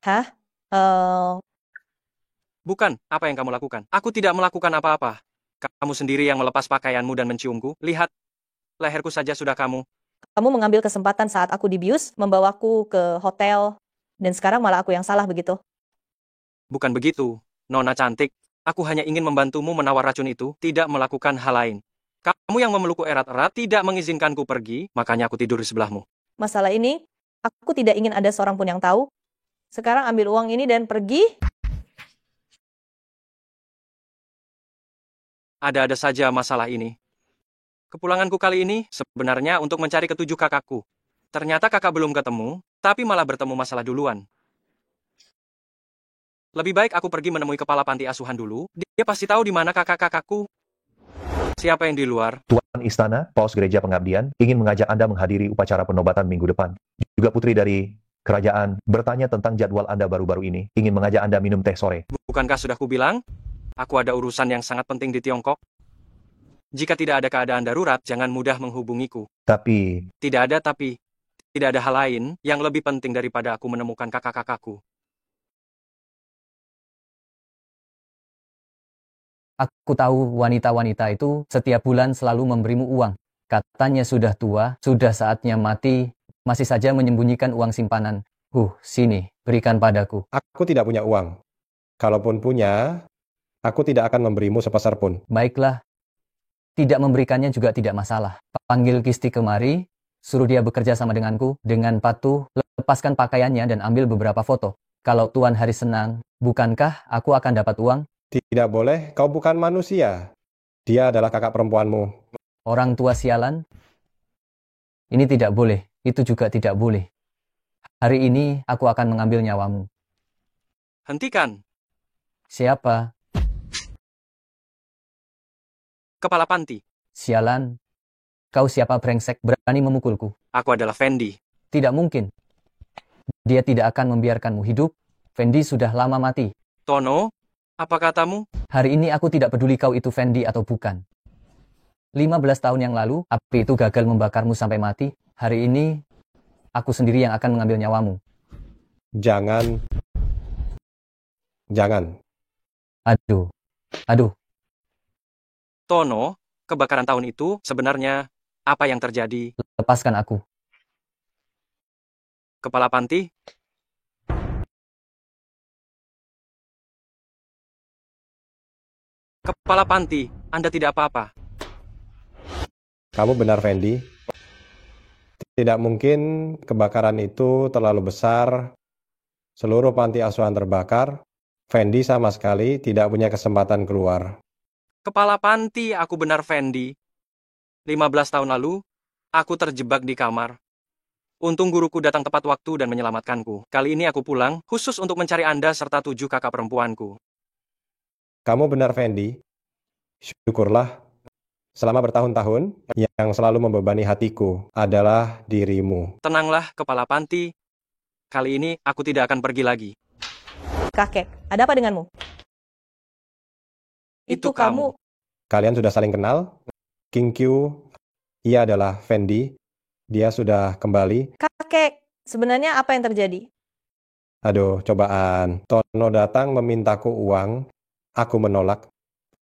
Hah? Eh, Bukan, apa yang kamu lakukan? Aku tidak melakukan apa-apa. Kamu sendiri yang melepas pakaianmu dan menciumku. Lihat, leherku saja sudah kamu. Kamu mengambil kesempatan saat aku dibius, membawaku ke hotel, dan sekarang malah aku yang salah begitu. Bukan begitu, Nona cantik. Aku hanya ingin membantumu menawar racun itu, tidak melakukan hal lain. Kamu yang memelukku erat-erat, tidak mengizinkanku pergi, makanya aku tidur di sebelahmu. Masalah ini, aku tidak ingin ada seorang pun yang tahu. Sekarang ambil uang ini dan pergi. Ada-ada saja masalah ini. Kepulanganku kali ini sebenarnya untuk mencari ketujuh kakakku. Ternyata kakak belum ketemu, tapi malah bertemu masalah duluan. Lebih baik aku pergi menemui kepala panti asuhan dulu. Dia pasti tahu di mana kakak-kakakku. Siapa yang di luar? Tuan Istana, Paus Gereja Pengabdian, ingin mengajak Anda menghadiri upacara penobatan minggu depan. Juga putri dari kerajaan bertanya tentang jadwal Anda baru-baru ini, ingin mengajak Anda minum teh sore. Bukankah sudah kubilang? Aku ada urusan yang sangat penting di Tiongkok. Jika tidak ada keadaan darurat, jangan mudah menghubungiku. Tapi, Tidak ada tapi. Tidak ada hal lain yang lebih penting daripada aku menemukan kakak-kakakku. Aku tahu wanita-wanita itu setiap bulan selalu memberimu uang. Katanya sudah tua, sudah saatnya mati, masih saja menyembunyikan uang simpanan. Sini, berikan padaku. Aku tidak punya uang. Kalaupun punya, aku tidak akan memberimu sepeser pun. Baiklah, tidak memberikannya juga tidak masalah. Panggil Kisti kemari, suruh dia bekerja sama denganku, dengan patuh, lepaskan pakaiannya dan ambil beberapa foto. Kalau Tuan Hari senang, bukankah aku akan dapat uang? Tidak boleh, kau bukan manusia. Dia adalah kakak perempuanmu. Orang tua sialan? Ini tidak boleh, itu juga tidak boleh. Hari ini aku akan mengambil nyawamu. Hentikan. Siapa? Kepala panti. Sialan. Kau siapa brengsek berani memukulku? Aku adalah Fendi. Tidak mungkin. Dia tidak akan membiarkanmu hidup. Fendi sudah lama mati. Tono, apa katamu? Hari ini aku tidak peduli kau itu Fendi atau bukan. 15 tahun yang lalu, api itu gagal membakarmu sampai mati. Hari ini, aku sendiri yang akan mengambil nyawamu. Jangan. Aduh. Tono, kebakaran tahun itu sebenarnya apa yang terjadi? Lepaskan aku. Kepala panti? Kepala panti, Anda tidak apa-apa. Kamu benar, Fendi. Tidak mungkin kebakaran itu terlalu besar. Seluruh panti asuhan terbakar. Fendi sama sekali tidak punya kesempatan keluar. Kepala panti, aku benar Fendi. 15 tahun lalu, aku terjebak di kamar. Untung guruku datang tepat waktu dan menyelamatkanku. Kali ini aku pulang, khusus untuk mencari Anda serta 7 kakak perempuanku. Kamu benar, Fendi. Syukurlah. Selama bertahun-tahun, yang selalu membebani hatiku adalah dirimu. Tenanglah, kepala panti. Kali ini aku tidak akan pergi lagi. Kakek, ada apa denganmu? Itu kamu. Kalian sudah saling kenal? King Q, ia adalah Fendi. Dia sudah kembali. Kakek, sebenarnya apa yang terjadi? Aduh, cobaan. Tono datang memintaku uang. Aku menolak.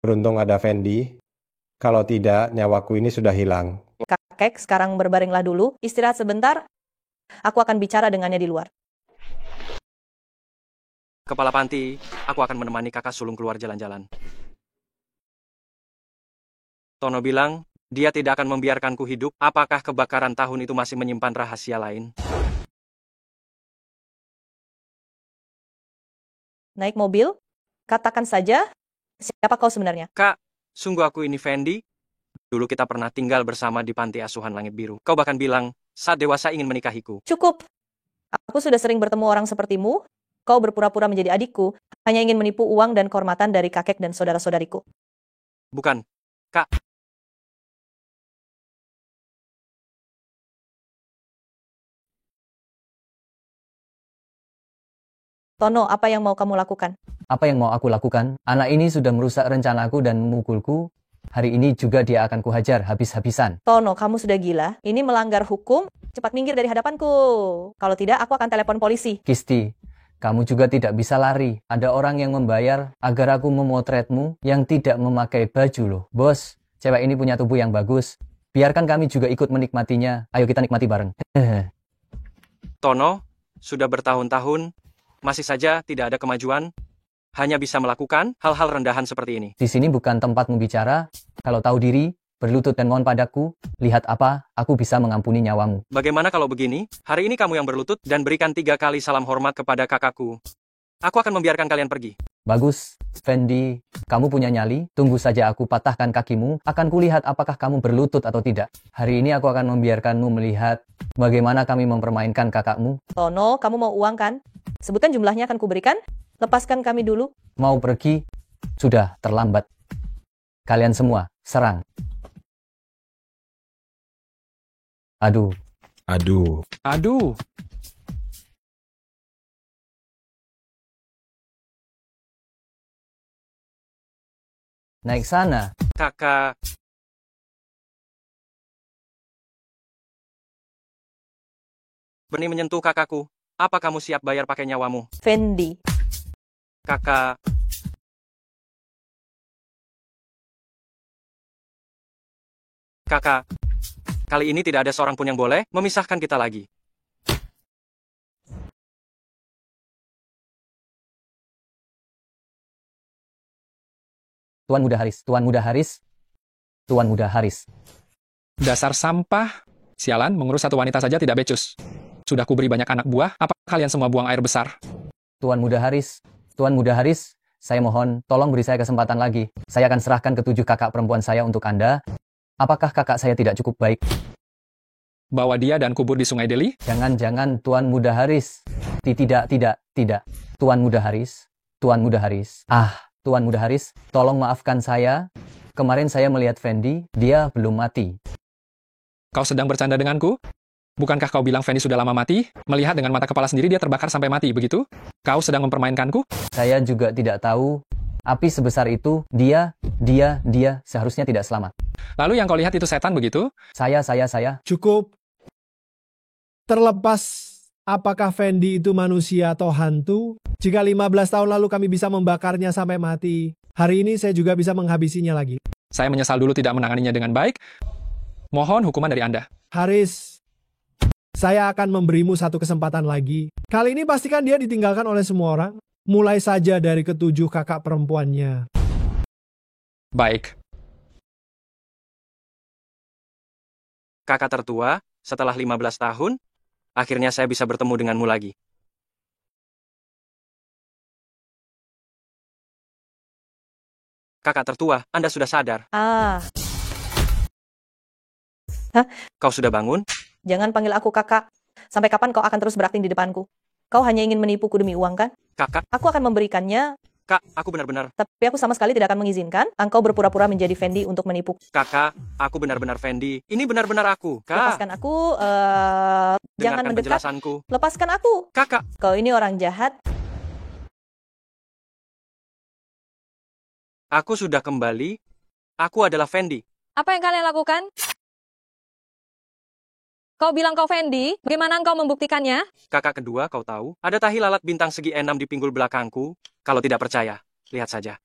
Beruntung ada Fendi. Kalau tidak, nyawaku ini sudah hilang. Kakek, sekarang berbaringlah dulu, istirahat sebentar. Aku akan bicara dengannya di luar. Kepala panti, aku akan menemani kakak sulung keluar jalan-jalan. Tono bilang, dia tidak akan membiarkanku hidup. Apakah kebakaran tahun itu masih menyimpan rahasia lain? Naik mobil? Katakan saja, siapa kau sebenarnya? Kak, sungguh aku ini Fendi. Dulu kita pernah tinggal bersama di panti asuhan Langit Biru. Kau bahkan bilang, saat dewasa ingin menikahiku. Cukup. Aku sudah sering bertemu orang sepertimu. Kau berpura-pura menjadi adikku, hanya ingin menipu uang dan kehormatan dari kakek dan saudara-saudariku. Bukan, Kak. Tono, apa yang mau kamu lakukan? Apa yang mau aku lakukan? Anak ini sudah merusak rencanaku dan memukulku. Hari ini juga dia akan kuhajar habis-habisan. Tono, kamu sudah gila. Ini melanggar hukum. Cepat minggir dari hadapanku. Kalau tidak, aku akan telepon polisi. Kisti, Kamu juga tidak bisa lari. Ada orang yang membayar agar aku memotretmu yang tidak memakai baju loh. Bos, cewek ini punya tubuh yang bagus. Biarkan kami juga ikut menikmatinya. Ayo kita nikmati bareng. Tono, sudah bertahun-tahun, masih saja tidak ada kemajuan, hanya bisa melakukan hal-hal rendahan seperti ini. Di sini bukan tempatmu bicara. Kalau tahu diri, berlutut dan mohon padaku. Lihat apa, aku bisa mengampuni nyawamu. Bagaimana kalau begini? Hari ini kamu yang berlutut dan berikan 3 kali salam hormat kepada kakakku. Aku akan membiarkan kalian pergi. Bagus, Fendi. Kamu punya nyali. Tunggu saja aku patahkan kakimu. Akan kulihat apakah kamu berlutut atau tidak. Hari ini aku akan membiarkanmu melihat bagaimana kami mempermainkan kakakmu. Tono, kamu mau uang kan? Sebutkan jumlahnya akan kuberikan. Lepaskan kami dulu. Mau pergi? Sudah terlambat. Kalian semua, serang. Aduh. Aduh. Aduh. Naik sana. Kakak, Berni menyentuh kakakku. Apa kamu siap bayar pakai nyawamu? Fendi. Kakak, kakak, kali ini tidak ada seorang pun yang boleh memisahkan kita lagi. Tuan Muda Haris, Tuan Muda Haris, Tuan Muda Haris. Dasar sampah. Sialan, mengurus satu wanita saja tidak becus. Sudah kuberi banyak anak buah, apa kalian semua buang air besar? Tuan Muda Haris, Tuan Muda Haris, saya mohon, tolong beri saya kesempatan lagi. Saya akan serahkan ke-7 kakak perempuan saya untuk Anda. Apakah kakak saya tidak cukup baik? Bawa dia dan kubur di Sungai Deli? Jangan, Tuan Muda Haris. Tidak. Tuan Muda Haris, Tuan Muda Haris. Tuan Muda Haris, tolong maafkan saya. Kemarin saya melihat Fendi, dia belum mati. Kau sedang bercanda denganku? Bukankah kau bilang Fendi sudah lama mati? Melihat dengan mata kepala sendiri dia terbakar sampai mati, begitu? Kau sedang mempermainkanku? Saya juga tidak tahu. Api sebesar itu, dia seharusnya tidak selamat. Lalu yang kau lihat itu setan, begitu? Saya. Cukup. Terlepas apakah Fendi itu manusia atau hantu, jika 15 tahun lalu kami bisa membakarnya sampai mati, hari ini saya juga bisa menghabisinya lagi. Saya menyesal dulu tidak menanganinya dengan baik. Mohon hukuman dari Anda. Haris, saya akan memberimu satu kesempatan lagi. Kali ini pastikan dia ditinggalkan oleh semua orang. Mulai saja dari ke-7 kakak perempuannya. Baik. Kakak tertua, setelah 15 tahun, akhirnya saya bisa bertemu denganmu lagi. Kakak tertua, Anda sudah sadar. Kau sudah bangun? Jangan panggil aku kakak. Sampai kapan kau akan terus berakting di depanku? Kau hanya ingin menipuku demi uang, kan? Kakak, Aku akan memberikannya, Kak, aku benar-benar. tapi aku sama sekali tidak akan mengizinkan engkau berpura-pura menjadi Fendi untuk menipu. Kakak, aku benar-benar Fendi. Ini benar-benar aku. Kak, Lepaskan aku, jangan dengarkan mendekat. penjelasanku. Lepaskan aku. Kakak, Kau ini orang jahat. aku sudah kembali. Aku adalah Fendi. Apa yang kalian lakukan? Kau bilang kau Fendi, bagaimana engkau membuktikannya? Kakak kedua, kau tahu, ada tahi lalat bintang segi 6 di pinggul belakangku. Kalau tidak percaya, lihat saja.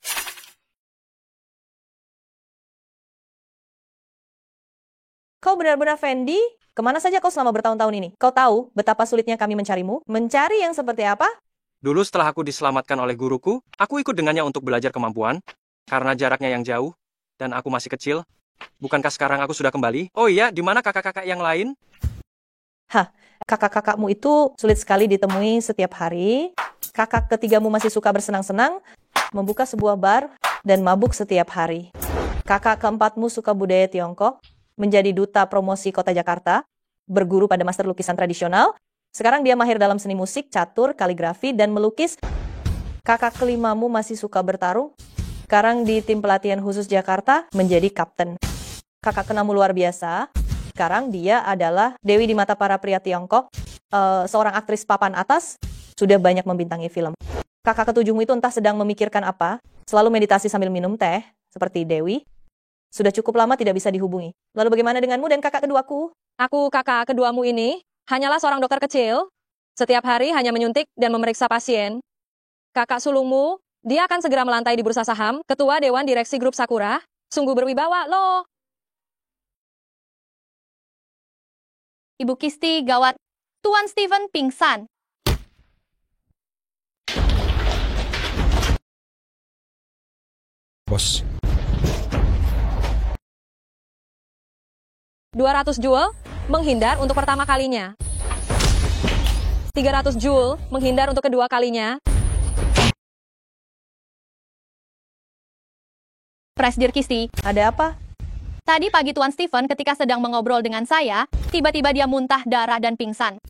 Kau benar-benar Fendi? Kemana saja kau selama bertahun-tahun ini? Kau tahu betapa sulitnya kami mencarimu? Mencari yang seperti apa? Dulu setelah aku diselamatkan oleh guruku, aku ikut dengannya untuk belajar kemampuan. Karena jaraknya yang jauh, dan aku masih kecil. Bukankah sekarang aku sudah kembali? Oh iya, di mana kakak-kakak yang lain? Kakak-kakakmu itu sulit sekali ditemui setiap hari. Kakak ketigamu masih suka bersenang-senang, membuka sebuah bar, dan mabuk setiap hari. Kakak keempatmu suka budaya Tiongkok, menjadi duta promosi kota Jakarta, berguru pada master lukisan tradisional. Sekarang dia mahir dalam seni musik, catur, kaligrafi, dan melukis. Kakak kelimamu masih suka bertarung. Sekarang di tim pelatihan khusus Jakarta, menjadi kapten. Kakak keenammu luar biasa. Sekarang dia adalah dewi di mata para pria Tiongkok, seorang aktris papan atas, sudah banyak membintangi film. Kakak ketujuhmu itu entah sedang memikirkan apa, selalu meditasi sambil minum teh, seperti Dewi. Sudah cukup lama tidak bisa dihubungi. Lalu bagaimana denganmu dan kakak keduaku? Aku kakak keduamu ini hanyalah seorang dokter kecil. Setiap hari hanya menyuntik dan memeriksa pasien. Kakak sulungmu, dia akan segera melantai di bursa saham, ketua Dewan Direksi Grup Sakura. Sungguh berwibawa, loh. Ibu Kisti, gawat. Tuan Steven pingsan. Bos. 200 joule, menghindar untuk pertama kalinya. 300 joule, menghindar untuk kedua kalinya. Presdir Kisti, Ada apa? tadi pagi Tuan Steven ketika sedang mengobrol dengan saya, tiba-tiba dia muntah darah dan pingsan.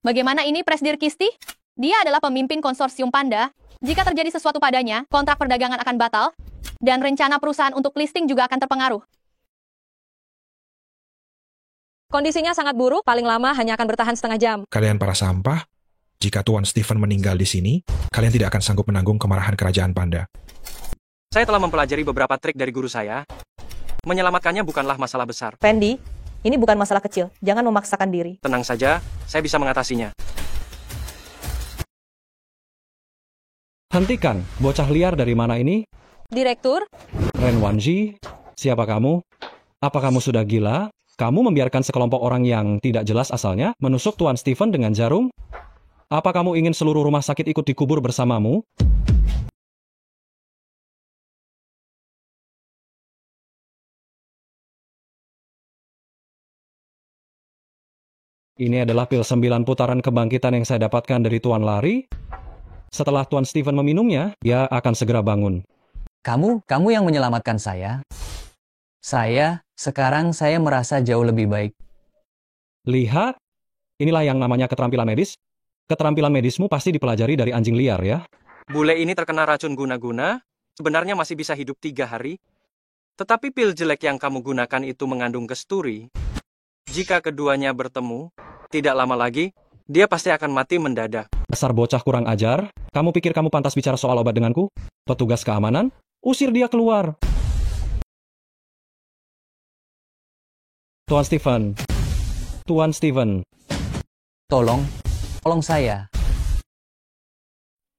Bagaimana ini Presdir Kisti? Dia adalah pemimpin konsorsium Panda. Jika terjadi sesuatu padanya, kontrak perdagangan akan batal, dan rencana perusahaan untuk listing juga akan terpengaruh. Kondisinya sangat buruk, paling lama hanya akan bertahan setengah jam. Kalian para sampah, jika Tuan Steven meninggal di sini, kalian tidak akan sanggup menanggung kemarahan kerajaan Panda. Saya telah mempelajari beberapa trik dari guru saya. Menyelamatkannya bukanlah masalah besar. Fendi, ini bukan masalah kecil. Jangan memaksakan diri. Tenang saja, saya bisa mengatasinya. Hentikan, bocah liar dari mana ini? Direktur, Ren Wanji, siapa kamu? Apa kamu sudah gila? Kamu membiarkan sekelompok orang yang tidak jelas asalnya menusuk Tuan Steven dengan jarum? Apa kamu ingin seluruh rumah sakit ikut dikubur bersamamu? Ini adalah pil 9 putaran kebangkitan yang saya dapatkan dari Tuan Larry. Setelah Tuan Steven meminumnya, dia akan segera bangun. Kamu yang menyelamatkan saya. Sekarang saya merasa jauh lebih baik. Lihat, inilah yang namanya keterampilan medis. Keterampilan medismu pasti dipelajari dari anjing liar ya. Bule ini terkena racun guna-guna, sebenarnya masih bisa hidup 3 hari. Tetapi pil jelek yang kamu gunakan itu mengandung kesturi. Jika keduanya bertemu, tidak lama lagi, dia pasti akan mati mendadak. Dasar bocah kurang ajar, kamu pikir kamu pantas bicara soal obat denganku? Petugas keamanan, usir dia keluar. Tuan Steven, Tolong saya.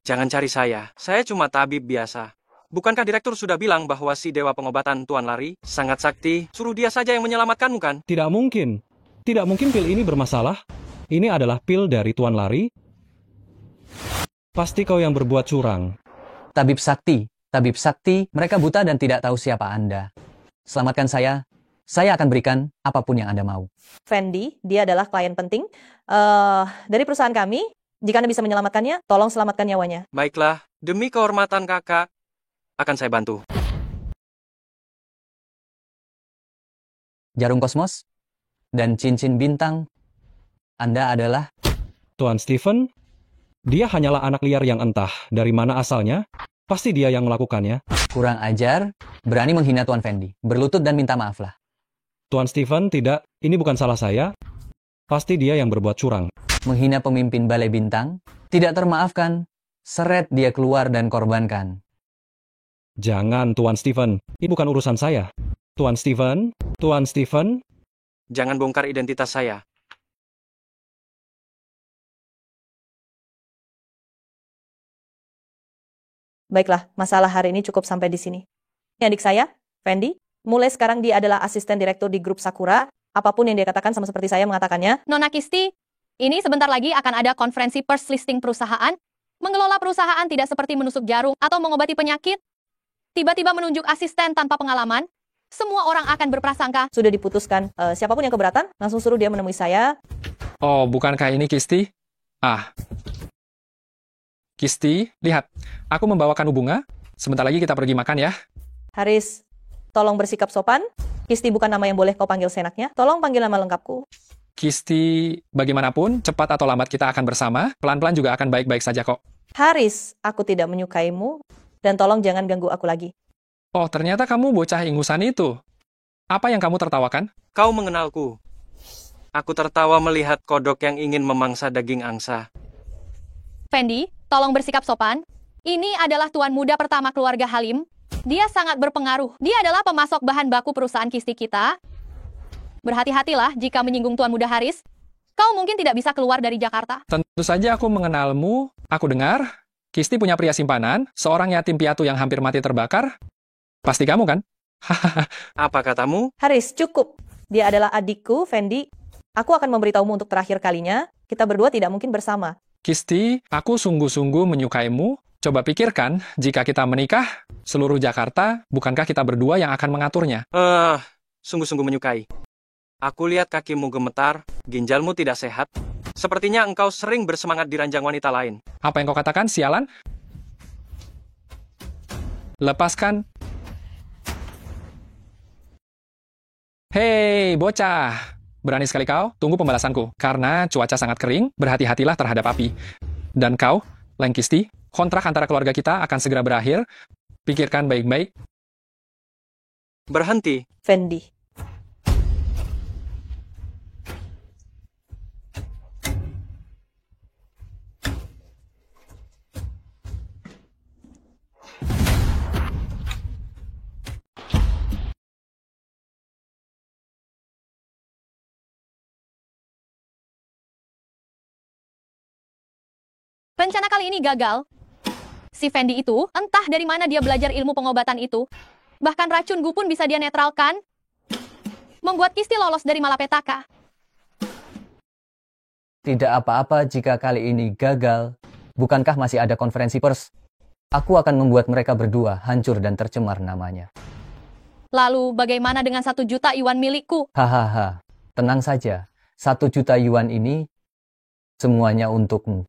Jangan cari saya cuma tabib biasa. Bukankah direktur sudah bilang bahwa si dewa pengobatan Tuan Larry sangat sakti? Suruh dia saja yang menyelamatkanmu kan? Tidak mungkin pil ini bermasalah. Ini adalah pil dari Tuan Larry. Pasti kau yang berbuat curang. Tabib Sakti, mereka buta dan tidak tahu siapa Anda. Selamatkan saya akan berikan apapun yang Anda mau. Fendi, dia adalah klien penting dari perusahaan kami. Jika Anda bisa menyelamatkannya, tolong selamatkan nyawanya. Baiklah, demi kehormatan kakak, akan saya bantu. Jarum kosmos dan cincin bintang. Anda adalah... Tuan Steven, dia hanyalah anak liar yang entah dari mana asalnya. Pasti dia yang melakukannya. Kurang ajar, berani menghina Tuan Fendi. Berlutut dan minta maaflah. Tuan Steven, tidak, ini bukan salah saya. Pasti dia yang berbuat curang. Menghina pemimpin Balai Bintang? Tidak termaafkan. Seret dia keluar dan korbankan. Jangan, Tuan Steven. Ini bukan urusan saya. Tuan Steven. Jangan bongkar identitas saya. Baiklah, masalah hari ini cukup sampai di sini. Ini adik saya, Fendi. Mulai sekarang dia adalah asisten direktur di grup Sakura. Apapun yang dia katakan sama seperti saya mengatakannya. Nona Kisti, ini sebentar lagi akan ada konferensi pers listing perusahaan. Mengelola perusahaan tidak seperti menusuk jarum atau mengobati penyakit. Tiba-tiba menunjuk asisten tanpa pengalaman. Semua orang akan berprasangka. Sudah diputuskan. Siapapun yang keberatan, langsung suruh dia menemui saya. Oh, bukankah ini Kisti? Kisti, lihat. Aku membawakan bunga. Sebentar lagi kita pergi makan ya. Haris, tolong bersikap sopan. Kisti bukan nama yang boleh kau panggil seenaknya. Tolong panggil nama lengkapku. Kisti, bagaimanapun, cepat atau lambat kita akan bersama. Pelan-pelan juga akan baik-baik saja kok. Haris, aku tidak menyukaimu. Dan tolong jangan ganggu aku lagi. Oh, ternyata kamu bocah ingusan itu. Apa yang kamu tertawakan? Kau mengenalku. Aku tertawa melihat kodok yang ingin memangsa daging angsa. Fendi, tolong bersikap sopan. Ini adalah tuan muda pertama keluarga Halim. Dia sangat berpengaruh. Dia adalah pemasok bahan baku perusahaan Kisti kita. Berhati-hatilah jika menyinggung tuan muda Haris. Kau mungkin tidak bisa keluar dari Jakarta. Tentu saja aku mengenalmu. Aku dengar, Kisti punya pria simpanan, seorang yatim piatu yang hampir mati terbakar. Pasti kamu kan? Apa katamu? Haris, cukup. Dia adalah adikku, Fendi. Aku akan memberitahumu untuk terakhir kalinya. Kita berdua tidak mungkin bersama. Kisti, aku sungguh-sungguh menyukaimu. Coba pikirkan, jika kita menikah, seluruh Jakarta, bukankah kita berdua yang akan mengaturnya? Sungguh-sungguh menyukai. Aku lihat kakimu gemetar, ginjalmu tidak sehat. Sepertinya engkau sering bersemangat di ranjang wanita lain. Apa yang kau katakan, sialan? Lepaskan. Hei, bocah. Berani sekali kau, tunggu pembalasanku. Karena cuaca sangat kering, berhati-hatilah terhadap api. Dan kau, Leng Kisti, kontrak antara keluarga kita akan segera berakhir. Pikirkan baik-baik. Berhenti. Fendi. Rencana kali ini gagal. Si Fendi itu, entah dari mana dia belajar ilmu pengobatan itu. Bahkan racun Gu pun bisa dia netralkan. Membuat Kisti lolos dari malapetaka. Tidak apa-apa jika kali ini gagal. Bukankah masih ada konferensi pers? Aku akan membuat mereka berdua hancur dan tercemar namanya. Lalu, bagaimana dengan 1 juta yuan milikku? Hahaha, tenang saja. 1 juta yuan ini semuanya untukmu.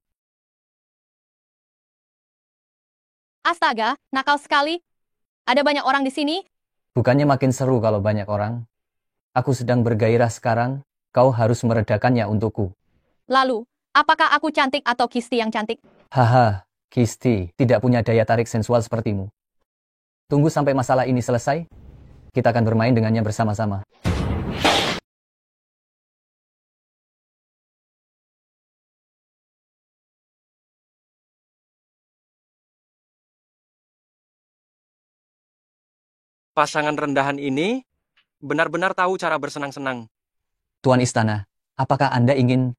Astaga, nakal sekali. Ada banyak orang di sini. Bukannya makin seru kalau banyak orang? Aku sedang bergairah sekarang, kau harus meredakannya untukku. Lalu, apakah aku cantik atau Kisti yang cantik? Haha, Kisti tidak punya daya tarik sensual sepertimu. Tunggu sampai masalah ini selesai. Kita akan bermain dengannya bersama-sama. Pasangan rendahan ini benar-benar tahu cara bersenang-senang. Tuan Istana, apakah Anda ingin...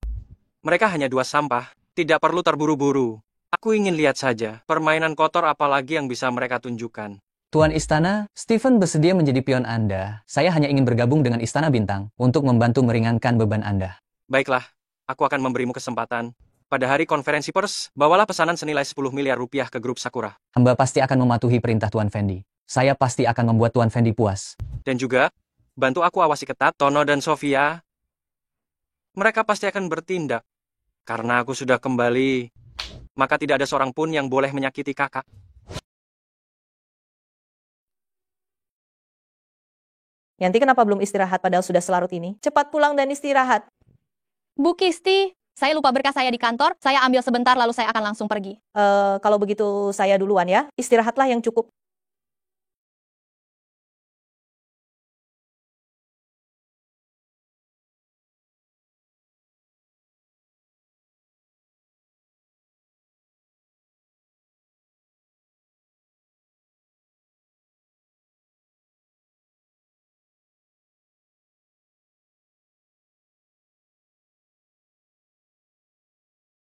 Mereka hanya 2 sampah, tidak perlu terburu-buru. Aku ingin lihat saja, permainan kotor apa lagi yang bisa mereka tunjukkan. Tuan Istana, Stephen bersedia menjadi pion Anda. Saya hanya ingin bergabung dengan Istana Bintang untuk membantu meringankan beban Anda. Baiklah, aku akan memberimu kesempatan. Pada hari konferensi pers, bawalah pesanan senilai 10 miliar rupiah ke grup Sakura. Hamba pasti akan mematuhi perintah Tuan Fendi. Saya pasti akan membuat Tuan Fendi puas. Dan juga, bantu aku awasi ketat Tono dan Sofia. Mereka pasti akan bertindak. Karena aku sudah kembali, maka tidak ada seorang pun yang boleh menyakiti kakak. Yanti kenapa belum istirahat padahal sudah selarut ini? Cepat pulang dan istirahat. Bu Kisti, saya lupa berkas saya di kantor. Saya ambil sebentar lalu saya akan langsung pergi. Kalau begitu saya duluan ya. Istirahatlah yang cukup.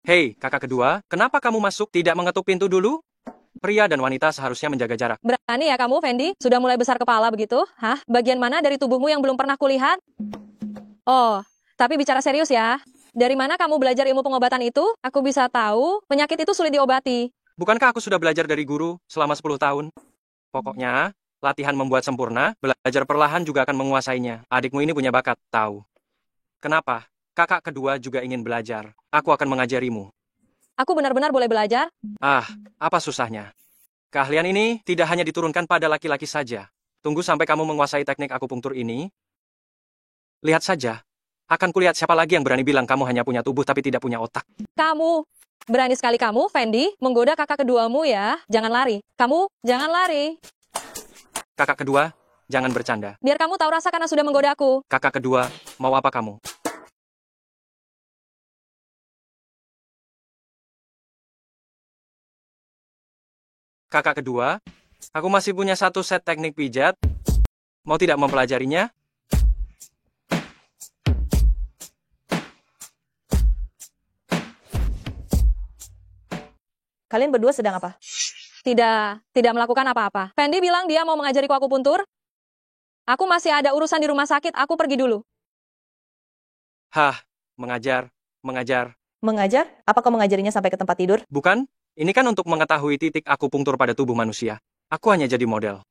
Hei, kakak kedua, kenapa kamu masuk tidak mengetuk pintu dulu? Pria dan wanita seharusnya menjaga jarak. Berani ya kamu, Fendi? Sudah mulai besar kepala begitu? Hah? Bagian mana dari tubuhmu yang belum pernah kulihat? Oh, tapi bicara serius ya. Dari mana kamu belajar ilmu pengobatan itu? Aku bisa tahu, penyakit itu sulit diobati. Bukankah aku sudah belajar dari guru selama 10 tahun? Pokoknya, latihan membuat sempurna, belajar perlahan juga akan menguasainya. Adikmu ini punya bakat, tahu. Kenapa? Kakak kedua juga ingin belajar. Aku akan mengajarimu. Aku benar-benar boleh belajar? Apa susahnya? Keahlian ini tidak hanya diturunkan pada laki-laki saja. Tunggu sampai kamu menguasai teknik akupunktur ini. Lihat saja. Akan kulihat siapa lagi yang berani bilang kamu hanya punya tubuh tapi tidak punya otak. Kamu. Berani sekali kamu, Fendi, menggoda kakak keduamu ya. Jangan lari. Kamu, jangan lari. Kakak kedua, jangan bercanda. Biar kamu tahu rasa karena sudah menggodaku. Kakak kedua, mau apa kamu? Kakak kedua, aku masih punya 1 set teknik pijat. Mau tidak mempelajarinya? Kalian berdua sedang apa? Tidak melakukan apa-apa. Fendi bilang dia mau mengajariku akupuntur. Aku masih ada urusan di rumah sakit, aku pergi dulu. Hah, mengajar. Mengajar? Apa kau mengajarinya sampai ke tempat tidur? Bukan, ini kan untuk mengetahui titik akupunktur pada tubuh manusia. Aku hanya jadi model.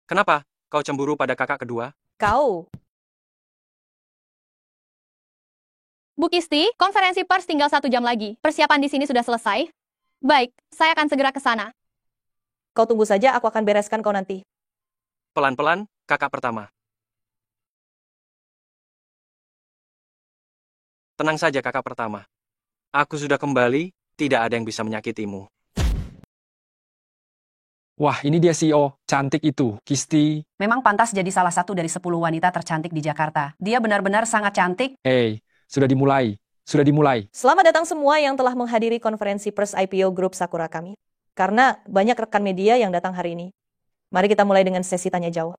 Kenapa? Kau cemburu pada kakak kedua? Kau. Bu Kisti, konferensi pers tinggal 1 jam lagi. Persiapan di sini sudah selesai. Baik, saya akan segera ke sana. Kau tunggu saja, aku akan bereskan kau nanti. Pelan-pelan, kakak pertama. Tenang saja kakak pertama. Aku sudah kembali, tidak ada yang bisa menyakitimu. Wah, ini dia CEO, cantik itu, Kisti. Memang pantas jadi salah satu dari 10 wanita tercantik di Jakarta. Dia benar-benar sangat cantik. Sudah dimulai. Selamat datang semua yang telah menghadiri konferensi pers IPO Grup Sakura kami. Karena banyak rekan media yang datang hari ini. Mari kita mulai dengan sesi tanya jawab.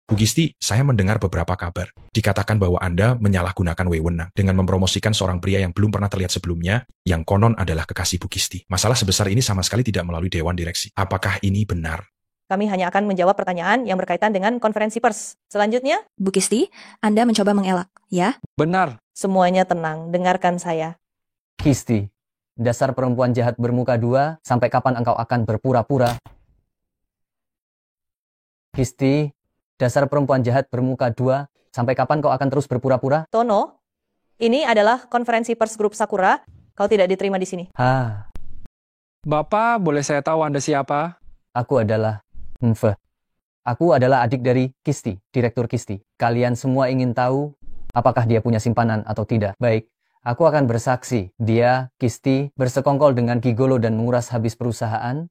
Bu Kisti, saya mendengar beberapa kabar. Dikatakan bahwa Anda menyalahgunakan wewenang dengan mempromosikan seorang pria yang belum pernah terlihat sebelumnya, yang konon adalah kekasih Bu Kisti. Masalah sebesar ini sama sekali tidak melalui Dewan Direksi. Apakah ini benar? Kami hanya akan menjawab pertanyaan yang berkaitan dengan konferensi pers. Selanjutnya, Bu Kisti, Anda mencoba mengelak, ya? Benar. Semuanya tenang, dengarkan saya. Kisti, dasar perempuan jahat bermuka 2, sampai kapan engkau akan berpura-pura? Kisti, dasar perempuan jahat bermuka 2, sampai kapan kau akan terus berpura-pura? Tono, ini adalah konferensi pers Grup Sakura. Kau tidak diterima di sini. Bapak, boleh saya tahu Anda siapa? Aku adalah Aku adalah adik dari Kisti, Direktur Kisti. Kalian semua ingin tahu apakah dia punya simpanan atau tidak. Baik, aku akan bersaksi. Dia, Kisti, bersekongkol dengan gigolo dan menguras habis perusahaan,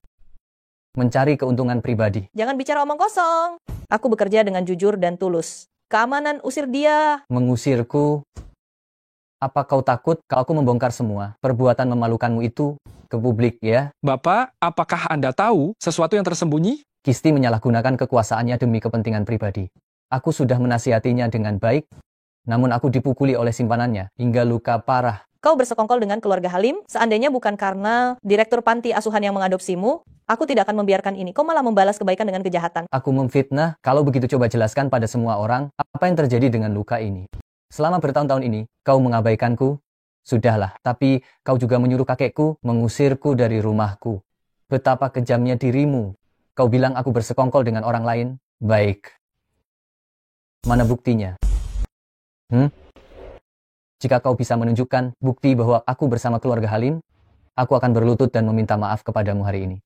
mencari keuntungan pribadi. Jangan bicara omong kosong. Aku bekerja dengan jujur dan tulus. Keamanan, usir dia. Mengusirku? Apa kau takut kalau aku membongkar semua perbuatan memalukanmu itu ke publik, ya? Bapak, apakah Anda tahu sesuatu yang tersembunyi? Kisti menyalahgunakan kekuasaannya demi kepentingan pribadi. Aku sudah menasihatinya dengan baik, namun aku dipukuli oleh simpanannya hingga luka parah. Kau bersekongkol dengan keluarga Halim, seandainya bukan karena direktur panti asuhan yang mengadopsimu, aku tidak akan membiarkan ini. Kau malah membalas kebaikan dengan kejahatan. Aku memfitnah. Kalau begitu coba jelaskan pada semua orang apa yang terjadi dengan luka ini. Selama bertahun-tahun ini, kau mengabaikanku. Sudahlah, tapi kau juga menyuruh kakekku mengusirku dari rumahku. Betapa kejamnya dirimu. Kau bilang aku bersekongkol dengan orang lain. Baik. Mana buktinya? Jika kau bisa menunjukkan bukti bahwa aku bersama keluarga Halim, aku akan berlutut dan meminta maaf kepadamu hari ini.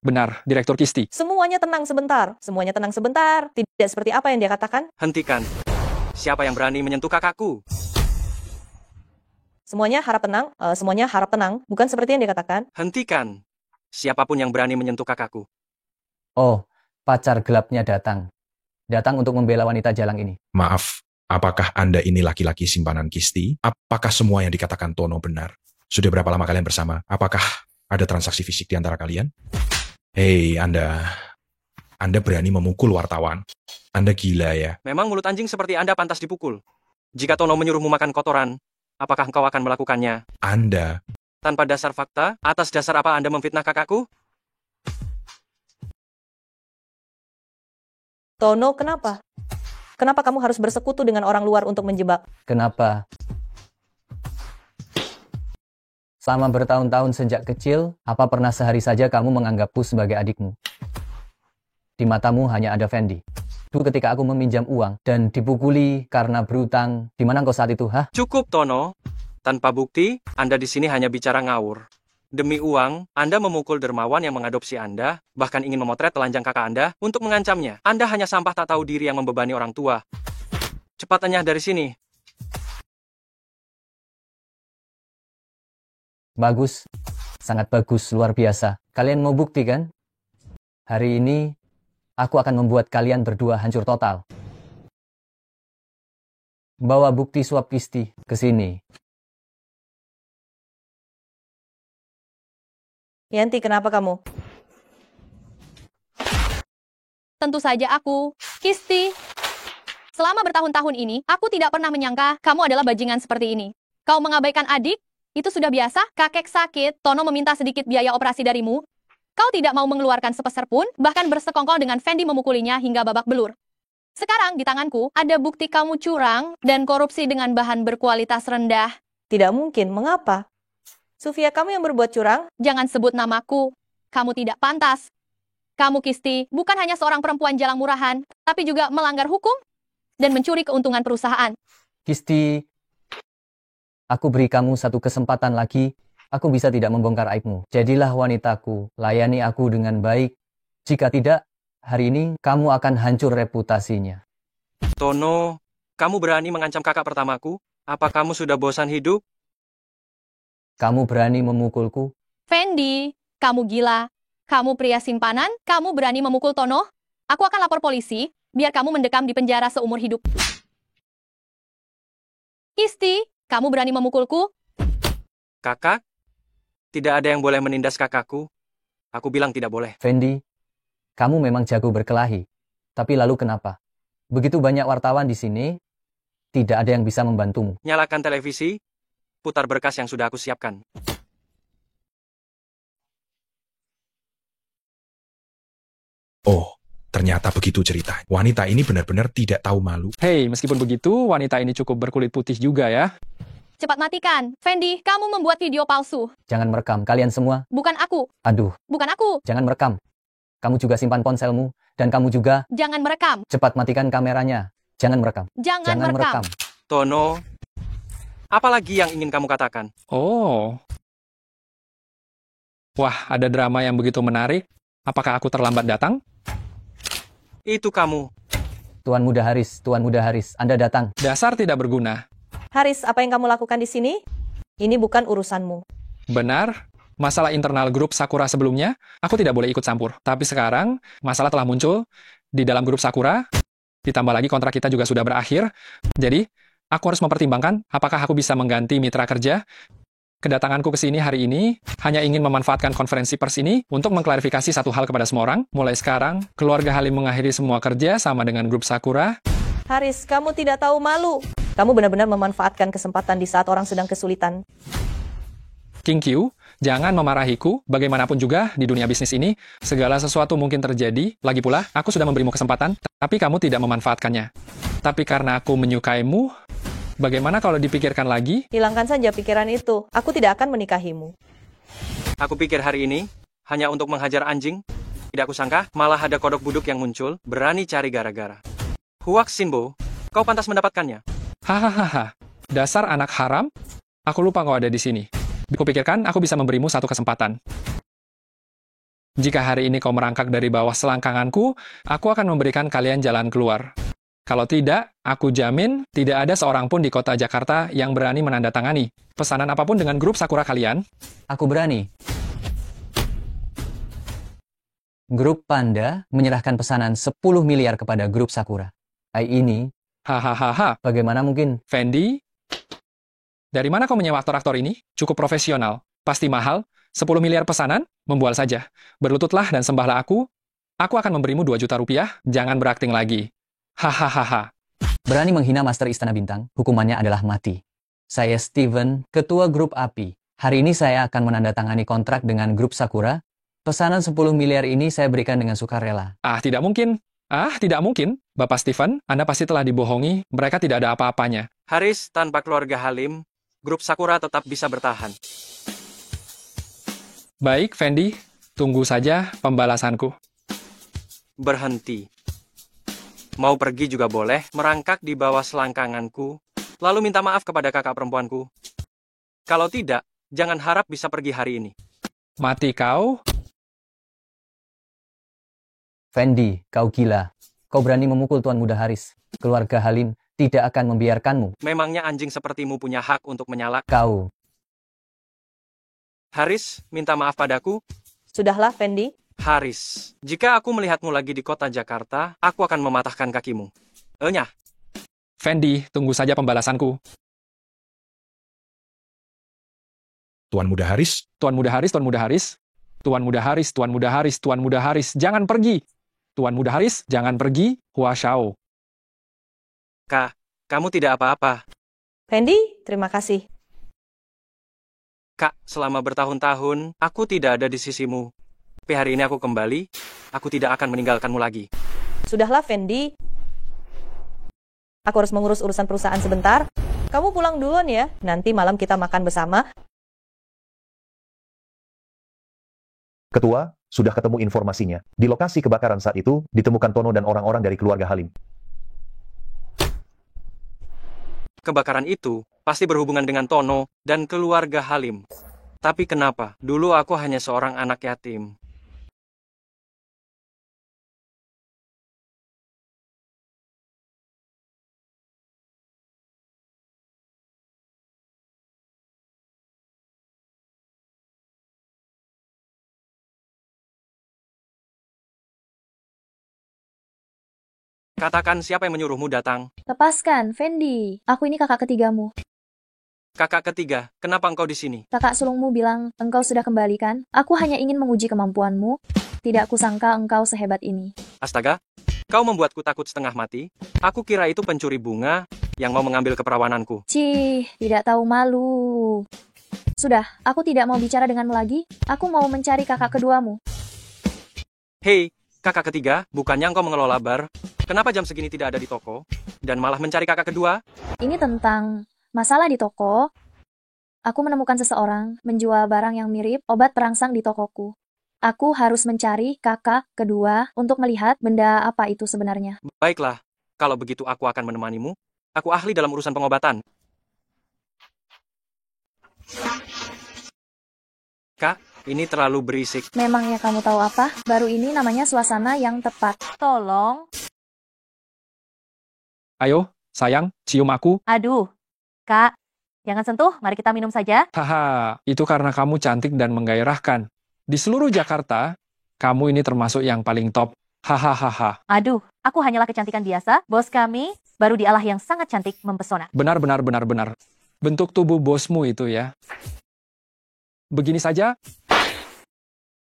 Benar, Direktur Kisti. Semuanya tenang sebentar. Semuanya tenang sebentar. Tidak seperti apa yang dia katakan. Hentikan. Siapa yang berani menyentuh kakakku? Semuanya harap tenang. Semuanya harap tenang. Bukan seperti yang dia katakan. Hentikan. Siapapun yang berani menyentuh kakakku. Oh, pacar gelapnya datang. Datang untuk membela wanita jalang ini. Maaf, apakah Anda ini laki-laki simpanan Kisti? Apakah semua yang dikatakan Tono benar? Sudah berapa lama kalian bersama? Apakah ada transaksi fisik di antara kalian? Hei, Anda berani memukul wartawan? Anda gila ya? Memang mulut anjing seperti Anda pantas dipukul. Jika Tono menyuruhmu makan kotoran, apakah engkau akan melakukannya? Anda. Tanpa dasar fakta, atas dasar apa Anda memfitnah kakakku? Tono, kenapa? Kenapa kamu harus bersekutu dengan orang luar untuk menjebak? Kenapa? Selama bertahun-tahun sejak kecil, apa pernah sehari saja kamu menganggapku sebagai adikmu? Di matamu hanya ada Fendi. Dulu ketika aku meminjam uang dan dipukuli karena berutang, di mana engkau saat itu, Cukup, Tono. Tanpa bukti, Anda di sini hanya bicara ngawur. Demi uang, Anda memukul dermawan yang mengadopsi Anda, bahkan ingin memotret telanjang kakak Anda untuk mengancamnya. Anda hanya sampah tak tahu diri yang membebani orang tua. Cepat enyah dari sini. Bagus. Sangat bagus, luar biasa. Kalian mau bukti kan? Hari ini, aku akan membuat kalian berdua hancur total. Bawa bukti suap Kisti ke sini. Yanti, kenapa kamu? Tentu saja aku, Kisti. Selama bertahun-tahun ini, aku tidak pernah menyangka kamu adalah bajingan seperti ini. Kau mengabaikan adik, Itu sudah biasa, kakek sakit, Tono meminta sedikit biaya operasi darimu. Kau tidak mau mengeluarkan sepeser pun, bahkan bersekongkol dengan Fendi memukulinya hingga babak belur. Sekarang di tanganku ada bukti kamu curang dan korupsi dengan bahan berkualitas rendah. Tidak mungkin, mengapa? Sufia, kamu yang berbuat curang? Jangan sebut namaku. Kamu tidak pantas. Kamu, Kisti, bukan hanya seorang perempuan jalang murahan, tapi juga melanggar hukum dan mencuri keuntungan perusahaan. Kisti, aku beri kamu satu kesempatan lagi. Aku bisa tidak membongkar aibmu. Jadilah wanitaku, layani aku dengan baik. Jika tidak, hari ini kamu akan hancur reputasinya. Tono, kamu berani mengancam kakak pertamaku? Apa kamu sudah bosan hidup? Kamu berani memukulku? Fendi, kamu gila. Kamu pria simpanan, kamu berani memukul Tono? Aku akan lapor polisi, biar kamu mendekam di penjara seumur hidup. Kisti, kamu berani memukulku? Kakak? Tidak ada yang boleh menindas kakakku. Aku bilang tidak boleh. Fendi, kamu memang jago berkelahi. Tapi lalu kenapa? Begitu banyak wartawan di sini, tidak ada yang bisa membantumu. Nyalakan televisi, putar berkas yang sudah aku siapkan. Oh, ternyata begitu cerita. Wanita ini benar-benar tidak tahu malu. Hei, meskipun begitu, wanita ini cukup berkulit putih juga ya. Cepat matikan. Fendi, kamu membuat video palsu. Jangan merekam, kalian semua. Bukan aku. Aduh, Bukan aku. jangan merekam. Kamu juga simpan ponselmu, dan kamu juga. Jangan merekam. Cepat matikan kameranya. Jangan merekam. Jangan merekam. Tono, apalagi yang ingin kamu katakan? Oh. Wah, ada drama yang begitu menarik. Apakah aku terlambat datang? Itu kamu. Tuan Muda Haris, Anda datang. Dasar tidak berguna. Haris, apa yang kamu lakukan di sini? Ini bukan urusanmu. Benar, masalah internal grup Sakura sebelumnya, aku tidak boleh ikut campur. Tapi sekarang, masalah telah muncul di dalam grup Sakura, ditambah lagi kontrak kita juga sudah berakhir. Jadi, aku harus mempertimbangkan apakah aku bisa mengganti mitra kerja. Kedatanganku ke sini hari ini hanya ingin memanfaatkan konferensi pers ini untuk mengklarifikasi satu hal kepada semua orang. Mulai sekarang, keluarga Halim mengakhiri semua kerja sama dengan grup Sakura. Haris, kamu tidak tahu malu. Kamu benar-benar memanfaatkan kesempatan di saat orang sedang kesulitan. King Q, jangan memarahiku. Bagaimanapun juga, di dunia bisnis ini, segala sesuatu mungkin terjadi. Lagi pula, aku sudah memberimu kesempatan, tapi kamu tidak memanfaatkannya. Tapi karena aku menyukaimu, bagaimana kalau dipikirkan lagi? Hilangkan saja pikiran itu. Aku tidak akan menikahimu. Aku pikir hari ini hanya untuk menghajar anjing. Tidak kusangka, malah ada kodok buduk yang muncul, berani cari gara-gara. Huak Sinbo, kau pantas mendapatkannya. Hahaha, dasar anak haram. Aku lupa kau ada di sini. Kupikirkan aku bisa memberimu satu kesempatan. Jika hari ini kau merangkak dari bawah selangkanganku, aku akan memberikan kalian jalan keluar. Kalau tidak, aku jamin tidak ada seorang pun di kota Jakarta yang berani menandatangani pesanan apapun dengan grup Sakura kalian. Aku berani. Grup Panda menyerahkan pesanan 10 miliar kepada grup Sakura. Ini, Hahaha, bagaimana mungkin? Fendi, dari mana kau menyewa aktor-aktor ini? Cukup profesional. Pasti mahal. 10 miliar pesanan? Membual saja. Berlututlah dan sembahlah aku. Aku akan memberimu 2 juta rupiah. Jangan berakting lagi. Hahaha. Berani menghina Master Istana Bintang, hukumannya adalah mati. Saya Steven, Ketua Grup API. Hari ini saya akan menandatangani kontrak dengan grup Sakura. Pesanan 10 miliar ini saya berikan dengan sukarela. Tidak mungkin. Tidak mungkin. Bapak Steven, Anda pasti telah dibohongi. Mereka tidak ada apa-apanya. Haris, tanpa keluarga Halim, grup Sakura tetap bisa bertahan. Baik, Fendi. Tunggu saja pembalasanku. Berhenti. Mau pergi juga boleh, merangkak di bawah selangkanganku, lalu minta maaf kepada kakak perempuanku. Kalau tidak, jangan harap bisa pergi hari ini. Mati kau. Fendi, kau gila. Kau berani memukul Tuan Muda Haris. Keluarga Halim tidak akan membiarkanmu. Memangnya anjing sepertimu punya hak untuk menyalak? Kau. Haris, minta maaf padaku. Sudahlah, Fendi. Haris, jika aku melihatmu lagi di kota Jakarta, aku akan mematahkan kakimu. Nyah. Fendi, tunggu saja pembalasanku. Tuan Muda Haris? Tuan Muda Haris, Tuan Muda Haris. Tuan Muda Haris, Tuan Muda Haris, Tuan Muda Haris, jangan pergi. Tuan Muda Haris, jangan pergi. Hua Shao. Kak, kamu tidak apa-apa. Fendi, terima kasih. Kak, selama bertahun-tahun, aku tidak ada di sisimu. Tapi hari ini aku kembali, aku tidak akan meninggalkanmu lagi. Sudahlah, Fendi. Aku harus mengurus urusan perusahaan sebentar. Kamu pulang duluan ya. Nanti malam kita makan bersama. Ketua, sudah ketemu informasinya. Di lokasi kebakaran saat itu, ditemukan Tono dan orang-orang dari keluarga Halim. Kebakaran itu pasti berhubungan dengan Tono dan keluarga Halim. Tapi kenapa? Dulu aku hanya seorang anak yatim. Katakan siapa yang menyuruhmu datang? Lepaskan, Fendi. Aku ini kakak ketigamu. Kakak ketiga, kenapa engkau di sini? Kakak sulungmu bilang engkau sudah kembali kan? Aku hanya ingin menguji kemampuanmu. Tidak kusangka engkau sehebat ini. Astaga, kau membuatku takut setengah mati. Aku kira itu pencuri bunga yang mau mengambil keperawananku. Cih, tidak tahu malu. Sudah, aku tidak mau bicara denganmu lagi. Aku mau mencari kakak keduamu. Hei, kakak ketiga, bukannya engkau mengelola bar? Kenapa jam segini tidak ada di toko? Dan malah mencari kakak kedua? Ini tentang masalah di toko. Aku menemukan seseorang menjual barang yang mirip obat perangsang di tokoku. Aku harus mencari kakak kedua untuk melihat benda apa itu sebenarnya. Baiklah, kalau begitu aku akan menemanimu. Aku ahli dalam urusan pengobatan. Kak, ini terlalu berisik. Memangnya kamu tahu apa? Baru ini namanya suasana yang tepat. Tolong. Ayo, sayang, cium aku. Aduh, Kak. Jangan sentuh, mari kita minum saja. Haha, itu karena kamu cantik dan menggairahkan. Di seluruh Jakarta, kamu ini termasuk yang paling top. Hahaha. Aduh, aku hanyalah kecantikan biasa. Bos kami baru dialah yang sangat cantik mempesona. Benar. Bentuk tubuh bosmu itu ya. Begini saja,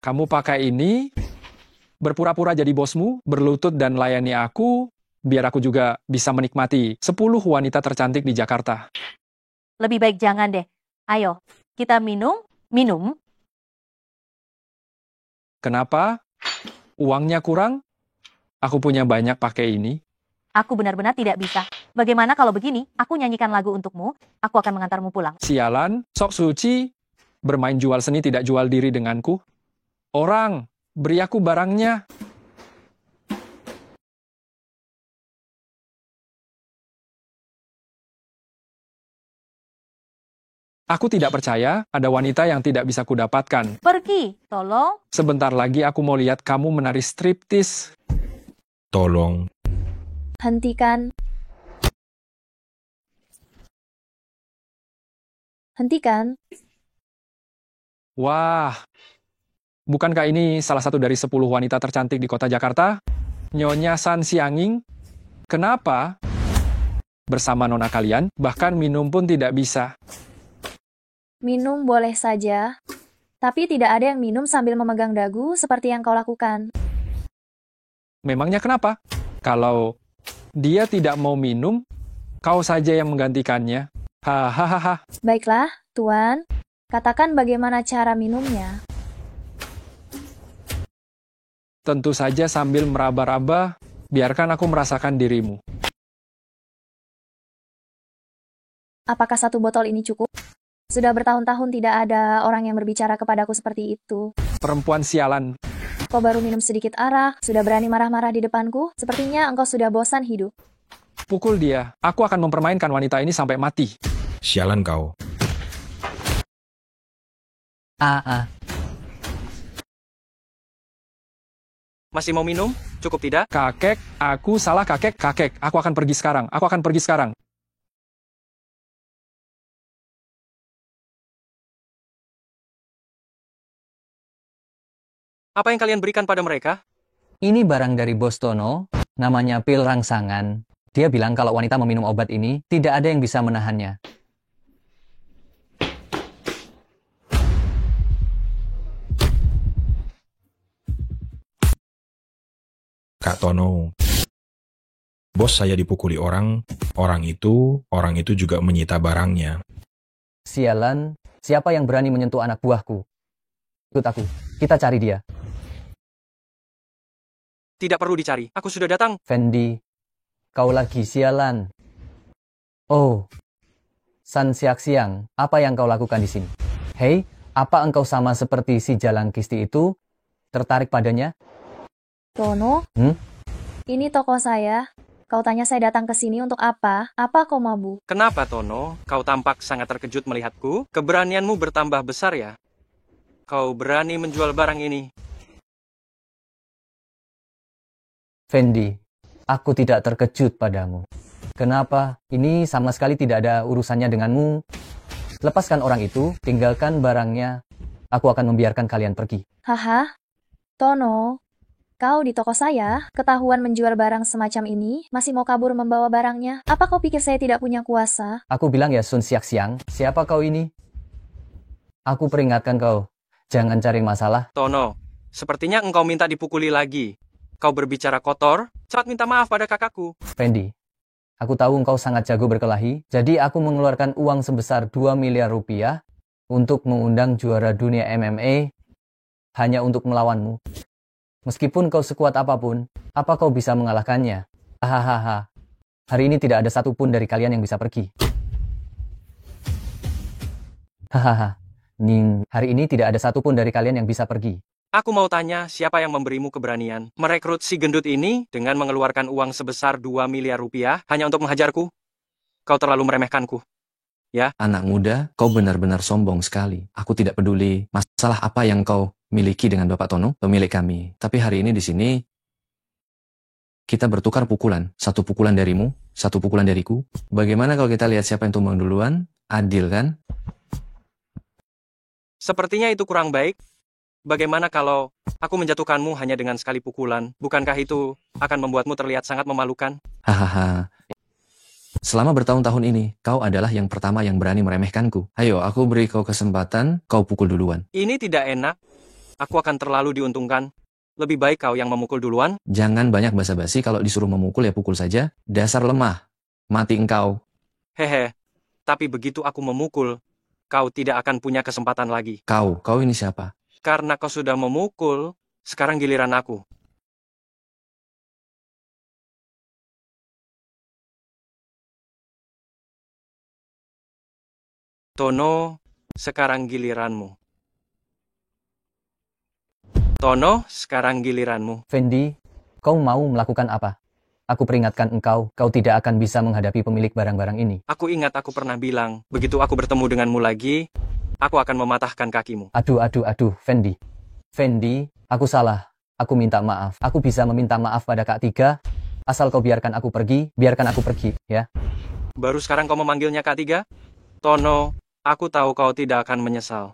kamu pakai ini, berpura-pura jadi bosmu, berlutut dan layani aku, biar aku juga bisa menikmati 10 wanita tercantik di Jakarta. Lebih baik jangan deh. Ayo, kita minum. Kenapa? Uangnya kurang? Aku punya banyak pakai ini. Aku benar-benar tidak bisa. Bagaimana kalau begini? Aku nyanyikan lagu untukmu. Aku akan mengantarmu pulang. Sialan, sok suci, bermain jual seni tidak jual diri denganku. Orang, beri aku barangnya. Aku tidak percaya ada wanita yang tidak bisa kudapatkan. Pergi, tolong. Sebentar lagi aku mau lihat kamu menari striptis. Tolong. Hentikan. Wah, bukankah ini salah satu dari 10 wanita tercantik di kota Jakarta? Nyonya San Sianging? Kenapa? Bersama nona kalian, bahkan minum pun tidak bisa. Minum boleh saja, tapi tidak ada yang minum sambil memegang dagu seperti yang kau lakukan. Memangnya kenapa? Kalau dia tidak mau minum, kau saja yang menggantikannya. Hahaha. Baiklah, Tuan. Katakan bagaimana cara minumnya. Tentu saja sambil meraba-raba, biarkan aku merasakan dirimu. Apakah 1 botol ini cukup? Sudah bertahun-tahun tidak ada orang yang berbicara kepadaku seperti itu. Perempuan sialan. Kau baru minum sedikit arak, sudah berani marah-marah di depanku? Sepertinya engkau sudah bosan hidup. Pukul dia. Aku akan mempermainkan wanita ini sampai mati. Sialan kau. Masih mau minum? Cukup tidak? Kakek, aku salah kakek. Aku akan pergi sekarang. Apa yang kalian berikan pada mereka? Ini barang dari Bos Tono, namanya pil rangsangan. Dia bilang kalau wanita meminum obat ini, tidak ada yang bisa menahannya. Kak Tono. Bos saya dipukuli orang itu juga menyita barangnya. Sialan, siapa yang berani menyentuh anak buahku? Ikut aku, kita cari dia. Tidak perlu dicari, aku sudah datang. Fendi, kau lagi sialan. Oh, San Siak-siang, apa yang kau lakukan di sini? Hei, apa engkau sama seperti si Jalang Kisti itu? Tertarik padanya? Tono, ini toko saya. Kau tanya saya datang ke sini untuk apa? Apa kau mabuk? Kenapa, Tono? Kau tampak sangat terkejut melihatku. Keberanianmu bertambah besar ya. Kau berani menjual barang ini. Fendi, aku tidak terkejut padamu. Kenapa? Ini sama sekali tidak ada urusannya denganmu. Lepaskan orang itu, tinggalkan barangnya. Aku akan membiarkan kalian pergi. Haha, Tono, kau di toko saya, ketahuan menjual barang semacam ini, masih mau kabur membawa barangnya? Apa kau pikir saya tidak punya kuasa? Aku bilang ya Sun Siak-siang, siapa kau ini? Aku peringatkan kau, jangan cari masalah. Tono, sepertinya engkau minta dipukuli lagi. Kau berbicara kotor, cepat minta maaf pada kakakku. Fendi, aku tahu engkau sangat jago berkelahi, jadi aku mengeluarkan uang sebesar 2 miliar rupiah untuk mengundang juara dunia MMA hanya untuk melawanmu. Meskipun kau sekuat apapun, apa kau bisa mengalahkannya? Hahaha. Hari ini tidak ada satupun dari kalian yang bisa pergi. Hahaha. Ning, hari ini tidak ada satupun dari kalian yang bisa pergi. Aku mau tanya, siapa yang memberimu keberanian merekrut si gendut ini dengan mengeluarkan uang sebesar 2 miliar rupiah hanya untuk menghajarku? Kau terlalu meremehkanku. Ya? Anak muda, kau benar-benar sombong sekali. Aku tidak peduli masalah apa yang kau miliki dengan Bapak Tono, pemilik kami. Tapi hari ini di sini, kita bertukar pukulan. Satu pukulan darimu, satu pukulan dariku. Bagaimana kalau kita lihat siapa yang tumbang duluan? Adil kan? Sepertinya itu kurang baik. Bagaimana kalau aku menjatuhkanmu hanya dengan sekali pukulan? Bukankah itu akan membuatmu terlihat sangat memalukan? Hahaha. Selama bertahun-tahun ini, kau adalah yang pertama yang berani meremehkanku. Ayo, aku beri kau kesempatan, kau pukul duluan. Ini tidak enak. Aku akan terlalu diuntungkan. Lebih baik kau yang memukul duluan. Jangan banyak basa-basi, kalau disuruh memukul ya pukul saja. Dasar lemah. Mati engkau. Hehe. Tapi begitu aku memukul, kau tidak akan punya kesempatan lagi. Kau ini siapa? Karena kau sudah memukul, sekarang giliran aku. Tono, sekarang giliranmu. Tono, sekarang giliranmu. Fendi, kau mau melakukan apa? Aku peringatkan engkau, kau tidak akan bisa menghadapi pemilik barang-barang ini. Aku ingat aku pernah bilang, begitu aku bertemu denganmu lagi, aku akan mematahkan kakimu. Aduh, Fendi. Fendi, aku salah. Aku minta maaf. Aku bisa meminta maaf pada Kak Tiga. Asal kau biarkan aku pergi, ya. Baru sekarang kau memanggilnya Kak Tiga? Tono, aku tahu kau tidak akan menyesal.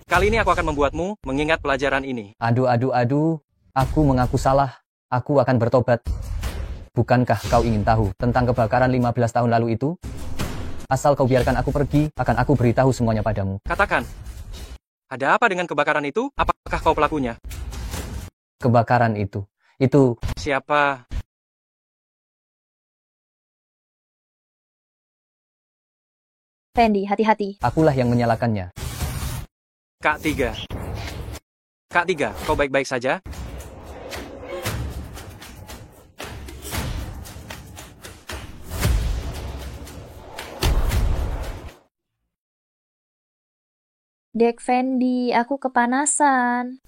Kali ini aku akan membuatmu mengingat pelajaran ini. Aduh. Aku mengaku salah. Aku akan bertobat. Bukankah kau ingin tahu tentang kebakaran 15 tahun lalu itu? Asal kau biarkan aku pergi, akan aku beritahu semuanya padamu. Katakan, ada apa dengan kebakaran itu? Apakah kau pelakunya? Kebakaran itu. Siapa? Fendi, hati-hati. Akulah yang menyalakannya. Kak Tiga, kau baik-baik saja? Dek Fendi, aku kepanasan.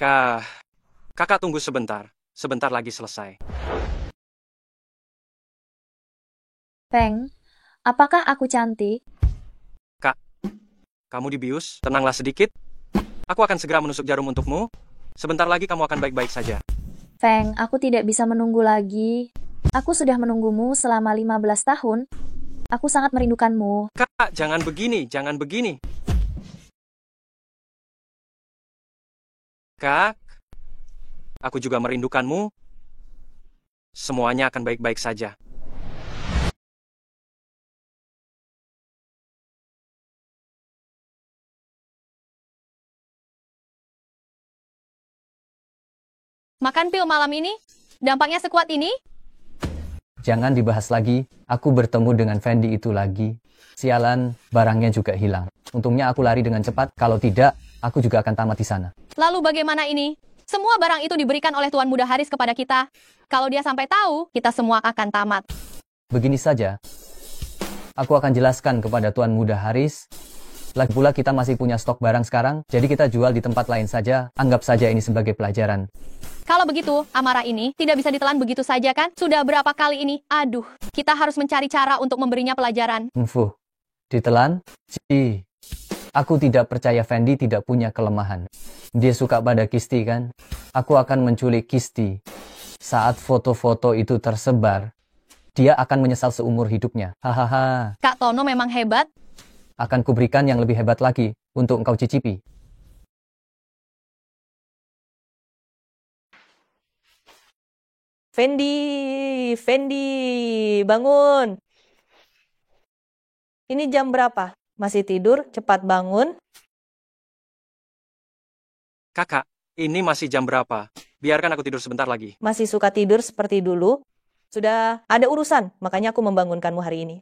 Kakak tunggu sebentar. Sebentar lagi selesai. Peng, apakah aku cantik? Kak, kamu dibius? Tenanglah sedikit. Aku akan segera menusuk jarum untukmu. Sebentar lagi kamu akan baik-baik saja. Feng, aku tidak bisa menunggu lagi. Aku sudah menunggumu selama 15 tahun. Aku sangat merindukanmu. Kak, jangan begini. Kak, aku juga merindukanmu. Semuanya akan baik-baik saja. Makan pil malam ini? Dampaknya sekuat ini? Jangan dibahas lagi. Aku bertemu dengan Fendi itu lagi. Sialan, barangnya juga hilang. Untungnya aku lari dengan cepat, kalau tidak, aku juga akan tamat di sana. Lalu bagaimana ini? Semua barang itu diberikan oleh Tuan Muda Haris kepada kita. Kalau dia sampai tahu, kita semua akan tamat. Begini saja, aku akan jelaskan kepada Tuan Muda Haris. Lagi pula kita masih punya stok barang sekarang, jadi kita jual di tempat lain saja. Anggap saja ini sebagai pelajaran. Kalau begitu, amarah ini tidak bisa ditelan begitu saja kan? Sudah berapa kali ini? Aduh, kita harus mencari cara untuk memberinya pelajaran. Ditelan? Aku tidak percaya Fendi tidak punya kelemahan. Dia suka pada Kisti kan? Aku akan menculik Kisti. Saat foto-foto itu tersebar, dia akan menyesal seumur hidupnya. Hahaha. Kak Tono memang hebat. Akan kuberikan yang lebih hebat lagi untuk engkau cicipi. Fendi, bangun. Ini jam berapa? Masih tidur? Cepat bangun. Kakak, ini masih jam berapa? Biarkan aku tidur sebentar lagi. Masih suka tidur seperti dulu? Sudah ada urusan, makanya aku membangunkanmu hari ini.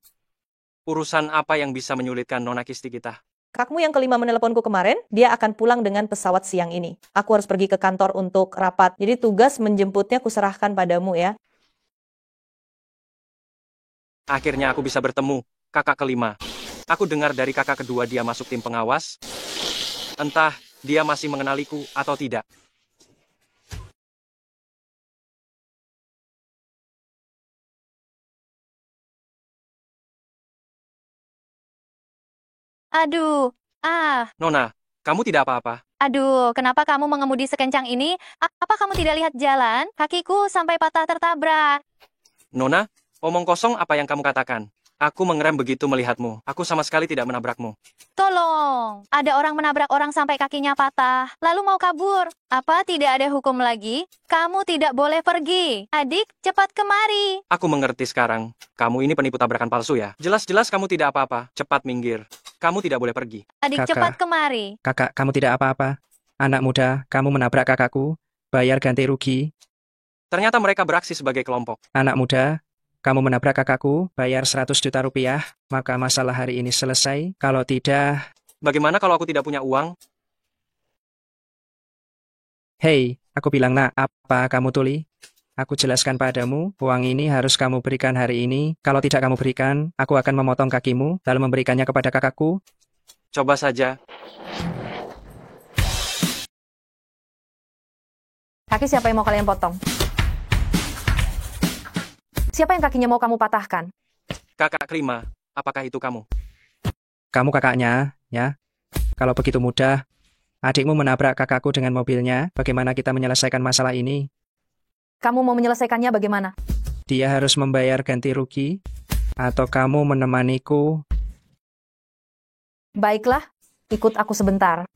Urusan apa yang bisa menyulitkan Nona Kisti kita? Kakmu yang kelima meneleponku kemarin, dia akan pulang dengan pesawat siang ini. Aku harus pergi ke kantor untuk rapat, jadi tugas menjemputnya kuserahkan padamu ya. Akhirnya aku bisa bertemu kakak kelima. Aku dengar dari kakak kedua dia masuk tim pengawas. Entah dia masih mengenaliku atau tidak. Aduh, Nona, kamu tidak apa-apa? aduh, kenapa kamu mengemudi sekencang ini? Apa kamu tidak lihat jalan? Kakiku sampai patah tertabrak. Nona, omong kosong apa yang kamu katakan? Aku mengerem begitu melihatmu. Aku sama sekali tidak menabrakmu. Tolong, ada orang menabrak orang sampai kakinya patah, lalu mau kabur. Apa tidak ada hukum lagi? Kamu tidak boleh pergi. Adik, cepat kemari. Aku mengerti sekarang. Kamu ini penipu tabrakan palsu ya? Jelas-jelas kamu tidak apa-apa. Cepat minggir. Kamu tidak boleh pergi. Adik, cepat kemari. Kakak, kamu tidak apa-apa. Anak muda, kamu menabrak kakakku. Bayar ganti rugi. Ternyata mereka beraksi sebagai kelompok. Anak muda, kamu menabrak kakakku, bayar 100 juta rupiah, maka masalah hari ini selesai. Kalau tidak... Bagaimana kalau aku tidak punya uang? Hei, aku bilang nak, apa kamu tuli? Aku jelaskan padamu, uang ini harus kamu berikan hari ini. Kalau tidak kamu berikan, aku akan memotong kakimu, lalu memberikannya kepada kakakku. Coba saja. Kaki siapa yang mau kalian potong? Siapa yang kakinya mau kamu patahkan? Kakak kelima, apakah itu kamu? Kamu kakaknya, ya. Kalau begitu mudah, adikmu menabrak kakakku dengan mobilnya, bagaimana kita menyelesaikan masalah ini? Kamu mau menyelesaikannya bagaimana? Dia harus membayar ganti rugi, atau kamu menemaniku? Baiklah, ikut aku sebentar.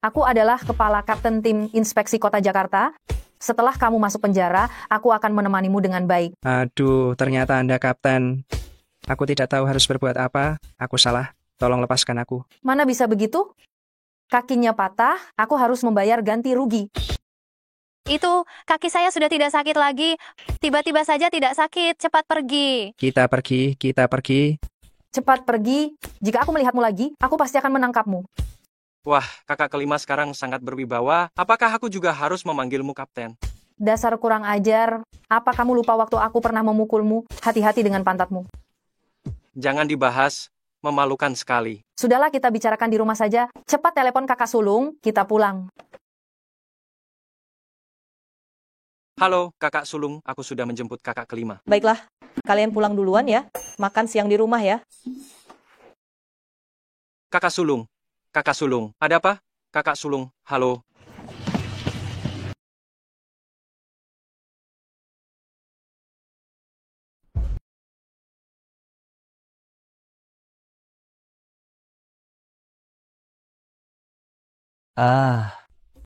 Aku adalah kepala kapten tim inspeksi kota Jakarta. Setelah kamu masuk penjara, aku akan menemanimu dengan baik. Aduh, ternyata Anda kapten. Aku tidak tahu harus berbuat apa. Aku salah. Tolong lepaskan aku. Mana bisa begitu? Kakinya patah, aku harus membayar ganti rugi. Itu, kaki saya sudah tidak sakit lagi. Tiba-tiba saja tidak sakit. Cepat pergi. Kita pergi. Cepat pergi. Jika aku melihatmu lagi, aku pasti akan menangkapmu. Wah, kakak kelima sekarang sangat berwibawa. Apakah aku juga harus memanggilmu kapten? Dasar kurang ajar. Apa kamu lupa waktu aku pernah memukulmu? Hati-hati dengan pantatmu. Jangan dibahas. Memalukan sekali. Sudahlah, kita bicarakan di rumah saja. Cepat telepon kakak sulung, kita pulang. Halo, kakak sulung. Aku sudah menjemput kakak kelima. Baiklah, kalian pulang duluan ya. Makan siang di rumah ya. Kakak sulung. Kakak sulung. Ada apa? Kakak sulung. Halo.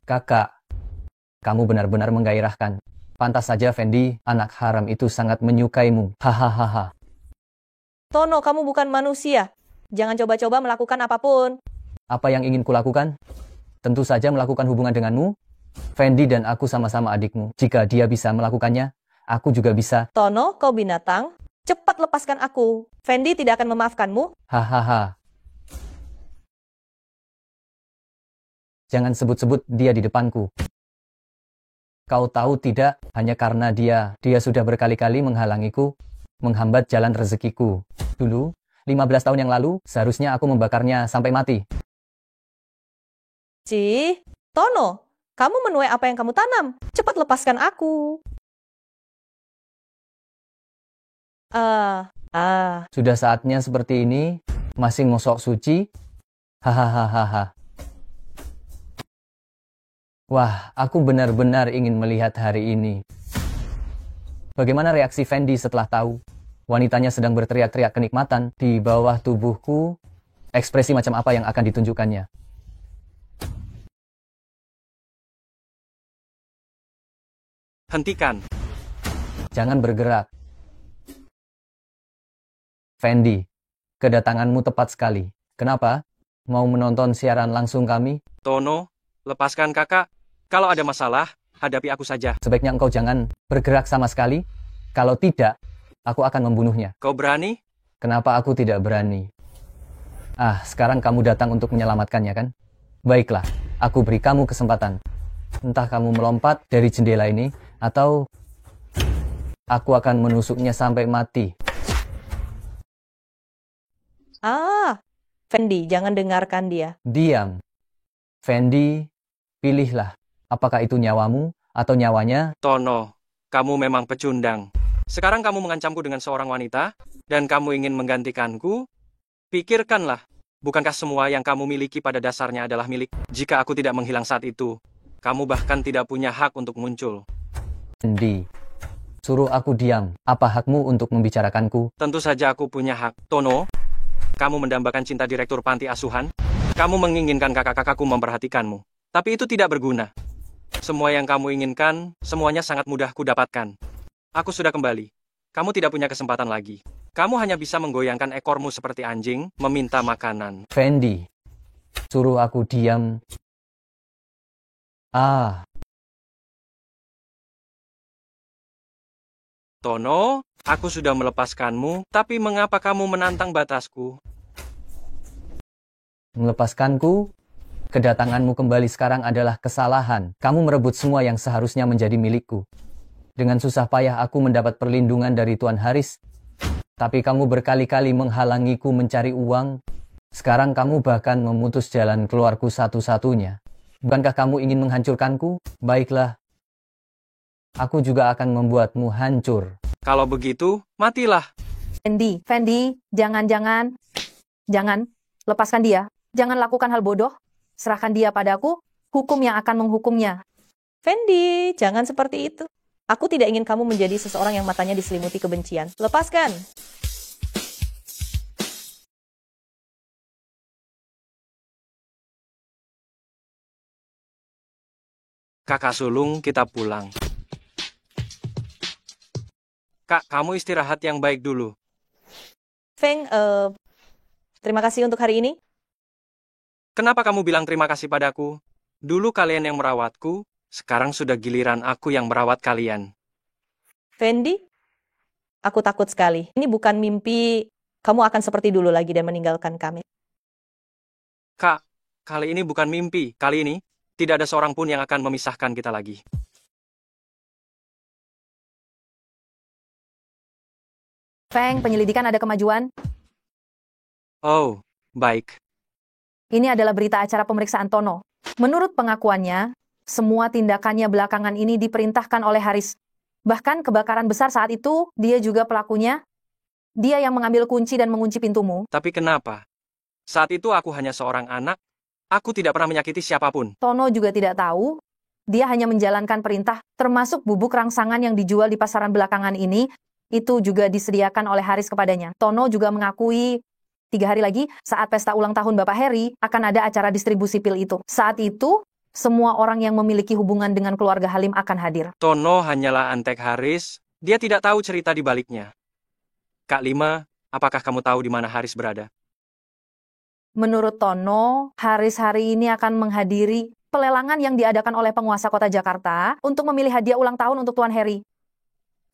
Kakak. Kamu benar-benar menggairahkan. Pantas saja Fendi, anak haram itu sangat menyukaimu. Hahaha. Tono, kamu bukan manusia. Jangan coba-coba melakukan apapun. Apa yang ingin kulakukan? Tentu saja melakukan hubungan denganmu. Fendi dan aku sama-sama adikmu. Jika dia bisa melakukannya, aku juga bisa. Tono, kau binatang. Cepat lepaskan aku. Fendi tidak akan memaafkanmu. Hahaha. Jangan sebut-sebut dia di depanku. Kau tahu tidak, hanya karena dia sudah berkali-kali menghalangiku, menghambat jalan rezekiku. Dulu, 15 tahun yang lalu, seharusnya aku membakarnya sampai mati. Tono, kamu menuai apa yang kamu tanam. Cepat lepaskan aku. Sudah saatnya seperti ini, masih ngosok suci? Hahaha. Wah, aku benar-benar ingin melihat hari ini. Bagaimana reaksi Fendi setelah tahu wanitanya sedang berteriak-teriak kenikmatan di bawah tubuhku? Ekspresi macam apa yang akan ditunjukkannya? Hentikan. Jangan bergerak. Fendi, kedatanganmu tepat sekali. Kenapa? Mau menonton siaran langsung kami? Tono, lepaskan kakak. Kalau ada masalah, hadapi aku saja. Sebaiknya engkau jangan bergerak sama sekali. Kalau tidak, aku akan membunuhnya. Kau berani? Kenapa aku tidak berani? Sekarang kamu datang untuk menyelamatkannya, kan? Baiklah, aku beri kamu kesempatan. Entah kamu melompat dari jendela ini, atau aku akan menusuknya sampai mati. Fendi, jangan dengarkan dia. Diam. Fendi, pilihlah. Apakah itu nyawamu atau nyawanya? Tono, kamu memang pecundang. Sekarang kamu mengancamku dengan seorang wanita, dan kamu ingin menggantikanku? Pikirkanlah, bukankah semua yang kamu miliki pada dasarnya adalah milik? Jika aku tidak menghilang saat itu, kamu bahkan tidak punya hak untuk muncul. Fendi, suruh aku diam. Apa hakmu untuk membicarakanku? Tentu saja aku punya hak. Tono, kamu mendambakan cinta direktur panti asuhan. Kamu menginginkan kakak-kakakku memperhatikanmu. Tapi itu tidak berguna. Semua yang kamu inginkan, semuanya sangat mudah kudapatkan. Aku sudah kembali. Kamu tidak punya kesempatan lagi. Kamu hanya bisa menggoyangkan ekormu seperti anjing, meminta makanan. Fendi, suruh aku diam. Tono, aku sudah melepaskanmu, tapi mengapa kamu menantang batasku? Melepaskanku? Kedatanganmu kembali sekarang adalah kesalahan. Kamu merebut semua yang seharusnya menjadi milikku. Dengan susah payah aku mendapat perlindungan dari Tuan Haris. Tapi kamu berkali-kali menghalangiku mencari uang. Sekarang kamu bahkan memutus jalan keluarku satu-satunya. Bukankah kamu ingin menghancurkanku? Baiklah. Aku juga akan membuatmu hancur. Kalau begitu, matilah. Fendi, jangan. Lepaskan dia. Jangan lakukan hal bodoh. Serahkan dia padaku, hukum yang akan menghukumnya. Fendi, jangan seperti itu. Aku tidak ingin kamu menjadi seseorang yang matanya diselimuti kebencian. Lepaskan. Kakak sulung, kita pulang. Kak, kamu istirahat yang baik dulu. Feng, terima kasih untuk hari ini. Kenapa kamu bilang terima kasih padaku? Dulu kalian yang merawatku, sekarang sudah giliran aku yang merawat kalian. Fendi, aku takut sekali. Ini bukan mimpi. Kamu akan seperti dulu lagi dan meninggalkan kami. Kak, kali ini bukan mimpi. Kali ini, tidak ada seorang pun yang akan memisahkan kita lagi. Feng, penyelidikan ada kemajuan. Oh, baik. Ini adalah berita acara pemeriksaan Tono. Menurut pengakuannya, semua tindakannya belakangan ini diperintahkan oleh Haris. Bahkan kebakaran besar saat itu, dia juga pelakunya. Dia yang mengambil kunci dan mengunci pintumu. Tapi kenapa? Saat itu aku hanya seorang anak. Aku tidak pernah menyakiti siapapun. Tono juga tidak tahu. Dia hanya menjalankan perintah, termasuk bubuk rangsangan yang dijual di pasaran belakangan ini. Itu juga disediakan oleh Haris kepadanya. Tono juga mengakui 3 hari lagi, saat pesta ulang tahun Bapak Harry, akan ada acara distribusi pil itu. Saat itu, semua orang yang memiliki hubungan dengan keluarga Halim akan hadir. Tono hanyalah antek Haris. Dia tidak tahu cerita di baliknya. Kak Lima, apakah kamu tahu di mana Haris berada? Menurut Tono, Haris hari ini akan menghadiri pelelangan yang diadakan oleh penguasa kota Jakarta untuk memilih hadiah ulang tahun untuk Tuan Harry.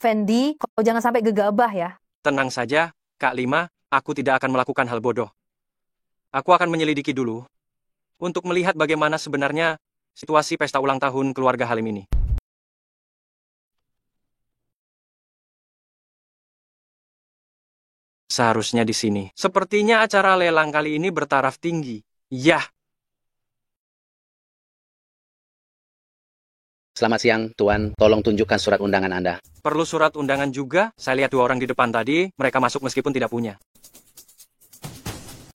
Fendi, kau jangan sampai gegabah ya. Tenang saja, Kak Lima. Aku tidak akan melakukan hal bodoh. Aku akan menyelidiki dulu. untuk melihat bagaimana sebenarnya situasi pesta ulang tahun keluarga Halim ini. Seharusnya di sini. Sepertinya acara lelang kali ini bertaraf tinggi. Yah. Selamat siang, Tuan. Tolong tunjukkan surat undangan Anda. Perlu surat undangan juga? Saya lihat 2 orang di depan tadi, mereka masuk meskipun tidak punya.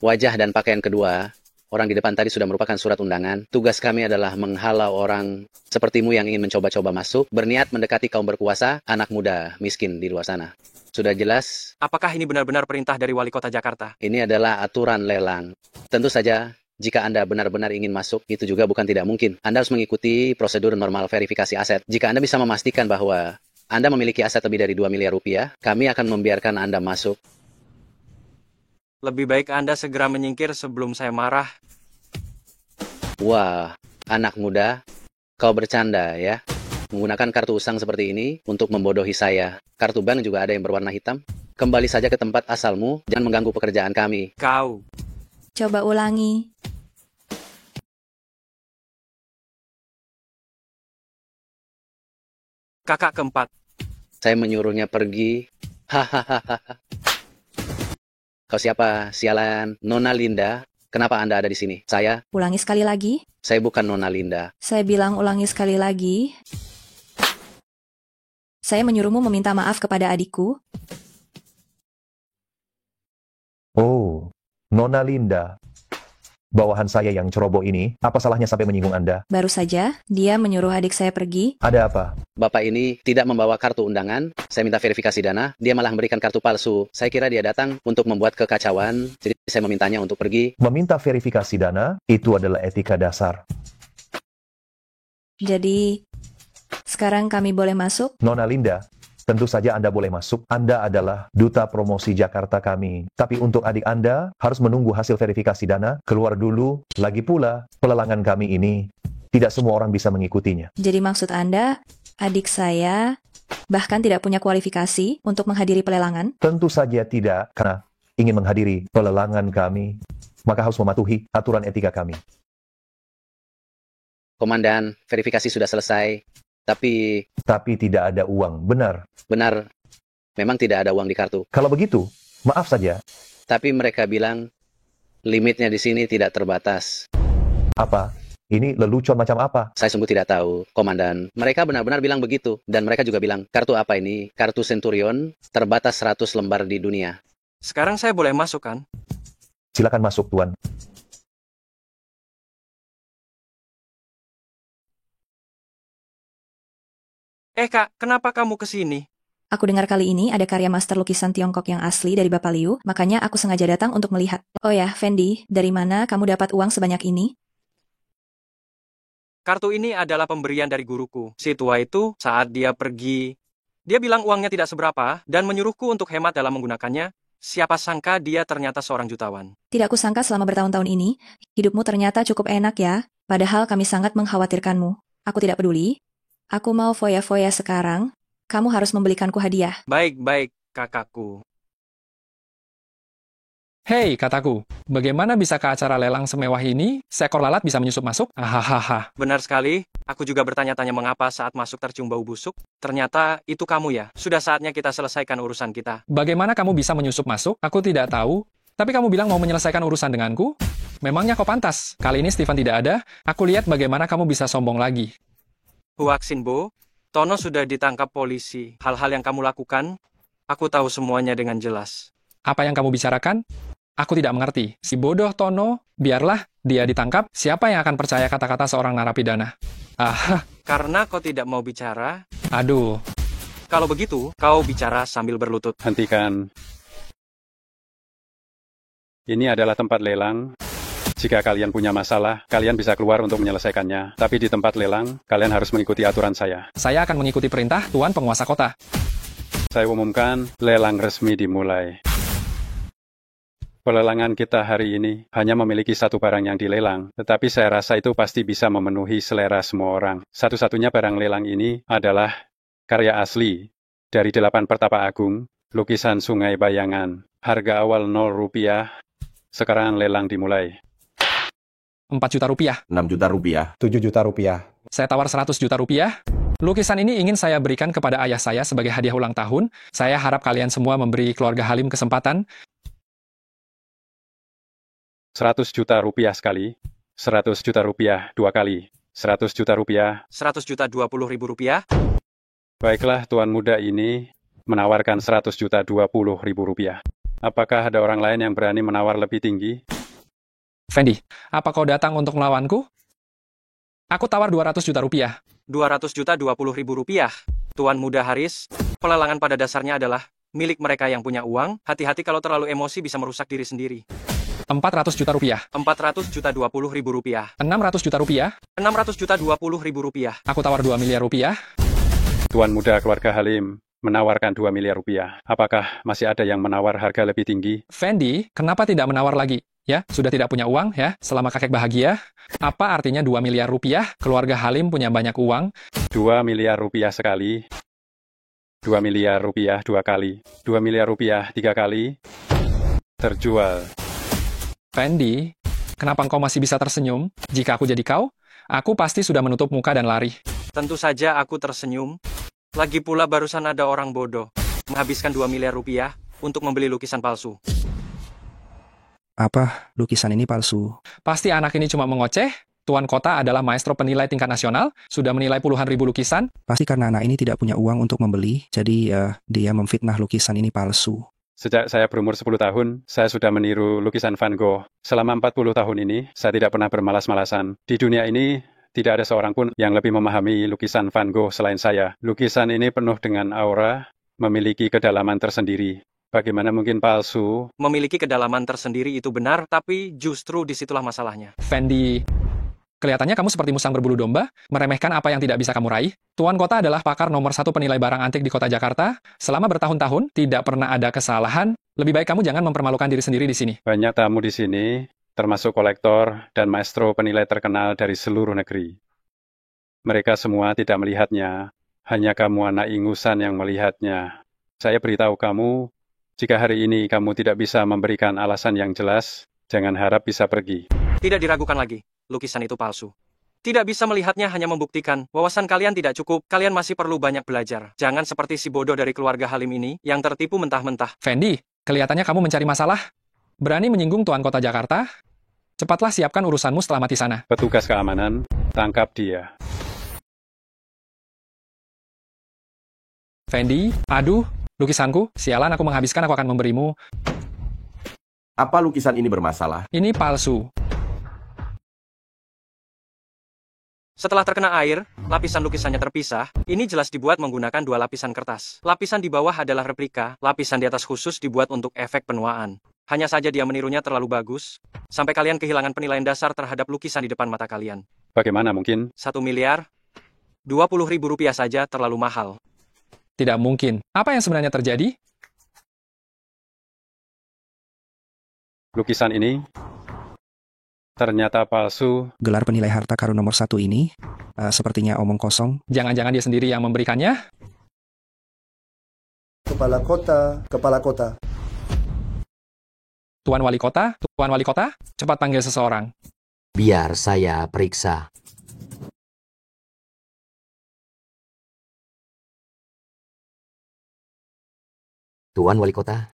Wajah dan pakaian kedua, orang di depan tadi sudah merupakan surat undangan. Tugas kami adalah menghalau orang sepertimu yang ingin mencoba-coba masuk, berniat mendekati kaum berkuasa, anak muda, miskin di luar sana. Sudah jelas? Apakah ini benar-benar perintah dari Wali Kota Jakarta? Ini adalah aturan lelang. Tentu saja, jika Anda benar-benar ingin masuk, itu juga bukan tidak mungkin. Anda harus mengikuti prosedur normal verifikasi aset. Jika Anda bisa memastikan bahwa Anda memiliki aset lebih dari 2 miliar rupiah, kami akan membiarkan Anda masuk. Lebih baik Anda segera menyingkir sebelum saya marah. Wah, anak muda, kau bercanda ya? Menggunakan kartu usang seperti ini untuk membodohi saya. Kartu bank juga ada yang berwarna hitam. Kembali saja ke tempat asalmu, jangan mengganggu pekerjaan kami. Kau. Coba ulangi. Kakak keempat. Saya menyuruhnya pergi. Hahaha. Kau siapa? Sialan. Nona Linda. Kenapa Anda ada di sini? Saya? Ulangi sekali lagi. Saya bukan Nona Linda. Saya bilang ulangi sekali lagi. Saya menyuruhmu meminta maaf kepada adikku. Oh, Nona Linda. Bawahan saya yang ceroboh ini, apa salahnya sampai menyinggung Anda? Baru saja, dia menyuruh adik saya pergi. Ada apa? Bapak ini tidak membawa kartu undangan. Saya minta verifikasi dana, dia malah memberikan kartu palsu. Saya kira dia datang untuk membuat kekacauan, jadi saya memintanya untuk pergi. Meminta verifikasi dana, itu adalah etika dasar. Jadi, sekarang kami boleh masuk? Nona Linda, tentu saja Anda boleh masuk. Anda adalah duta promosi Jakarta kami. Tapi untuk adik Anda, harus menunggu hasil verifikasi dana, keluar dulu. Lagi pula, pelelangan kami ini, tidak semua orang bisa mengikutinya. Jadi maksud Anda, adik saya bahkan tidak punya kualifikasi untuk menghadiri pelelangan? Tentu saja tidak, karena ingin menghadiri pelelangan kami, maka harus mematuhi aturan etika kami. Komandan, verifikasi sudah selesai. Tapi tidak ada uang, benar? Benar. Memang tidak ada uang di kartu. Kalau begitu, maaf saja. Tapi mereka bilang, limitnya di sini tidak terbatas. Apa? Ini lelucon macam apa? Saya sungguh tidak tahu, Komandan. Mereka benar-benar bilang begitu. Dan mereka juga bilang, kartu apa ini? Kartu Centurion, terbatas 100 lembar di dunia. Sekarang saya boleh masuk kan? Silakan masuk, Tuan. Kak, kenapa kamu ke sini? Aku dengar kali ini ada karya master lukisan Tiongkok yang asli dari Bapak Liu, makanya aku sengaja datang untuk melihat. Oh ya, Fendi, dari mana kamu dapat uang sebanyak ini? Kartu ini adalah pemberian dari guruku. Si tua itu, saat dia pergi, dia bilang uangnya tidak seberapa, dan menyuruhku untuk hemat dalam menggunakannya. Siapa sangka dia ternyata seorang jutawan. Tidak kusangka selama bertahun-tahun ini, hidupmu ternyata cukup enak ya, padahal kami sangat mengkhawatirkanmu. Aku tidak peduli. Aku mau foya-foya sekarang. Kamu harus membelikanku hadiah. Baik-baik, kakakku. Hei, kataku, bagaimana bisa ke acara lelang semewah ini, seekor lalat bisa menyusup masuk? Hahaha. Benar sekali, aku juga bertanya-tanya mengapa saat masuk tercium bau busuk. Ternyata itu kamu ya. Sudah saatnya kita selesaikan urusan kita. Bagaimana kamu bisa menyusup masuk? Aku tidak tahu. Tapi kamu bilang mau menyelesaikan urusan denganku? Memangnya kau pantas. Kali ini Stephen tidak ada, aku lihat bagaimana kamu bisa sombong lagi. Huaxinbo, Tono sudah ditangkap polisi. Hal-hal yang kamu lakukan, aku tahu semuanya dengan jelas. Apa yang kamu bicarakan? Aku tidak mengerti. Si bodoh Tono, biarlah dia ditangkap. Siapa yang akan percaya kata-kata seorang narapidana? Karena kau tidak mau bicara. Aduh. Kalau begitu, kau bicara sambil berlutut. Hentikan. Ini adalah tempat lelang. Jika kalian punya masalah, kalian bisa keluar untuk menyelesaikannya. Tapi di tempat lelang, kalian harus mengikuti aturan saya. Saya akan mengikuti perintah Tuan Penguasa Kota. Saya umumkan, lelang resmi dimulai. Pelelangan kita hari ini hanya memiliki satu barang yang dilelang, tetapi saya rasa itu pasti bisa memenuhi selera semua orang. Satu-satunya barang lelang ini adalah karya asli dari 8 Pertapa Agung, lukisan Sungai Bayangan. Harga awal 0 rupiah, sekarang lelang dimulai. 4 juta rupiah. 6 juta rupiah. 7 juta rupiah. Saya tawar 100 juta rupiah. Lukisan ini ingin saya berikan kepada ayah saya sebagai hadiah ulang tahun. Saya harap kalian semua memberi keluarga Halim kesempatan. 100 juta rupiah sekali. 100 juta rupiah 2 kali. 100 juta rupiah. 100 juta 20 ribu rupiah. Baiklah, tuan muda ini menawarkan 100 juta 20 ribu rupiah. Apakah ada orang lain yang berani menawar lebih tinggi? Fendi, apa kau datang untuk melawanku? Aku tawar 200 juta rupiah. 200 juta 20 ribu rupiah. Tuan muda Haris, pelelangan pada dasarnya adalah milik mereka yang punya uang. Hati-hati kalau terlalu emosi bisa merusak diri sendiri. 400 juta rupiah. 400 juta 20 ribu rupiah. 600 juta rupiah. 600 juta 20 ribu rupiah. Aku tawar 2 miliar rupiah. Tuan muda keluarga Halim menawarkan 2 miliar rupiah. Apakah masih ada yang menawar harga lebih tinggi? Fendi, kenapa tidak menawar lagi? Ya, sudah tidak punya uang ya, selama kakek bahagia. Apa artinya 2 miliar rupiah? Keluarga Halim punya banyak uang. 2 miliar rupiah sekali. 2 miliar rupiah 2 kali. 2 miliar rupiah 3 kali. Terjual. Fendi, kenapa engkau masih bisa tersenyum? Jika aku jadi kau, aku pasti sudah menutup muka dan lari. Tentu saja aku tersenyum. Lagi pula barusan ada orang bodoh menghabiskan 2 miliar rupiah untuk membeli lukisan palsu. Apa? Lukisan ini palsu? Pasti anak ini cuma mengoceh. Tuan kota adalah maestro penilai tingkat nasional, sudah menilai puluhan ribu lukisan. Pasti karena anak ini tidak punya uang untuk membeli, jadi dia memfitnah lukisan ini palsu. Sejak saya berumur 10 tahun, saya sudah meniru lukisan Van Gogh. Selama 40 tahun ini, saya tidak pernah bermalas-malasan. Di dunia ini, tidak ada seorang pun yang lebih memahami lukisan Van Gogh selain saya. Lukisan ini penuh dengan aura, memiliki kedalaman tersendiri. Bagaimana mungkin palsu? Memiliki kedalaman tersendiri itu benar, tapi justru disitulah masalahnya. Fendi, kelihatannya kamu seperti musang berbulu domba, meremehkan apa yang tidak bisa kamu raih. Tuan kota adalah pakar nomor 1 penilai barang antik di kota Jakarta. Selama bertahun-tahun, tidak pernah ada kesalahan. Lebih baik kamu jangan mempermalukan diri sendiri di sini. Banyak tamu di sini, termasuk kolektor dan maestro penilai terkenal dari seluruh negeri. Mereka semua tidak melihatnya, hanya kamu anak ingusan yang melihatnya. Saya beritahu kamu, jika hari ini kamu tidak bisa memberikan alasan yang jelas, jangan harap bisa pergi. Tidak diragukan lagi, lukisan itu palsu. Tidak bisa melihatnya hanya membuktikan, wawasan kalian tidak cukup, kalian masih perlu banyak belajar. Jangan seperti si bodoh dari keluarga Halim ini, yang tertipu mentah-mentah. Fendi, kelihatannya kamu mencari masalah. Berani menyinggung Tuan Kota Jakarta? Cepatlah siapkan urusanmu setelah mati sana. Petugas keamanan, tangkap dia. Fendi, aduh, lukisanku, sialan aku menghabiskan, aku akan memberimu. Apa lukisan ini bermasalah? Ini palsu. Setelah terkena air, lapisan lukisannya terpisah. Ini jelas dibuat menggunakan 2 lapisan kertas. Lapisan di bawah adalah replika, lapisan di atas khusus dibuat untuk efek penuaan. Hanya saja dia menirunya terlalu bagus, sampai kalian kehilangan penilaian dasar terhadap lukisan di depan mata kalian. Bagaimana mungkin? 1 miliar? 20 ribu rupiah saja terlalu mahal. Tidak mungkin. Apa yang sebenarnya terjadi? Lukisan ini ternyata palsu. Gelar penilai harta karun nomor 1 ini sepertinya omong kosong. Jangan-jangan dia sendiri yang memberikannya? Kepala kota, kepala kota. Tuan Wali Kota, cepat panggil seseorang. Biar saya periksa. Tuan Wali Kota,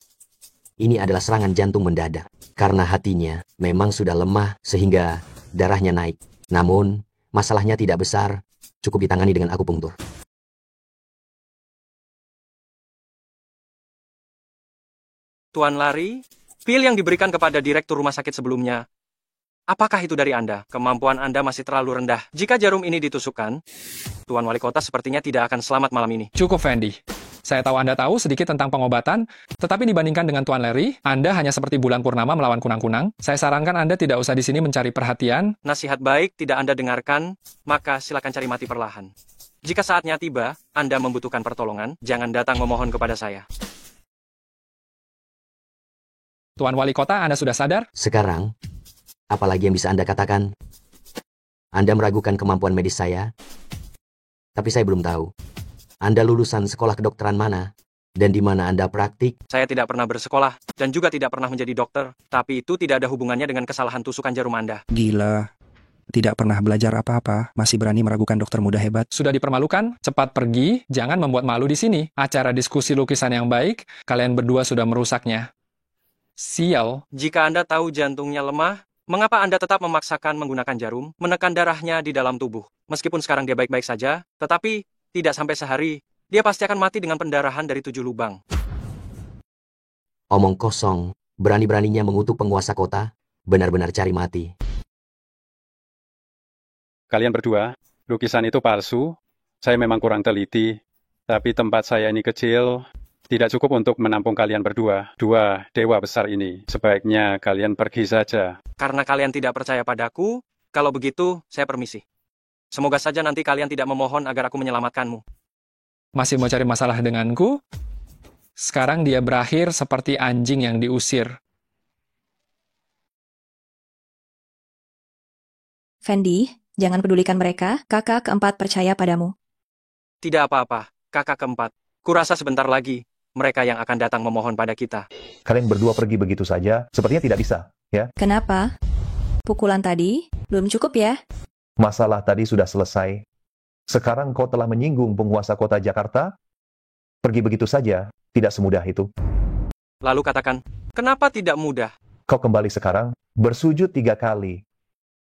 ini adalah serangan jantung mendadak. Karena hatinya memang sudah lemah sehingga darahnya naik. Namun, masalahnya tidak besar, cukup ditangani dengan akupunktur. Tuan Lari, pil yang diberikan kepada direktur rumah sakit sebelumnya. Apakah itu dari Anda? Kemampuan Anda masih terlalu rendah. Jika jarum ini ditusukkan, Tuan Wali Kota sepertinya tidak akan selamat malam ini. Cukup, Fendi. Saya tahu Anda tahu sedikit tentang pengobatan, tetapi dibandingkan dengan Tuan Larry, Anda hanya seperti bulan purnama melawan kunang-kunang. Saya sarankan Anda tidak usah di sini mencari perhatian. Nasihat baik tidak Anda dengarkan, maka silakan cari mati perlahan. Jika saatnya tiba, Anda membutuhkan pertolongan, jangan datang memohon kepada saya. Tuan Wali Kota, Anda sudah sadar? Sekarang, apalagi yang bisa Anda katakan? Anda meragukan kemampuan medis saya? Tapi saya belum tahu. Anda lulusan sekolah kedokteran mana? Dan di mana Anda praktik? Saya tidak pernah bersekolah, dan juga tidak pernah menjadi dokter. Tapi itu tidak ada hubungannya dengan kesalahan tusukan jarum Anda. Gila, tidak pernah belajar apa-apa, masih berani meragukan dokter muda hebat. Sudah dipermalukan? Cepat pergi, jangan membuat malu di sini. Acara diskusi lukisan yang baik, kalian berdua sudah merusaknya. Sial. Jika Anda tahu jantungnya lemah, mengapa Anda tetap memaksakan menggunakan jarum, menekan darahnya di dalam tubuh? Meskipun sekarang dia baik-baik saja, tetapi tidak sampai sehari, dia pasti akan mati dengan pendarahan dari 7 lubang. Omong kosong, berani-beraninya mengutuk penguasa kota, benar-benar cari mati. Kalian berdua, lukisan itu palsu. Saya memang kurang teliti, tapi tempat saya ini kecil, tidak cukup untuk menampung kalian berdua. Dua dewa besar ini. Sebaiknya kalian pergi saja. Karena kalian tidak percaya padaku, kalau begitu, saya permisi. Semoga saja nanti kalian tidak memohon agar aku menyelamatkanmu. Masih mau cari masalah denganku? Sekarang dia berakhir seperti anjing yang diusir. Fendi, jangan pedulikan mereka, kakak keempat percaya padamu. Tidak apa-apa, kakak keempat. Kurasa sebentar lagi, mereka yang akan datang memohon pada kita. Kalian berdua pergi begitu saja, sepertinya tidak bisa, ya? Kenapa? Pukulan tadi belum cukup ya? Masalah tadi sudah selesai. Sekarang kau telah menyinggung penguasa kota Jakarta? Pergi begitu saja, tidak semudah itu. Lalu katakan, kenapa tidak mudah? Kau kembali sekarang, bersujud 3 kali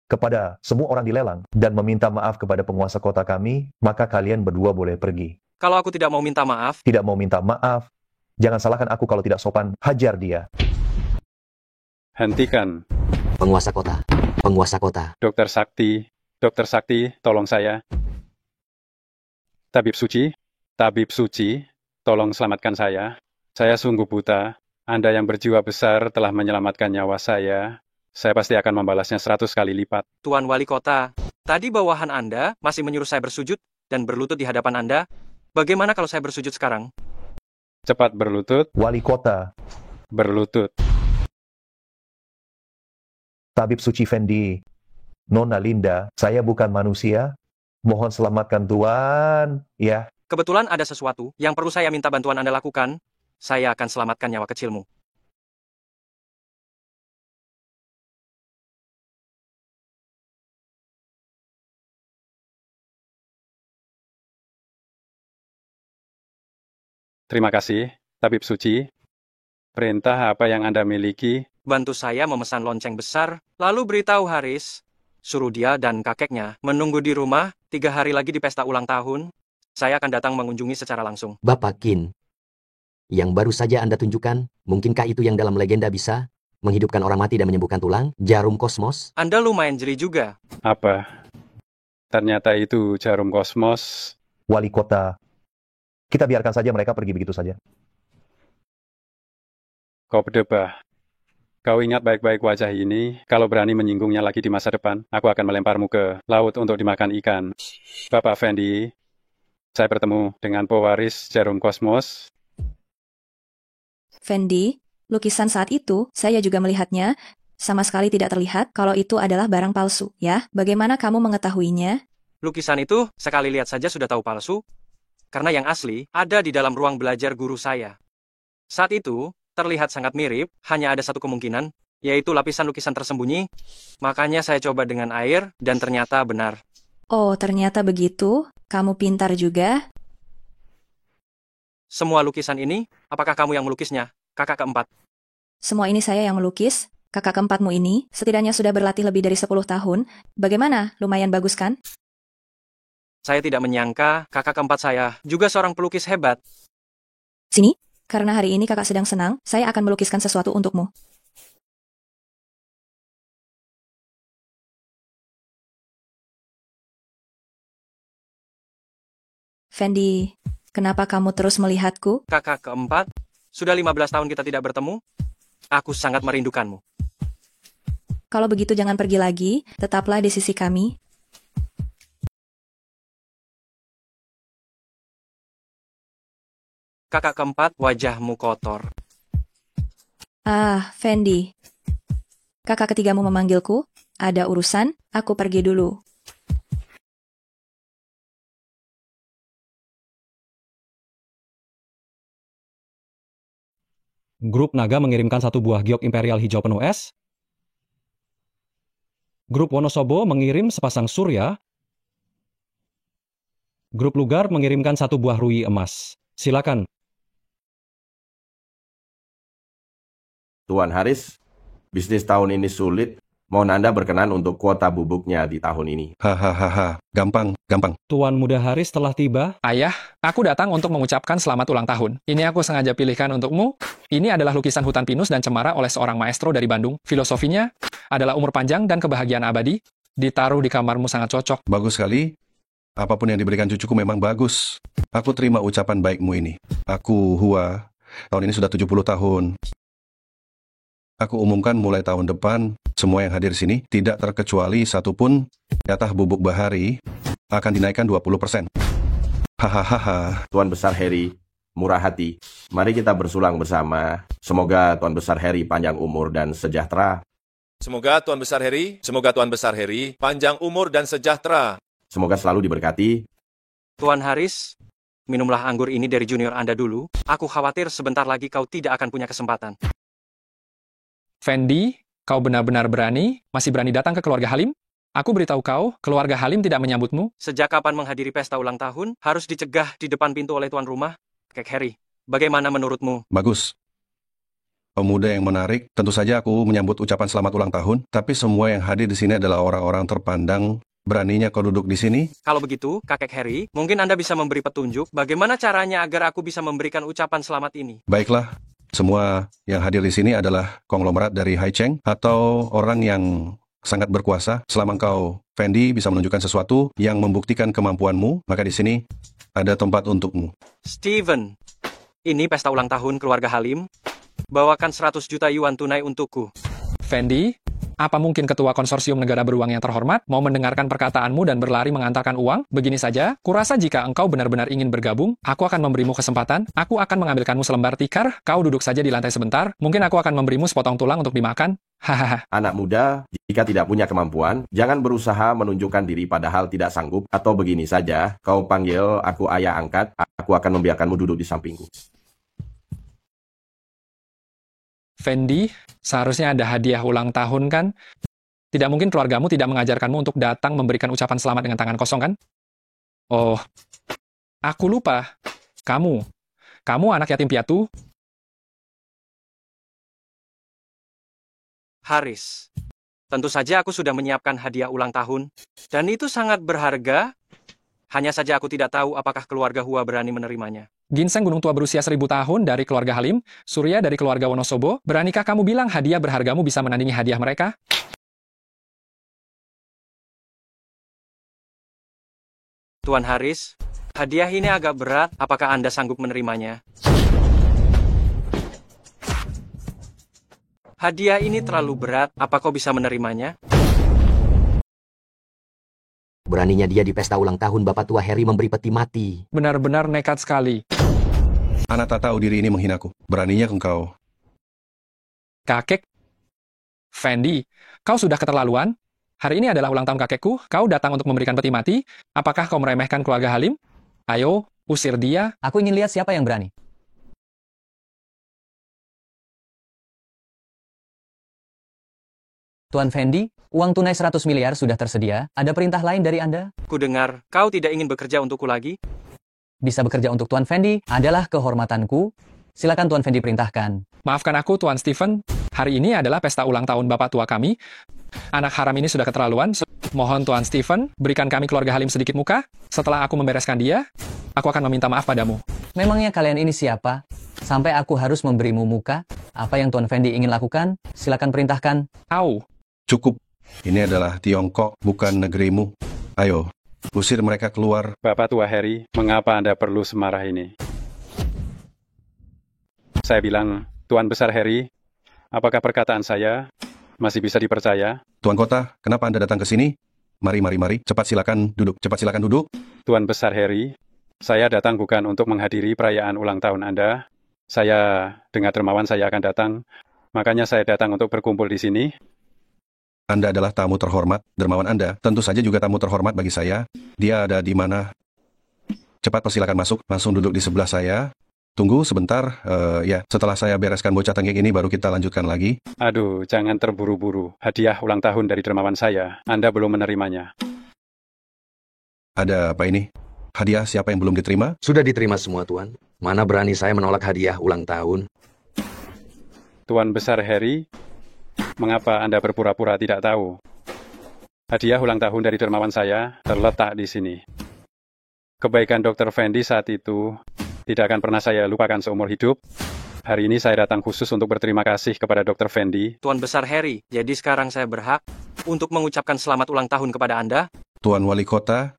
kepada semua orang di lelang, dan meminta maaf kepada penguasa kota kami, maka kalian berdua boleh pergi. Kalau aku tidak mau minta maaf, Tidak mau minta maaf, jangan salahkan aku kalau tidak sopan, hajar dia. Hentikan. Penguasa kota, penguasa kota. Dokter Sakti, tolong saya. Tabib Suci, tolong selamatkan saya. Saya sungguh buta. Anda yang berjiwa besar telah menyelamatkan nyawa saya. Saya pasti akan membalasnya 100 kali lipat. Tuan Wali Kota, tadi bawahan Anda masih menyuruh saya bersujud dan berlutut di hadapan Anda. Bagaimana kalau saya bersujud sekarang? Cepat berlutut. Wali kota. Berlutut. Tabib Suci Fendi, Nona Linda, saya bukan manusia. Mohon selamatkan Tuan, ya. Kebetulan ada sesuatu yang perlu saya minta bantuan Anda lakukan. Saya akan selamatkan nyawa kecilmu. Terima kasih, Tabib Suci. Perintah apa yang Anda miliki? Bantu saya memesan lonceng besar, lalu beritahu Haris, suruh dia dan kakeknya menunggu di rumah 3 hari lagi di pesta ulang tahun. Saya akan datang mengunjungi secara langsung. Bapak Qin, yang baru saja Anda tunjukkan, mungkinkah itu yang dalam legenda bisa menghidupkan orang mati dan menyembuhkan tulang? Jarum kosmos? Anda lumayan jeli juga. Apa? Ternyata itu jarum kosmos. Wali kota, kita biarkan saja mereka pergi begitu saja. Kau berdebah. Kau ingat baik-baik wajah ini, kalau berani menyinggungnya lagi di masa depan, aku akan melemparmu ke laut untuk dimakan ikan. Bapak Fendi, saya bertemu dengan pewaris jarum kosmos. Fendi, lukisan saat itu, saya juga melihatnya, sama sekali tidak terlihat kalau itu adalah barang palsu, ya? Bagaimana kamu mengetahuinya? Lukisan itu, sekali lihat saja sudah tahu palsu, karena yang asli ada di dalam ruang belajar guru saya. Saat itu, terlihat sangat mirip, hanya ada satu kemungkinan, yaitu lapisan lukisan tersembunyi. Makanya saya coba dengan air, dan ternyata benar. Oh, ternyata begitu. Kamu pintar juga. Semua lukisan ini, apakah kamu yang melukisnya, kakak keempat? Semua ini saya yang melukis. Kakak keempatmu ini setidaknya sudah berlatih lebih dari 10 tahun. Bagaimana? Lumayan bagus kan? Saya tidak menyangka kakak keempat saya juga seorang pelukis hebat. Sini, karena hari ini kakak sedang senang, saya akan melukiskan sesuatu untukmu. Fendi, kenapa kamu terus melihatku? Kakak keempat, sudah 15 tahun kita tidak bertemu. Aku sangat merindukanmu. Kalau begitu jangan pergi lagi, tetaplah di sisi kami. Kakak keempat, wajahmu kotor. Ah, Fendi. Kakak ketigamu memanggilku. Ada urusan, aku pergi dulu. Grup naga mengirimkan 1 buah giok imperial hijau penuh es. Grup Wonosobo mengirim sepasang surya. Grup Lugar mengirimkan 1 buah rui emas. Silakan. Tuan Haris, bisnis tahun ini sulit. Mohon Anda berkenan untuk kuota bubuknya di tahun ini. Hahaha, gampang. Tuan Muda Haris telah tiba. Ayah, aku datang untuk mengucapkan selamat ulang tahun. Ini aku sengaja pilihkan untukmu. Ini adalah lukisan hutan pinus dan cemara oleh seorang maestro dari Bandung. Filosofinya adalah umur panjang dan kebahagiaan abadi. Ditaruh di kamarmu sangat cocok. Bagus sekali. Apapun yang diberikan cucuku memang bagus. Aku terima ucapan baikmu ini. Aku, Hua, tahun ini sudah 70 tahun. Aku umumkan mulai tahun depan, semua yang hadir di sini, tidak terkecuali satupun, jatah bubuk bahari akan dinaikkan 20%. Hahaha. Tuan Besar Harry, murah hati. Mari kita bersulang bersama. Semoga Tuan Besar Harry panjang umur dan sejahtera. Semoga Tuan Besar Harry panjang umur dan sejahtera. Semoga selalu diberkati. Tuan Haris, minumlah anggur ini dari junior Anda dulu. Aku khawatir sebentar lagi kau tidak akan punya kesempatan. Fendi, kau benar-benar berani? Masih berani datang ke keluarga Halim? Aku beritahu kau, keluarga Halim tidak menyambutmu. Sejak kapan menghadiri pesta ulang tahun, harus dicegah di depan pintu oleh tuan rumah? Kakek Harry, bagaimana menurutmu? Bagus. Pemuda yang menarik, tentu saja aku menyambut ucapan selamat ulang tahun, tapi semua yang hadir di sini adalah orang-orang terpandang. Beraninya kau duduk di sini? Kalau begitu, Kakek Harry, mungkin Anda bisa memberi petunjuk bagaimana caranya agar aku bisa memberikan ucapan selamat ini. Baiklah. Semua yang hadir di sini adalah konglomerat dari Hai Cheng atau orang yang sangat berkuasa. Selama engkau, Fendi, bisa menunjukkan sesuatu yang membuktikan kemampuanmu, maka di sini ada tempat untukmu. Steven, ini pesta ulang tahun keluarga Halim. Bawakan 100 juta yuan tunai untukku. Fendi, apa mungkin ketua konsorsium negara beruang yang terhormat mau mendengarkan perkataanmu dan berlari mengantarkan uang? Begini saja, kurasa jika engkau benar-benar ingin bergabung, aku akan memberimu kesempatan, aku akan mengambilkanmu selembar tikar, kau duduk saja di lantai sebentar, mungkin aku akan memberimu sepotong tulang untuk dimakan. Hahaha. Anak muda, jika tidak punya kemampuan, jangan berusaha menunjukkan diri padahal tidak sanggup, atau begini saja, kau panggil aku ayah angkat, aku akan membiarkanmu duduk di sampingku. Fendi, seharusnya ada hadiah ulang tahun kan? Tidak mungkin keluargamu tidak mengajarkanmu untuk datang memberikan ucapan selamat dengan tangan kosong kan? Oh, aku lupa. Kamu anak yatim piatu? Haris, tentu saja aku sudah menyiapkan hadiah ulang tahun, dan itu sangat berharga. Hanya saja aku tidak tahu apakah keluarga Hua berani menerimanya. Ginseng gunung tua berusia 1000 tahun dari keluarga Halim, Surya dari keluarga Wonosobo, beranikah kamu bilang hadiah berhargamu bisa menandingi hadiah mereka? Tuan Haris, hadiah ini agak berat, apakah Anda sanggup menerimanya? Hadiah ini terlalu berat, apa kau bisa menerimanya? Beraninya dia di pesta ulang tahun Bapak Tua Harry memberi peti mati. Benar-benar nekat sekali. Anak tak tahu diri ini menghinaku. Beraninya engkau. Kakek? Fendi, kau sudah keterlaluan? Hari ini adalah ulang tahun kakekku, kau datang untuk memberikan peti mati? Apakah kau meremehkan keluarga Halim? Ayo, usir dia. Aku ingin lihat siapa yang berani. Tuan Fendi, uang tunai 100 miliar sudah tersedia. Ada perintah lain dari Anda? Kudengar, kau tidak ingin bekerja untukku lagi? Bisa bekerja untuk Tuan Fendi adalah kehormatanku. Silakan Tuan Fendi perintahkan. Maafkan aku, Tuan Stephen. Hari ini adalah pesta ulang tahun Bapak tua kami. Anak haram ini sudah keterlaluan. Mohon Tuan Stephen, berikan kami keluarga Halim sedikit muka. Setelah aku membereskan dia, aku akan meminta maaf padamu. Memangnya kalian ini siapa? Sampai aku harus memberimu muka? Apa yang Tuan Fendi ingin lakukan? Silakan perintahkan. Au. Cukup. Ini adalah Tiongkok, bukan negerimu. Ayo, usir mereka keluar. Bapak Tua Harry, mengapa Anda perlu semarah ini? Saya bilang, Tuan Besar Harry, apakah perkataan saya masih bisa dipercaya? Tuan Kota, kenapa Anda datang ke sini? Mari. Cepat silakan duduk. Tuan Besar Harry, saya datang bukan untuk menghadiri perayaan ulang tahun Anda. Saya dengar dermawan saya akan datang. Makanya saya datang untuk berkumpul di sini. Anda adalah tamu terhormat, dermawan Anda, tentu saja juga tamu terhormat bagi saya. Dia ada di mana? Cepat persilakan masuk, langsung duduk di sebelah saya. Tunggu sebentar, ya, setelah saya bereskan bocah tengking ini baru kita lanjutkan lagi. Aduh, jangan terburu-buru. Hadiah ulang tahun dari dermawan saya. Anda belum menerimanya. Ada apa ini? Hadiah siapa yang belum diterima? Sudah diterima semua, Tuan. Mana berani saya menolak hadiah ulang tahun? Tuan Besar Harry, mengapa Anda berpura-pura tidak tahu? Hadiah ulang tahun dari dermawan saya terletak di sini. Kebaikan Dr. Fendi saat itu tidak akan pernah saya lupakan seumur hidup. Hari ini saya datang khusus untuk berterima kasih kepada Dr. Fendi. Tuan Besar Harry, jadi sekarang saya berhak untuk mengucapkan selamat ulang tahun kepada Anda. Tuan Wali Kota,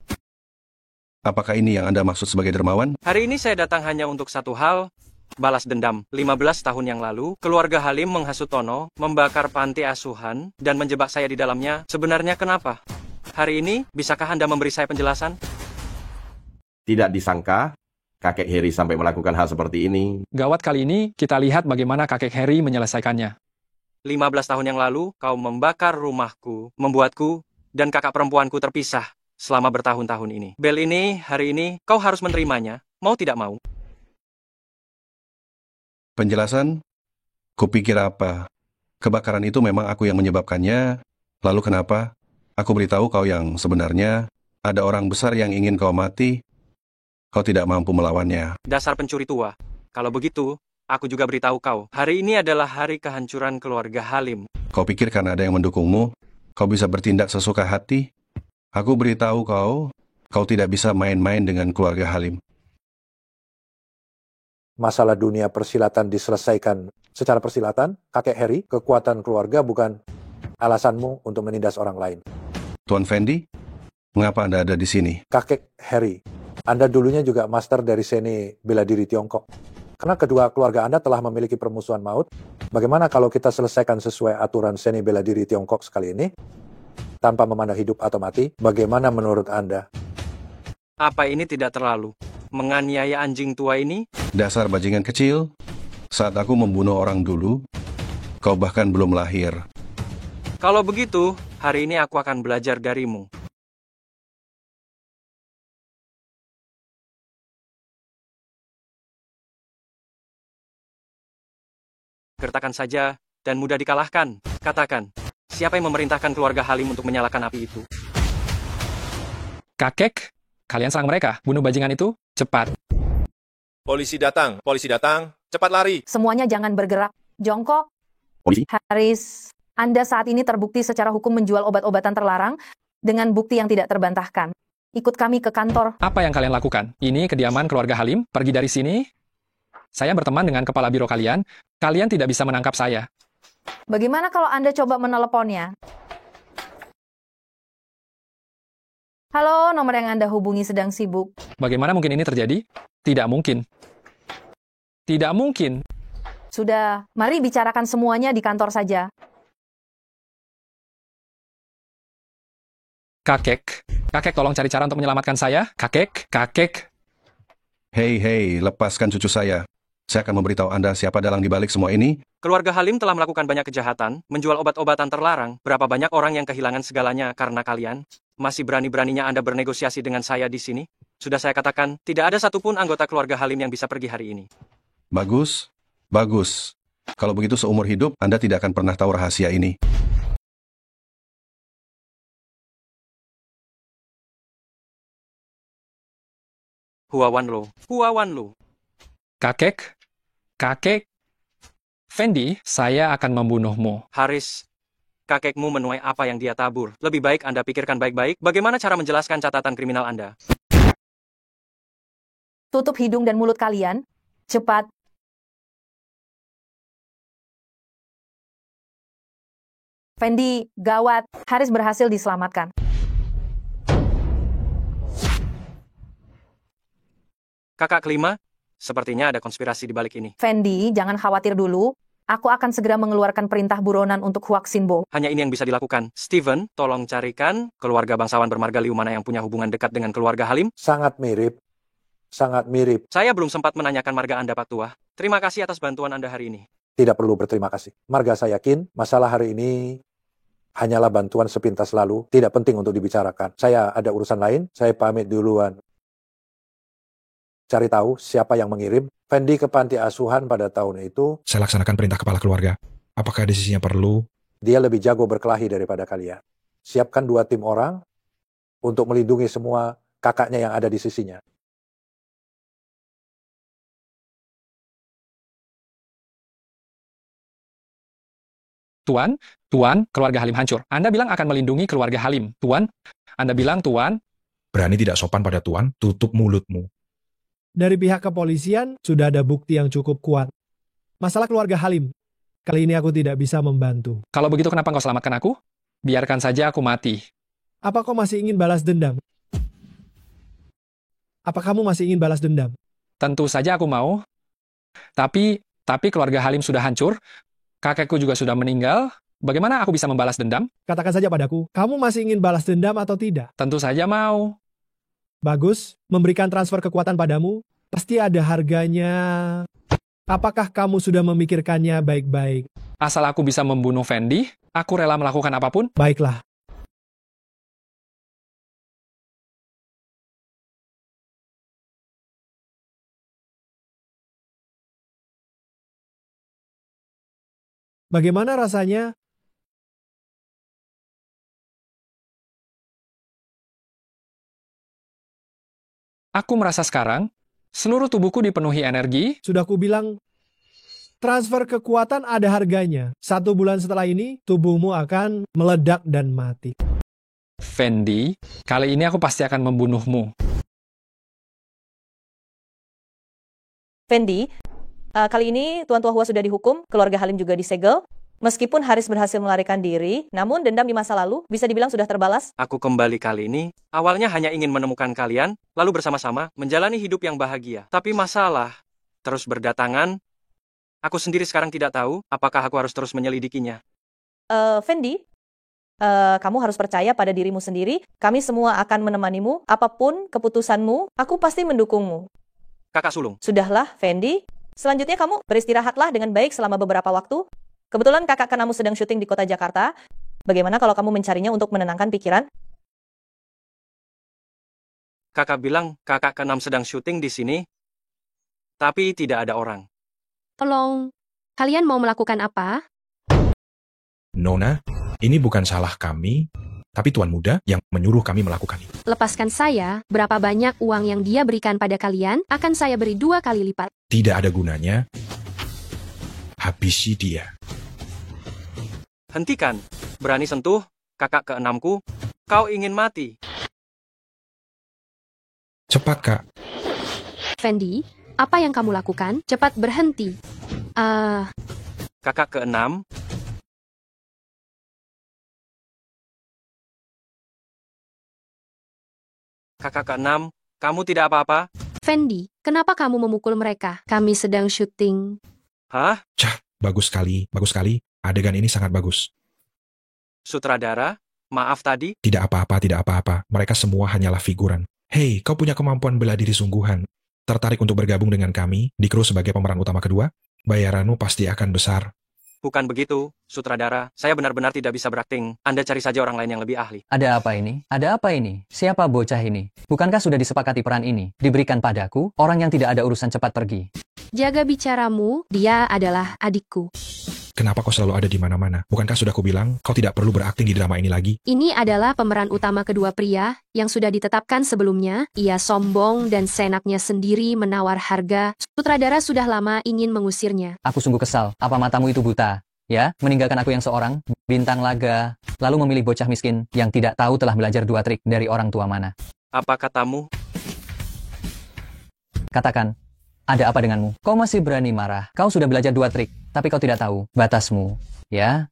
apakah ini yang Anda maksud sebagai dermawan? Hari ini saya datang hanya untuk satu hal, balas dendam. 15 tahun yang lalu, keluarga Halim menghasut Tono, membakar panti asuhan, dan menjebak saya di dalamnya. Sebenarnya kenapa? Hari ini, bisakah Anda memberi saya penjelasan? Tidak disangka, kakek Harry sampai melakukan hal seperti ini. Gawat kali ini, kita lihat bagaimana kakek Harry menyelesaikannya. 15 tahun yang lalu, kau membakar rumahku, membuatku, dan kakak perempuanku terpisah selama bertahun-tahun ini. Bel ini, hari ini, kau harus menerimanya, mau tidak mau. Penjelasan? Kupikir apa? Kebakaran itu memang aku yang menyebabkannya. Lalu kenapa? Aku beritahu kau yang sebenarnya. Ada orang besar yang ingin kau mati. Kau tidak mampu melawannya. Dasar pencuri tua. Kalau begitu, aku juga beritahu kau. Hari ini adalah hari kehancuran keluarga Halim. Kau pikir karena ada yang mendukungmu, kau bisa bertindak sesuka hati? Aku beritahu kau, kau tidak bisa main-main dengan keluarga Halim. Masalah dunia persilatan diselesaikan secara persilatan, kakek Harry, kekuatan keluarga bukan alasanmu untuk menindas orang lain. Tuan Fendi, mengapa Anda ada di sini? Kakek Harry, Anda dulunya juga master dari seni bela diri Tiongkok. Karena kedua keluarga Anda telah memiliki permusuhan maut, bagaimana kalau kita selesaikan sesuai aturan seni bela diri Tiongkok sekali ini, tanpa memandang hidup atau mati? Bagaimana menurut Anda? Apa ini tidak terlalu menganiaya anjing tua ini? Dasar bajingan kecil, saat aku membunuh orang dulu, kau bahkan belum lahir. Kalau begitu, hari ini aku akan belajar darimu. Gertakan saja, dan mudah dikalahkan. Katakan, siapa yang memerintahkan keluarga Halim untuk menyalakan api itu? Kakek, kalian serang mereka. Bunuh bajingan itu, cepat. Polisi datang, cepat lari. Semuanya jangan bergerak. Jongkok. Polisi. Haris, Anda saat ini terbukti secara hukum menjual obat-obatan terlarang dengan bukti yang tidak terbantahkan. Ikut kami ke kantor. Apa yang kalian lakukan? Ini kediaman keluarga Halim. Pergi dari sini. Saya berteman dengan kepala biro kalian. Kalian tidak bisa menangkap saya. Bagaimana kalau Anda coba meneleponnya? Halo, nomor yang Anda hubungi sedang sibuk. Bagaimana mungkin ini terjadi? Tidak mungkin. Tidak mungkin. Sudah, mari bicarakan semuanya di kantor saja. Kakek, tolong cari cara untuk menyelamatkan saya. Kakek. Hei, lepaskan cucu saya. Saya akan memberitahu Anda siapa dalang dibalik semua ini. Keluarga Halim telah melakukan banyak kejahatan, menjual obat-obatan terlarang. Berapa banyak orang yang kehilangan segalanya karena kalian? Masih berani-beraninya Anda bernegosiasi dengan saya di sini? Sudah saya katakan, tidak ada satupun anggota keluarga Halim yang bisa pergi hari ini. Bagus. Kalau begitu seumur hidup, Anda tidak akan pernah tahu rahasia ini. Huawan Lo. Kakek. Fendi, saya akan membunuhmu. Haris, kakekmu menuai apa yang dia tabur. Lebih baik Anda pikirkan baik-baik bagaimana cara menjelaskan catatan kriminal Anda. Tutup hidung dan mulut kalian. Cepat. Fendi, gawat. Haris berhasil diselamatkan. Kakak kelima, sepertinya ada konspirasi di balik ini. Fendi, jangan khawatir dulu. Aku akan segera mengeluarkan perintah buronan untuk Huak Sinbo. Hanya ini yang bisa dilakukan. Steven, tolong carikan keluarga bangsawan bermarga Liu mana yang punya hubungan dekat dengan keluarga Halim. Sangat mirip. Saya belum sempat menanyakan marga Anda, Pak Tua. Terima kasih atas bantuan Anda hari ini. Tidak perlu berterima kasih. Marga saya yakin masalah hari ini hanyalah bantuan sepintas lalu. Tidak penting untuk dibicarakan. Saya ada urusan lain. Saya pamit duluan. cari tahu siapa yang mengirim Fendi ke panti asuhan pada tahun itu. Saya laksanakan perintah kepala keluarga. Apakah desisinya perlu? Dia lebih jago berkelahi daripada kalian. Siapkan 2 tim orang untuk melindungi semua kakaknya yang ada di sisinya. Tuan, keluarga Halim hancur. Anda bilang akan melindungi keluarga Halim. Tuan, Anda bilang Tuan. Berani tidak sopan pada Tuan, tutup mulutmu. Dari pihak kepolisian, sudah ada bukti yang cukup kuat. Masalah keluarga Halim, kali ini aku tidak bisa membantu. Kalau begitu kenapa kau selamatkan aku? Biarkan saja aku mati. Apa kau masih ingin balas dendam? Apa kamu masih ingin balas dendam? Tentu saja aku mau. Tapi keluarga Halim sudah hancur. Kakekku juga sudah meninggal. Bagaimana aku bisa membalas dendam? Katakan saja padaku, kamu masih ingin balas dendam atau tidak? Tentu saja mau. Bagus, memberikan transfer kekuatan padamu, pasti ada harganya. Apakah kamu sudah memikirkannya baik-baik? Asal aku bisa membunuh Fendi, aku rela melakukan apapun. Baiklah. Bagaimana rasanya? Aku merasa sekarang, seluruh tubuhku dipenuhi energi. Sudah kubilang, transfer kekuatan ada harganya. 1 bulan setelah ini, tubuhmu akan meledak dan mati. Fendi, kali ini aku pasti akan membunuhmu. Fendi, kali ini Tuan Tuahua sudah dihukum, keluarga Halim juga disegel. Meskipun Haris berhasil melarikan diri, namun dendam di masa lalu bisa dibilang sudah terbalas. Aku kembali kali ini, awalnya hanya ingin menemukan kalian, lalu bersama-sama menjalani hidup yang bahagia. Tapi masalah terus berdatangan. Aku sendiri sekarang tidak tahu apakah aku harus terus menyelidikinya. Fendi, kamu harus percaya pada dirimu sendiri. Kami semua akan menemanimu. Apapun keputusanmu, aku pasti mendukungmu. Kakak sulung. Sudahlah, Fendi. Selanjutnya kamu beristirahatlah dengan baik selama beberapa waktu. Kebetulan kakak kamu sedang syuting di kota Jakarta. Bagaimana kalau kamu mencarinya untuk menenangkan pikiran? Kakak bilang kakak ke-6 sedang syuting di sini, tapi tidak ada orang. Tolong, kalian mau melakukan apa? Nona, ini bukan salah kami, tapi Tuan Muda yang menyuruh kami melakukan itu. Lepaskan saya, berapa banyak uang yang dia berikan pada kalian, akan saya beri 2 kali lipat. Tidak ada gunanya. Habisi dia. Hentikan. Berani sentuh kakak ke-6ku. Kau ingin mati. Cepat, Kak. Fendi, apa yang kamu lakukan? Cepat berhenti. Kakak ke-6. Kakak ke-6, kamu tidak apa-apa? Fendi, kenapa kamu memukul mereka? Kami sedang syuting. Hah? Cah, bagus sekali, bagus sekali. Adegan ini sangat bagus. Sutradara, maaf tadi. Tidak apa-apa, tidak apa-apa. Mereka semua hanyalah figuran. Hei, kau punya kemampuan bela diri sungguhan. Tertarik untuk bergabung dengan kami di kru sebagai pemeran utama kedua? Bayaranmu pasti akan besar. Bukan begitu, sutradara. Saya benar-benar tidak bisa berakting. Anda cari saja orang lain yang lebih ahli. Ada apa ini? Ada apa ini? Siapa bocah ini? Bukankah sudah disepakati peran ini diberikan padaku, orang yang tidak ada urusan cepat pergi? Jaga bicaramu, dia adalah adikku. Kenapa kau selalu ada di mana-mana? Bukankah sudah kubilang kau tidak perlu berakting di drama ini lagi? Ini adalah pemeran utama kedua pria yang sudah ditetapkan sebelumnya. Ia sombong dan seenaknya sendiri menawar harga. Sutradara sudah lama ingin mengusirnya. Aku sungguh kesal. Apa matamu itu buta? Ya, meninggalkan aku yang seorang, bintang laga, lalu memilih bocah miskin yang tidak tahu telah belajar 2 trik dari orang tua mana. Apa katamu? Katakan, ada apa denganmu? Kau masih berani marah. Kau sudah belajar 2 trik, tapi kau tidak tahu batasmu, ya?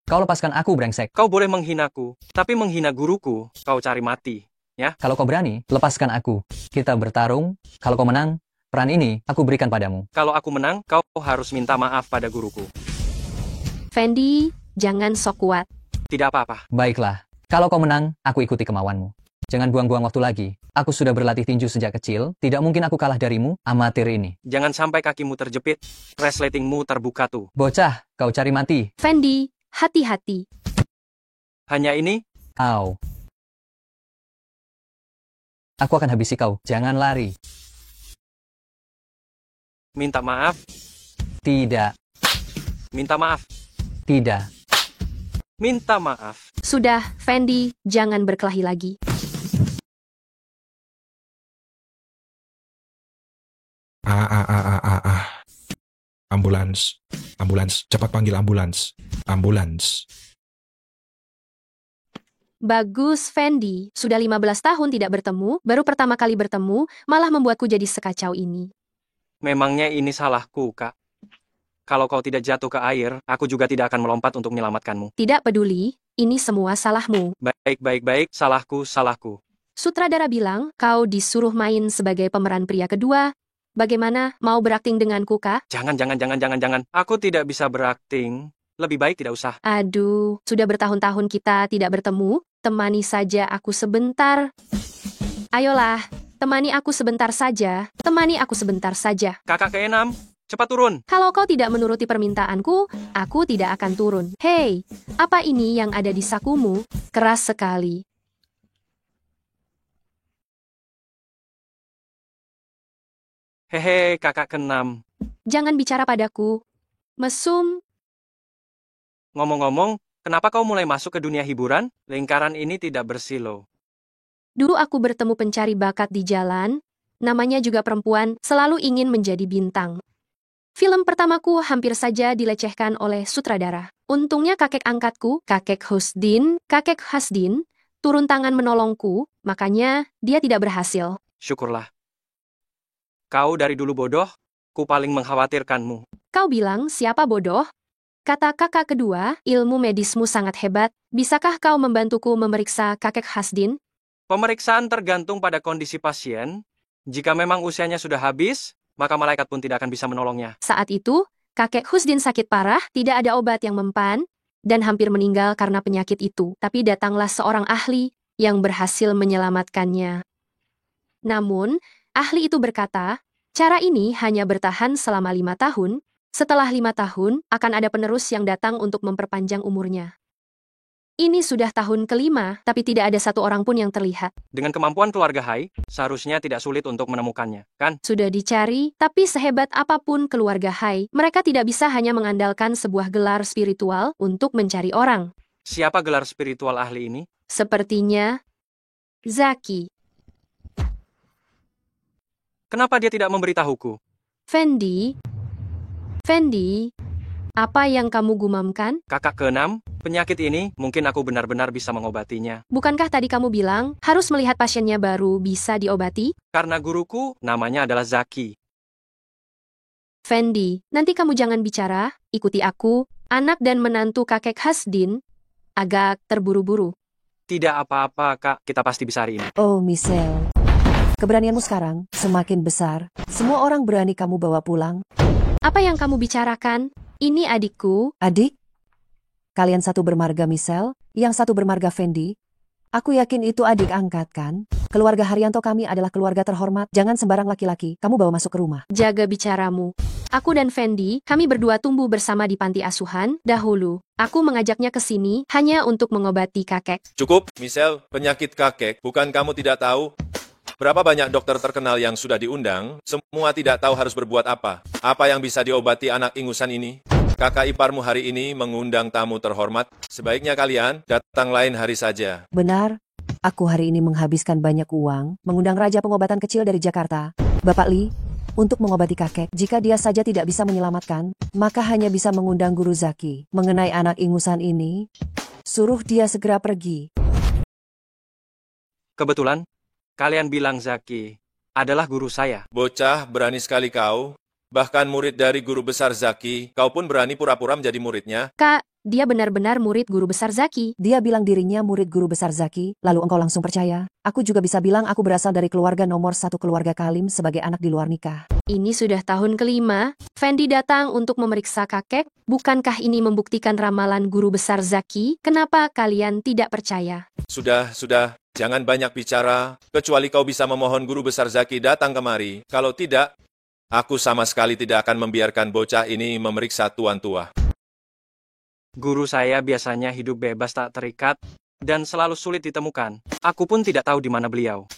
Kau lepaskan aku, brengsek. Kau boleh menghinaku, tapi menghina guruku, kau cari mati, ya? Kalau kau berani, lepaskan aku. Kita bertarung. Kalau kau menang, peran ini aku berikan padamu. Kalau aku menang, kau harus minta maaf pada guruku. Fendi, jangan sok kuat. Tidak apa-apa. Baiklah. Kalau kau menang, aku ikuti kemauanmu. Jangan buang-buang waktu lagi. Aku sudah berlatih tinju sejak kecil. Tidak mungkin aku kalah darimu, amatir ini. Jangan sampai kakimu terjepit. Resletingmu terbuka tuh. Bocah, kau cari mati. Fendi, hati-hati. Hanya ini? Au. Aku akan habisi kau. Jangan lari. Minta maaf. Tidak. Minta maaf. Tidak. Minta maaf. Sudah, Fendi, jangan berkelahi lagi. Ambulans. Ambulans. Cepat panggil ambulans. Ambulans. Bagus, Fendi. Sudah 15 tahun tidak bertemu, baru pertama kali bertemu, malah membuatku jadi sekacau ini. Memangnya ini salahku, Kak. Kalau kau tidak jatuh ke air, aku juga tidak akan melompat untuk menyelamatkanmu. Tidak peduli, ini semua salahmu. Baik, salahku. Sutradara bilang, kau disuruh main sebagai pemeran pria kedua. Bagaimana, mau berakting denganku, Kak? Jangan. Aku tidak bisa berakting. Lebih baik tidak usah. Aduh, sudah bertahun-tahun kita tidak bertemu. Temani saja aku sebentar. Ayolah, temani aku sebentar saja. Temani aku sebentar saja. Kakak ke-6, cepat turun. Kalau kau tidak menuruti permintaanku, aku tidak akan turun. Hei, apa ini yang ada di sakumu? Keras sekali. Hehe, kakak ke-6. Jangan bicara padaku. Mesum. Ngomong-ngomong, kenapa kau mulai masuk ke dunia hiburan? Lingkaran ini tidak bersih loh. Dulu aku bertemu pencari bakat di jalan. Namanya juga perempuan, selalu ingin menjadi bintang. Film pertamaku hampir saja dilecehkan oleh sutradara. Untungnya kakek angkatku, kakek Hasdin, turun tangan menolongku, makanya dia tidak berhasil. Syukurlah. Kau dari dulu bodoh, ku paling mengkhawatirkanmu. Kau bilang siapa bodoh? Kata kakak kedua, ilmu medismu sangat hebat. Bisakah kau membantuku memeriksa kakek Hasdin? Pemeriksaan tergantung pada kondisi pasien. Jika memang usianya sudah habis, maka malaikat pun tidak akan bisa menolongnya. Saat itu, kakek Hasdin sakit parah, tidak ada obat yang mempan, dan hampir meninggal karena penyakit itu. Tapi datanglah seorang ahli yang berhasil menyelamatkannya. Namun, ahli itu berkata, cara ini hanya bertahan selama 5 tahun. Setelah 5 tahun, akan ada penerus yang datang untuk memperpanjang umurnya. Ini sudah tahun ke-5, tapi tidak ada satu orang pun yang terlihat. Dengan kemampuan keluarga Hai, seharusnya tidak sulit untuk menemukannya, kan? Sudah dicari, tapi sehebat apapun keluarga Hai, mereka tidak bisa hanya mengandalkan sebuah gelar spiritual untuk mencari orang. Siapa gelar spiritual ahli ini? Sepertinya Zaki. Kenapa dia tidak memberitahuku? Fendi, apa yang kamu gumamkan? Kakak ke-6, penyakit ini mungkin aku benar-benar bisa mengobatinya. Bukankah tadi kamu bilang harus melihat pasiennya baru bisa diobati? Karena guruku namanya adalah Zaki. Fendi, nanti kamu jangan bicara, ikuti aku, anak dan menantu kakek Hasdin, agak terburu-buru. Tidak apa-apa, Kak. Kita pasti bisa hari ini. Oh, Michelle. Keberanianmu sekarang semakin besar. Semua orang berani kamu bawa pulang. Apa yang kamu bicarakan? Ini adikku. Adik? Kalian satu bermarga Michelle, yang satu bermarga Fendi. Aku yakin itu adik angkat kan? Keluarga Haryanto kami adalah keluarga terhormat. Jangan sembarang laki-laki, kamu bawa masuk ke rumah. Jaga bicaramu. Aku dan Fendi, kami berdua tumbuh bersama di panti asuhan. Dahulu, aku mengajaknya ke sini hanya untuk mengobati kakek. Cukup, Michelle. Penyakit kakek, bukan kamu tidak tahu? Berapa banyak dokter terkenal yang sudah diundang, semua tidak tahu harus berbuat apa. Apa yang bisa diobati anak ingusan ini? Kakak iparmu hari ini mengundang tamu terhormat. Sebaiknya kalian datang lain hari saja. Benar, aku hari ini menghabiskan banyak uang, mengundang Raja Pengobatan Kecil dari Jakarta, Bapak Lee, untuk mengobati kakek. Jika dia saja tidak bisa menyelamatkan, maka hanya bisa mengundang Guru Zaki. Mengenai anak ingusan ini, suruh dia segera pergi. Kebetulan, kalian bilang Zaki adalah guru saya. Bocah, berani sekali kau. Bahkan murid dari guru besar Zaki, kau pun berani pura-pura menjadi muridnya. Kak, dia benar-benar murid guru besar Zaki. Dia bilang dirinya murid guru besar Zaki, lalu engkau langsung percaya. Aku juga bisa bilang aku berasal dari keluarga nomor 1 keluarga Kalim sebagai anak di luar nikah. Ini sudah tahun ke-5. Fendi datang untuk memeriksa kakek. Bukankah ini membuktikan ramalan guru besar Zaki? Kenapa kalian tidak percaya? Sudah. Jangan banyak bicara, kecuali kau bisa memohon guru besar Zaki datang kemari. Kalau tidak, aku sama sekali tidak akan membiarkan bocah ini memeriksa tuan tua. Guru saya biasanya hidup bebas tak terikat dan selalu sulit ditemukan. Aku pun tidak tahu di mana beliau.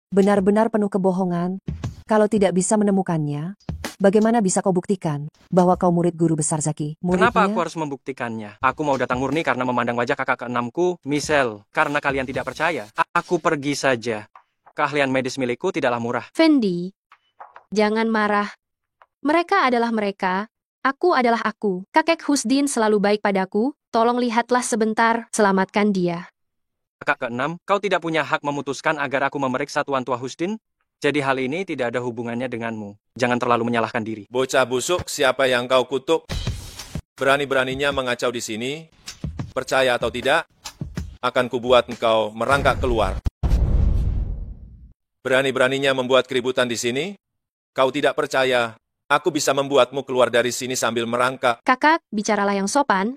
Benar-benar penuh kebohongan. Kalau tidak bisa menemukannya, Bagaimana bisa kau buktikan bahwa kau murid guru besar Zaki? Kenapa aku harus membuktikannya? Aku mau datang murni karena memandang wajah kakak keenamku, Michelle. Karena kalian tidak percaya, aku pergi saja. Keahlian medis milikku tidaklah murah. Fendi, jangan marah. Mereka adalah mereka, aku adalah aku. Kakek Husdin selalu baik padaku, tolong lihatlah sebentar, selamatkan dia. Kakak keenam, kau tidak punya hak memutuskan agar aku memeriksa Tuan Tua Husdin? Jadi hal ini tidak ada hubungannya denganmu. Jangan terlalu menyalahkan diri. Bocah busuk, siapa yang kau kutuk? Berani-beraninya mengacau di sini? Percaya atau tidak, akan kubuat engkau merangkak keluar. Berani-beraninya membuat keributan di sini? Kau tidak percaya, aku bisa membuatmu keluar dari sini sambil merangkak. Kakak, bicaralah yang sopan.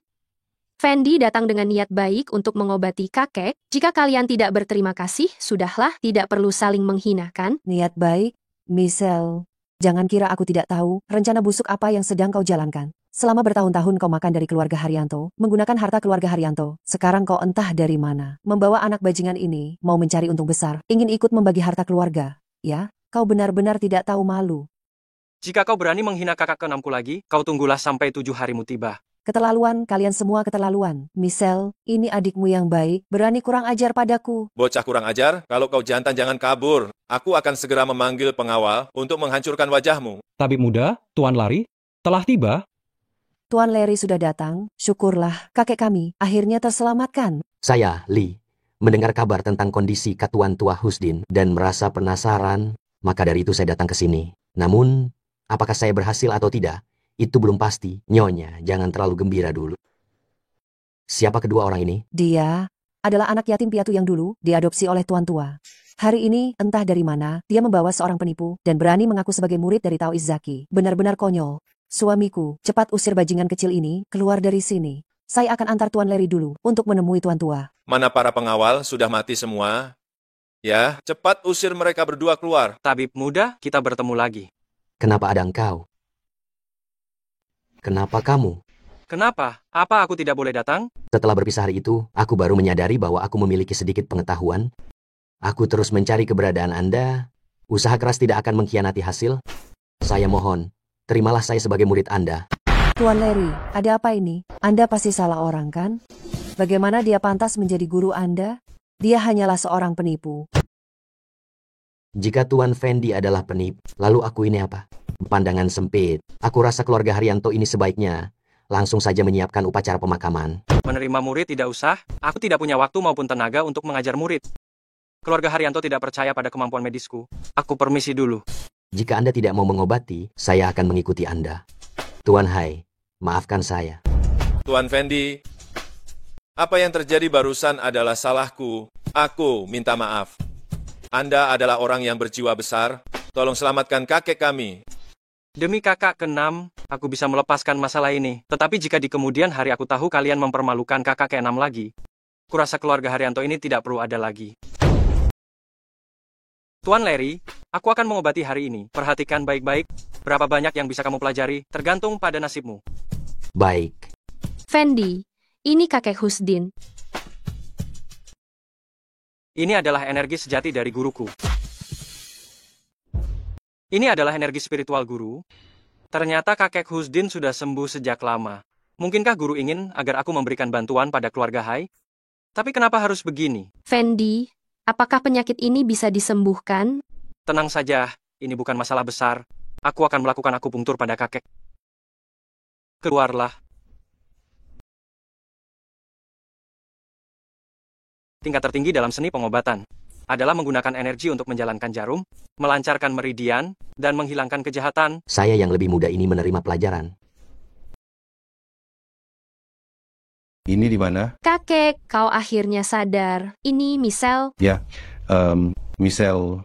Fendi datang dengan niat baik untuk mengobati kakek. Jika kalian tidak berterima kasih, sudahlah, tidak perlu saling menghina, kan? Niat baik? Michelle, jangan kira aku tidak tahu rencana busuk apa yang sedang kau jalankan. Selama bertahun-tahun kau makan dari keluarga Haryanto, menggunakan harta keluarga Haryanto. Sekarang kau entah dari mana, membawa anak bajingan ini, mau mencari untung besar, ingin ikut membagi harta keluarga. Ya, kau benar-benar tidak tahu malu. Jika kau berani menghina kakak keenamku lagi, kau tunggulah sampai 7 harimu tiba. Keterlaluan, kalian semua keterlaluan. Michelle, ini adikmu yang baik, berani kurang ajar padaku. Bocah kurang ajar, kalau kau jantan jangan kabur. Aku akan segera memanggil pengawal untuk menghancurkan wajahmu. Tabib muda, Tuan Lari, telah tiba. Tuan Larry sudah datang, syukurlah, kakek kami akhirnya terselamatkan. Saya, Lee, mendengar kabar tentang kondisi Tuan Tua Husdin dan merasa penasaran, maka dari itu saya datang ke sini. Namun, apakah saya berhasil atau tidak? Itu belum pasti. Nyonya, jangan terlalu gembira dulu. Siapa kedua orang ini? Dia adalah anak yatim piatu yang dulu diadopsi oleh Tuan Tua. Hari ini, entah dari mana, dia membawa seorang penipu dan berani mengaku sebagai murid dari Taoiz Zaki. Benar-benar konyol. Suamiku, cepat usir bajingan kecil ini keluar dari sini. Saya akan antar Tuan Larry dulu untuk menemui Tuan Tua. Mana para pengawal sudah mati semua? Ya, cepat usir mereka berdua keluar. Tabib muda, kita bertemu lagi. Kenapa ada engkau? Kenapa kamu? Kenapa? Apa aku tidak boleh datang? Setelah berpisah hari itu, aku baru menyadari bahwa aku memiliki sedikit pengetahuan. Aku terus mencari keberadaan Anda. Usaha keras tidak akan mengkhianati hasil. Saya mohon, terimalah saya sebagai murid Anda. Tuan Larry, ada apa ini? Anda pasti salah orang, kan? Bagaimana dia pantas menjadi guru Anda? Dia hanyalah seorang penipu. Jika Tuan Fendi adalah penipu, lalu aku ini apa? Pandangan sempit. Aku rasa keluarga Haryanto ini sebaiknya langsung saja menyiapkan upacara pemakaman. Menerima murid tidak usah. Aku tidak punya waktu maupun tenaga untuk mengajar murid. Keluarga Haryanto tidak percaya pada kemampuan medisku. Aku permisi dulu. Jika Anda tidak mau mengobati, saya akan mengikuti Anda. Tuan Hai, maafkan saya. Tuan Fendi, apa yang terjadi barusan adalah salahku. Aku minta maaf. Anda adalah orang yang berjiwa besar. Tolong selamatkan kakek kami. Demi kakak keenam, aku bisa melepaskan masalah ini. Tetapi jika di kemudian hari aku tahu kalian mempermalukan kakak keenam lagi, kurasa keluarga Haryanto ini tidak perlu ada lagi. Tuan Larry, aku akan mengobati hari ini. Perhatikan baik-baik, berapa banyak yang bisa kamu pelajari, tergantung pada nasibmu. Baik. Fendi, ini kakek Husdin. Ini adalah energi sejati dari guruku. Ini adalah energi spiritual guru. Ternyata kakek Husdin sudah sembuh sejak lama. Mungkinkah guru ingin agar aku memberikan bantuan pada keluarga Hai? Tapi kenapa harus begini? Fendi, apakah penyakit ini bisa disembuhkan? Tenang saja, ini bukan masalah besar. Aku akan melakukan akupunktur pada kakek. Keluarlah. Tingkat tertinggi dalam seni pengobatan adalah menggunakan energi untuk menjalankan jarum, melancarkan meridian, dan menghilangkan kejahatan. Saya yang lebih muda ini menerima pelajaran. Ini di mana? Kakek, kau akhirnya sadar. Ini Michelle. Ya, Michelle,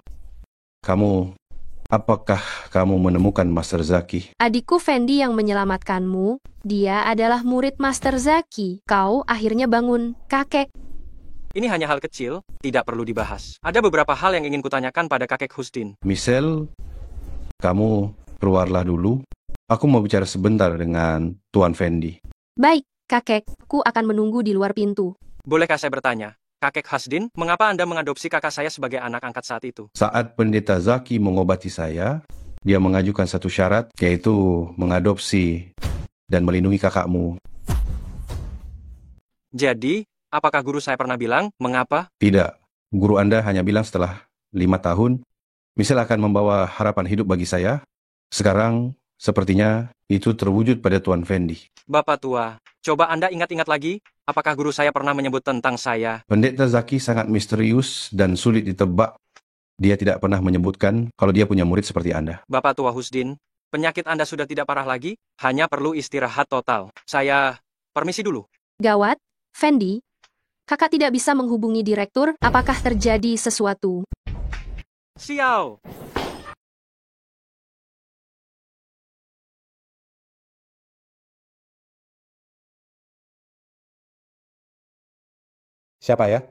apakah kamu menemukan Master Zaki? Adikku Fendi yang menyelamatkanmu. Dia adalah murid Master Zaki. Kau akhirnya bangun, kakek. Ini hanya hal kecil, tidak perlu dibahas. Ada beberapa hal yang ingin kutanyakan pada kakek Husdin. Michelle, kamu keluarlah dulu. Aku mau bicara sebentar dengan Tuan Fendi. Baik, kakek. Aku akan menunggu di luar pintu. Bolehkah saya bertanya? Kakek Husdin, mengapa Anda mengadopsi kakak saya sebagai anak angkat saat itu? Saat Pendeta Zaki mengobati saya, Dia mengajukan satu syarat, yaitu mengadopsi dan melindungi kakakmu. Jadi, apakah guru saya pernah bilang, mengapa? Tidak, guru Anda hanya bilang setelah 5 tahun, Michelle akan membawa harapan hidup bagi saya. Sekarang, sepertinya itu terwujud pada Tuan Fendi. Bapak tua, coba Anda ingat-ingat lagi, apakah guru saya pernah menyebut tentang saya? Pendeta Zaki sangat misterius dan sulit ditebak. Dia tidak pernah menyebutkan kalau dia punya murid seperti Anda. Bapak tua Husdin, penyakit Anda sudah tidak parah lagi, hanya perlu istirahat total. Saya permisi dulu. Gawat, Fendi. Kakak tidak bisa menghubungi direktur, apakah terjadi sesuatu? Sial! Siapa ya?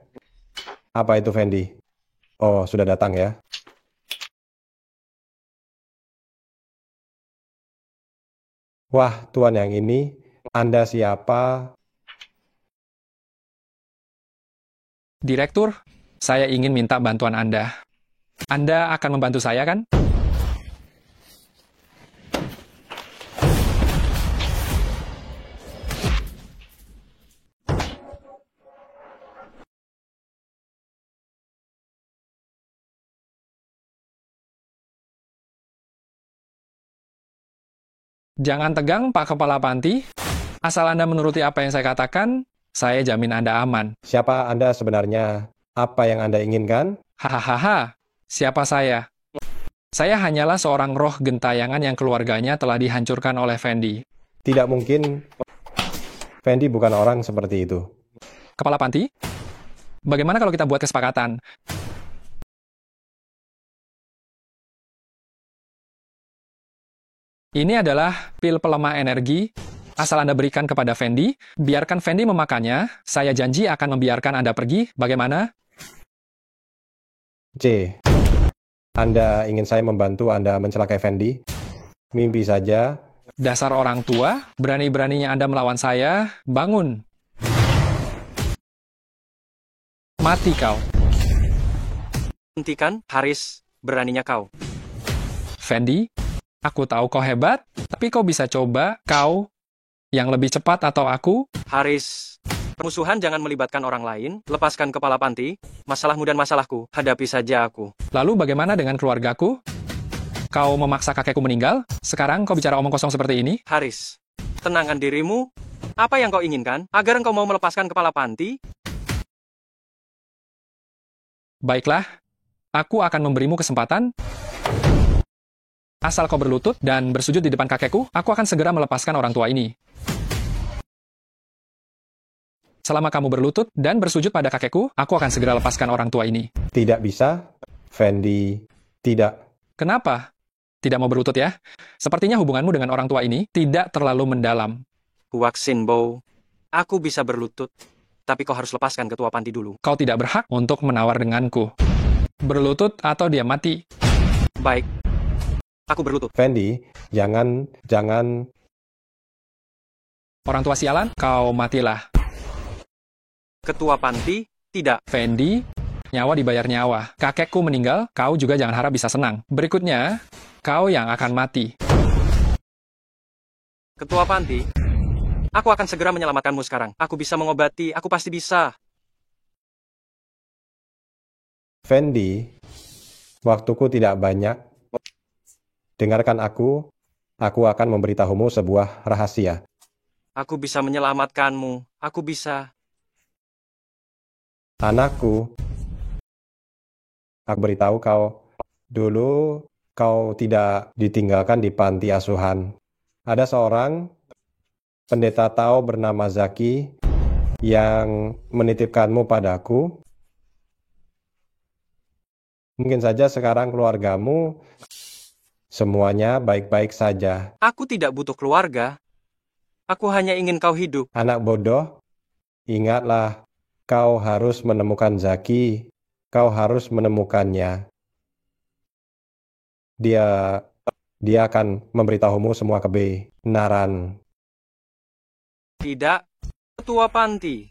Apa itu Fendi? Oh, sudah datang ya. Wah, Tuan yang ini, Anda siapa? Direktur, saya ingin minta bantuan Anda. Anda akan membantu saya, kan? Jangan tegang, Pak Kepala Panti. Asal Anda menuruti apa yang saya katakan, saya jamin Anda aman. Siapa Anda sebenarnya? Apa yang Anda inginkan? Hahaha, siapa saya? Saya hanyalah seorang roh gentayangan yang keluarganya telah dihancurkan oleh Fendi. Tidak mungkin. Fendi bukan orang seperti itu. Kepala Panti, bagaimana kalau kita buat kesepakatan? Ini adalah pil pelemah energi. Asal Anda berikan kepada Fendi, biarkan Fendi memakannya, saya janji akan membiarkan Anda pergi. Bagaimana? C. Anda ingin saya membantu Anda mencelakai Fendi? Mimpi saja. Dasar orang tua, berani-beraninya Anda melawan saya, bangun. Mati kau. Hentikan, Haris, beraninya kau. Fendi, aku tahu kau hebat, tapi kau bisa coba, kau yang lebih cepat atau aku? Haris, permusuhan jangan melibatkan orang lain, lepaskan Kepala Panti, masalahmu dan masalahku, hadapi saja aku. Lalu bagaimana dengan keluargaku? Kau memaksa kakekku meninggal, sekarang kau bicara omong kosong seperti ini? Haris, tenangkan dirimu. Apa yang kau inginkan? Agar engkau mau melepaskan Kepala Panti? Baiklah, aku akan memberimu kesempatan. Asal kau berlutut dan bersujud di depan kakekku, aku akan segera melepaskan orang tua ini. Selama kamu berlutut dan bersujud pada kakekku, aku akan segera lepaskan orang tua ini. Tidak bisa, Fendi. Tidak. Kenapa? Tidak mau berlutut ya? Sepertinya hubunganmu dengan orang tua ini tidak terlalu mendalam. Waksinbo, aku bisa berlutut, tapi kau harus lepaskan Ketua Panti dulu. Kau tidak berhak untuk menawar denganku. Berlutut atau dia mati. Baik. Aku berlutut. Fendi, jangan. Orang tua sialan, kau matilah. Ketua Panti, tidak. Fendi, nyawa dibayar nyawa. Kakekku meninggal, kau juga jangan harap bisa senang. Berikutnya, kau yang akan mati. Ketua Panti, aku akan segera menyelamatkanmu sekarang. Aku bisa mengobati, aku pasti bisa. Fendi, waktuku tidak banyak. Dengarkan aku akan memberitahumu sebuah rahasia. Aku bisa menyelamatkanmu, aku bisa. Anakku, aku beritahu kau, dulu kau tidak ditinggalkan di panti asuhan. Ada seorang pendeta Tao bernama Zaki yang menitipkanmu padaku. Mungkin saja sekarang keluargamu semuanya baik-baik saja. Aku tidak butuh keluarga. Aku hanya ingin kau hidup. Anak bodoh, ingatlah. Kau harus menemukan Zaki. Kau harus menemukannya. Dia akan memberitahumu semua kebenaran. Tidak, Ketua Panti.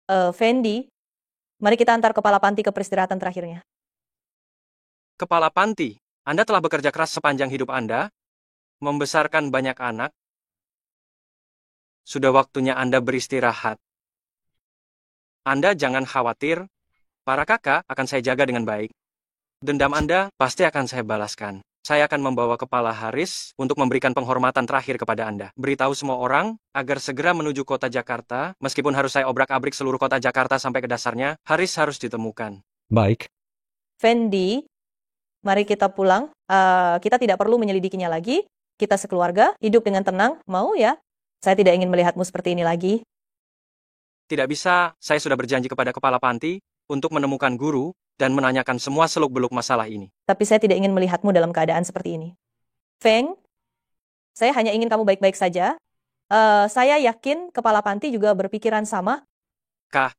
Fendi, mari kita antar kepala panti ke peristirahatan terakhirnya. Kepala panti, Anda telah bekerja keras sepanjang hidup Anda, membesarkan banyak anak. Sudah waktunya Anda beristirahat. Anda jangan khawatir, para kakak akan saya jaga dengan baik. Dendam Anda pasti akan saya balaskan. Saya akan membawa kepala Haris untuk memberikan penghormatan terakhir kepada Anda. Beritahu semua orang agar segera menuju kota Jakarta, meskipun harus saya obrak-abrik seluruh kota Jakarta sampai ke dasarnya, Haris harus ditemukan. Baik. Fendi, mari kita pulang. Kita tidak perlu menyelidikinya lagi. Kita sekeluarga, hidup dengan tenang. Mau ya? Saya tidak ingin melihatmu seperti ini lagi. Tidak bisa, saya sudah berjanji kepada kepala panti untuk menemukan guru dan menanyakan semua seluk-beluk masalah ini. Tapi saya tidak ingin melihatmu dalam keadaan seperti ini. Feng, saya hanya ingin kamu baik-baik saja. Saya yakin kepala panti juga berpikiran sama. Kah,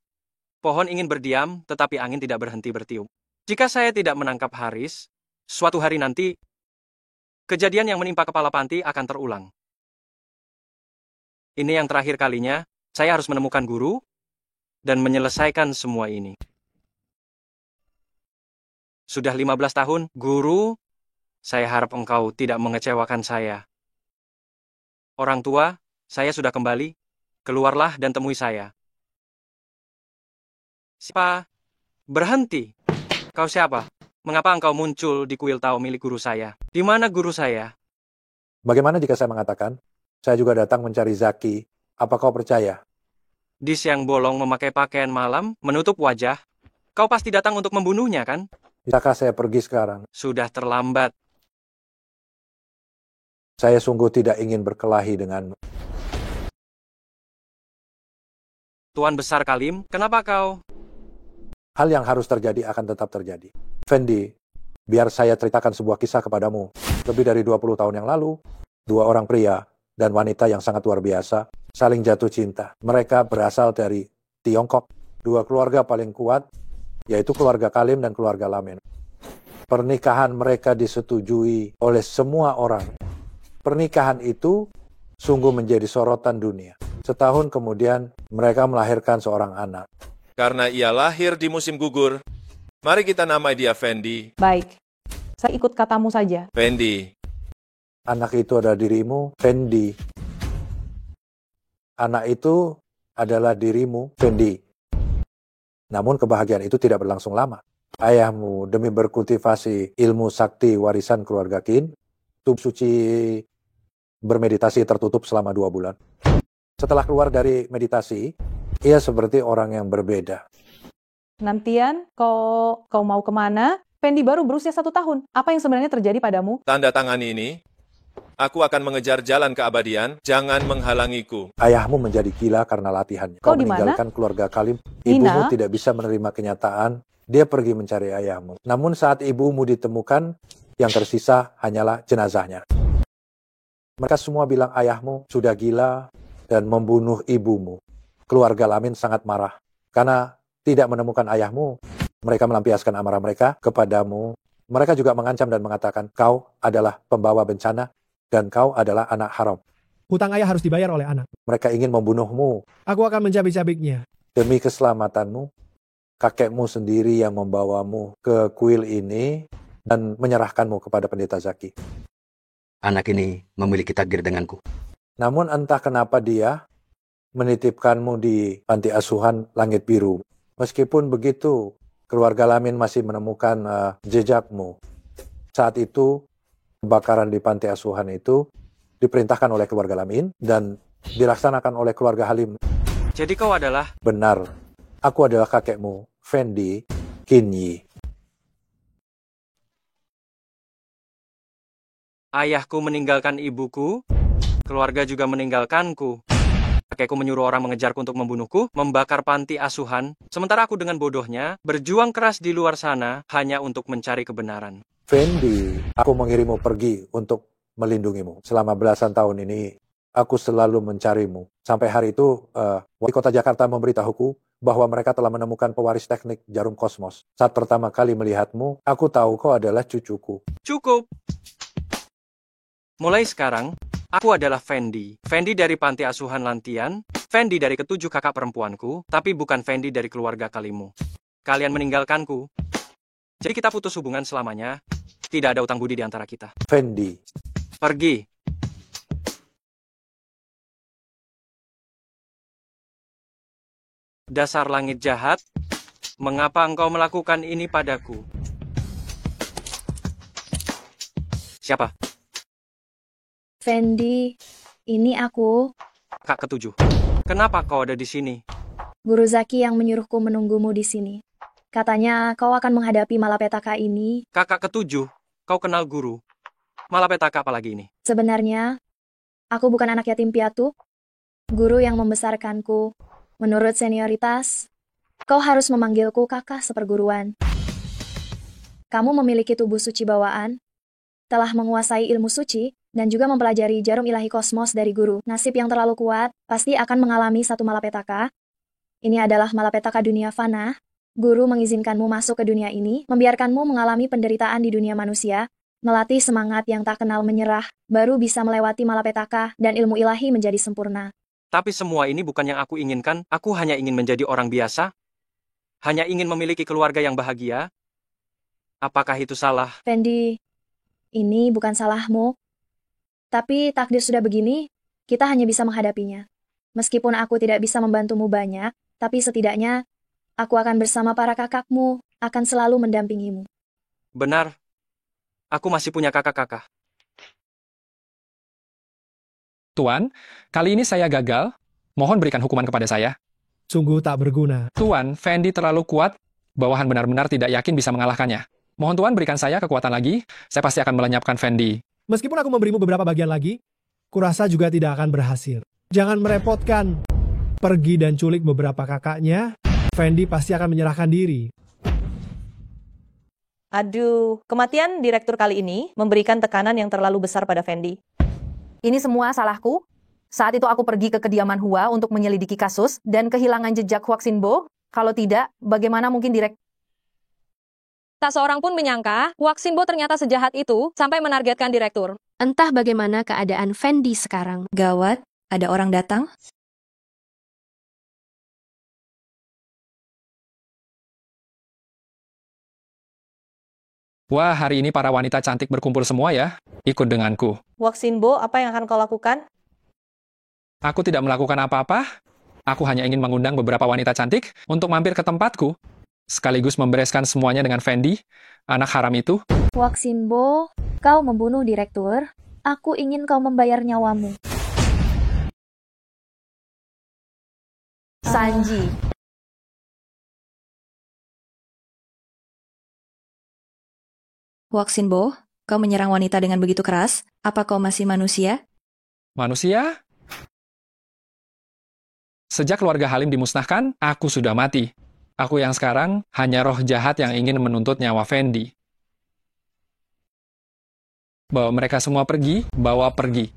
pohon ingin berdiam, tetapi angin tidak berhenti bertiup. Jika saya tidak menangkap Haris, suatu hari nanti, kejadian yang menimpa kepala panti akan terulang. Ini yang terakhir kalinya, saya harus menemukan guru dan menyelesaikan semua ini. Sudah 15 tahun, guru, saya harap engkau tidak mengecewakan saya. Orang tua, saya sudah kembali, keluarlah dan temui saya. Siapa? Berhenti. Kau siapa? Mengapa engkau muncul di kuil Tao milik guru saya? Di mana guru saya? Bagaimana jika saya mengatakan, saya juga datang mencari Zaki, apa kau percaya? Di siang bolong memakai pakaian malam, menutup wajah. Kau pasti datang untuk membunuhnya, kan? Bisakah saya pergi sekarang? Sudah terlambat. Saya sungguh tidak ingin berkelahi denganmu. Tuan Besar Kalim, kenapa kau? Hal yang harus terjadi akan tetap terjadi. Fendi, biar saya ceritakan sebuah kisah kepadamu. Lebih dari 20 tahun yang lalu, dua orang pria dan wanita yang sangat luar biasa saling jatuh cinta. Mereka berasal dari Tiongkok. Dua keluarga paling kuat, yaitu keluarga Kalim dan keluarga Lamen. Pernikahan mereka disetujui oleh semua orang. Pernikahan itu sungguh menjadi sorotan dunia. Setahun kemudian, mereka melahirkan seorang anak. Karena ia lahir di musim gugur, mari kita namai dia Fendi. Baik, saya ikut katamu saja. Fendi. Anak itu adalah dirimu, Fendi. Anak itu adalah dirimu, Fendi. Namun kebahagiaan itu tidak berlangsung lama. Ayahmu demi berkultivasi ilmu sakti warisan keluarga Qin, tub suci bermeditasi tertutup selama 2 bulan. Setelah keluar dari meditasi, ia seperti orang yang berbeda. Nantian, kau mau kemana? Fendi baru berusia 1 tahun. Apa yang sebenarnya terjadi padamu? Tanda tangan ini, aku akan mengejar jalan keabadian, jangan menghalangiku. Ayahmu menjadi gila karena latihannya. Kau Kau di mana? meninggalkan keluarga Kalim. Ibumu tidak bisa menerima kenyataan. Dia pergi mencari ayahmu. Namun saat ibumu ditemukan, yang tersisa hanyalah jenazahnya. Mereka semua bilang ayahmu sudah gila dan membunuh ibumu. Keluarga Lamin sangat marah. Karena tidak menemukan ayahmu, mereka melampiaskan amarah mereka kepadamu. Mereka juga mengancam dan mengatakan, kau adalah pembawa bencana dan kau adalah anak haram. Hutang ayah harus dibayar oleh anak. Mereka ingin membunuhmu. Aku akan mencabik-cabiknya. Demi keselamatanmu, kakekmu sendiri yang membawamu ke kuil ini dan menyerahkanmu kepada pendeta Zaki. Anak ini memiliki takdir denganku. Namun entah kenapa dia menitipkanmu di panti asuhan Langit Biru. Meskipun begitu, keluarga Lamin masih menemukan jejakmu. Saat itu, kebakaran di panti asuhan itu diperintahkan oleh keluarga Lamin dan dilaksanakan oleh keluarga Halim. Jadi kau adalah? Benar, aku adalah kakekmu, Fendi Kinyi. Ayahku meninggalkan ibuku, keluarga juga meninggalkanku. Kakekku menyuruh orang mengejarku untuk membunuhku, membakar panti asuhan, sementara aku dengan bodohnya berjuang keras di luar sana hanya untuk mencari kebenaran. Fendi, aku mengirimmu pergi untuk melindungimu. Selama belasan tahun ini, aku selalu mencarimu. Sampai hari itu, Wali Kota Jakarta memberitahuku bahwa mereka telah menemukan pewaris teknik jarum kosmos. Saat pertama kali melihatmu, aku tahu kau adalah cucuku. Cukup. Mulai sekarang, aku adalah Fendi. Fendi dari Panti Asuhan Lantian. Fendi dari ketujuh kakak perempuanku, tapi bukan Fendi dari keluarga kalimu. Kalian meninggalkanku. Jadi kita putus hubungan selamanya. Tidak ada utang budi di antara kita. Fendi. Pergi. Dasar langit jahat. Mengapa engkau melakukan ini padaku? Siapa? Fendi, ini aku, Kak ketujuh. Kenapa kau ada di sini? Guru Zaki yang menyuruhku menunggumu di sini. Katanya kau akan menghadapi malapetaka ini. Kakak ketujuh, kau kenal guru. Malapetaka apa lagi ini? Sebenarnya, aku bukan anak yatim piatu. Guru yang membesarkanku. Menurut senioritas, kau harus memanggilku kakak seperguruan. Kamu memiliki tubuh suci bawaan, telah menguasai ilmu suci, dan juga mempelajari jarum ilahi kosmos dari guru. Nasib yang terlalu kuat, pasti akan mengalami satu malapetaka. Ini adalah malapetaka dunia fana. Guru mengizinkanmu masuk ke dunia ini, membiarkanmu mengalami penderitaan di dunia manusia, melatih semangat yang tak kenal menyerah, baru bisa melewati malapetaka, dan ilmu ilahi menjadi sempurna. Tapi semua ini bukan yang aku inginkan. Aku hanya ingin menjadi orang biasa. Hanya ingin memiliki keluarga yang bahagia. Apakah itu salah? Fendi, ini bukan salahmu. Tapi takdir sudah begini, kita hanya bisa menghadapinya. Meskipun aku tidak bisa membantumu banyak, tapi setidaknya aku akan bersama para kakakmu, akan selalu mendampingimu. Benar. Aku masih punya kakak-kakak. Tuan, kali ini saya gagal. Mohon berikan hukuman kepada saya. Sungguh tak berguna. Tuan, Fendi terlalu kuat. Bawahan benar-benar tidak yakin bisa mengalahkannya. Mohon Tuan berikan saya kekuatan lagi. Saya pasti akan melenyapkan Fendi. Meskipun aku memberimu beberapa bagian lagi, kurasa juga tidak akan berhasil. Jangan merepotkan. Pergi dan culik beberapa kakaknya, Fendi pasti akan menyerahkan diri. Aduh, kematian direktur kali ini memberikan tekanan yang terlalu besar pada Fendi. Ini semua salahku. Saat itu aku pergi ke kediaman Hua untuk menyelidiki kasus dan kehilangan jejak Huaxinbo. Kalau tidak, bagaimana mungkin Tak seorang pun menyangka, Huaxinbo ternyata sejahat itu sampai menargetkan direktur. Entah bagaimana keadaan Fendi sekarang. Gawat, ada orang datang? Wah, hari ini para wanita cantik berkumpul semua ya. Ikut denganku. Huaxinbo, apa yang akan kau lakukan? Aku tidak melakukan apa-apa. Aku hanya ingin mengundang beberapa wanita cantik untuk mampir ke tempatku. Sekaligus membereskan semuanya dengan Fendi, anak haram itu. Huaxinbo, kau membunuh direktur. Aku ingin kau membayar nyawamu. Sanji. Huaxinbo, kau menyerang wanita dengan begitu keras? Apa kau masih manusia? Manusia? Sejak keluarga Halim dimusnahkan, aku sudah mati. Aku yang sekarang hanya roh jahat yang ingin menuntut nyawa Fendi. Bawa mereka semua pergi, bawa pergi.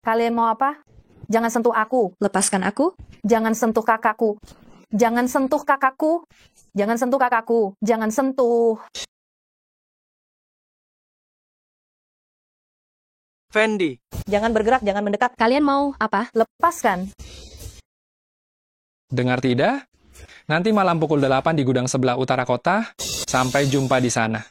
Kalian mau apa? Jangan sentuh aku. Lepaskan aku. Jangan sentuh kakakku. Jangan sentuh kakakku. Jangan sentuh kakakku. Jangan sentuh. Fendi. Jangan bergerak, jangan mendekat. Kalian mau apa? Lepaskan. Dengar tidak? Nanti malam pukul 8 di gudang sebelah utara kota. Sampai jumpa di sana.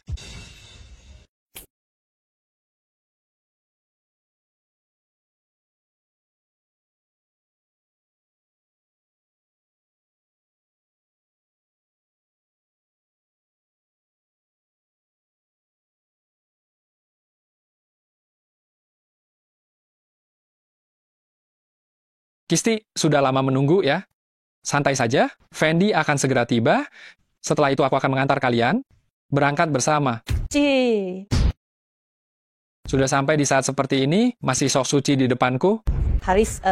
Kisti, sudah lama menunggu ya. Santai saja, Fendi akan segera tiba. Setelah itu aku akan mengantar kalian. Berangkat bersama. Sudah sampai di saat seperti ini, masih sok suci di depanku. Haris,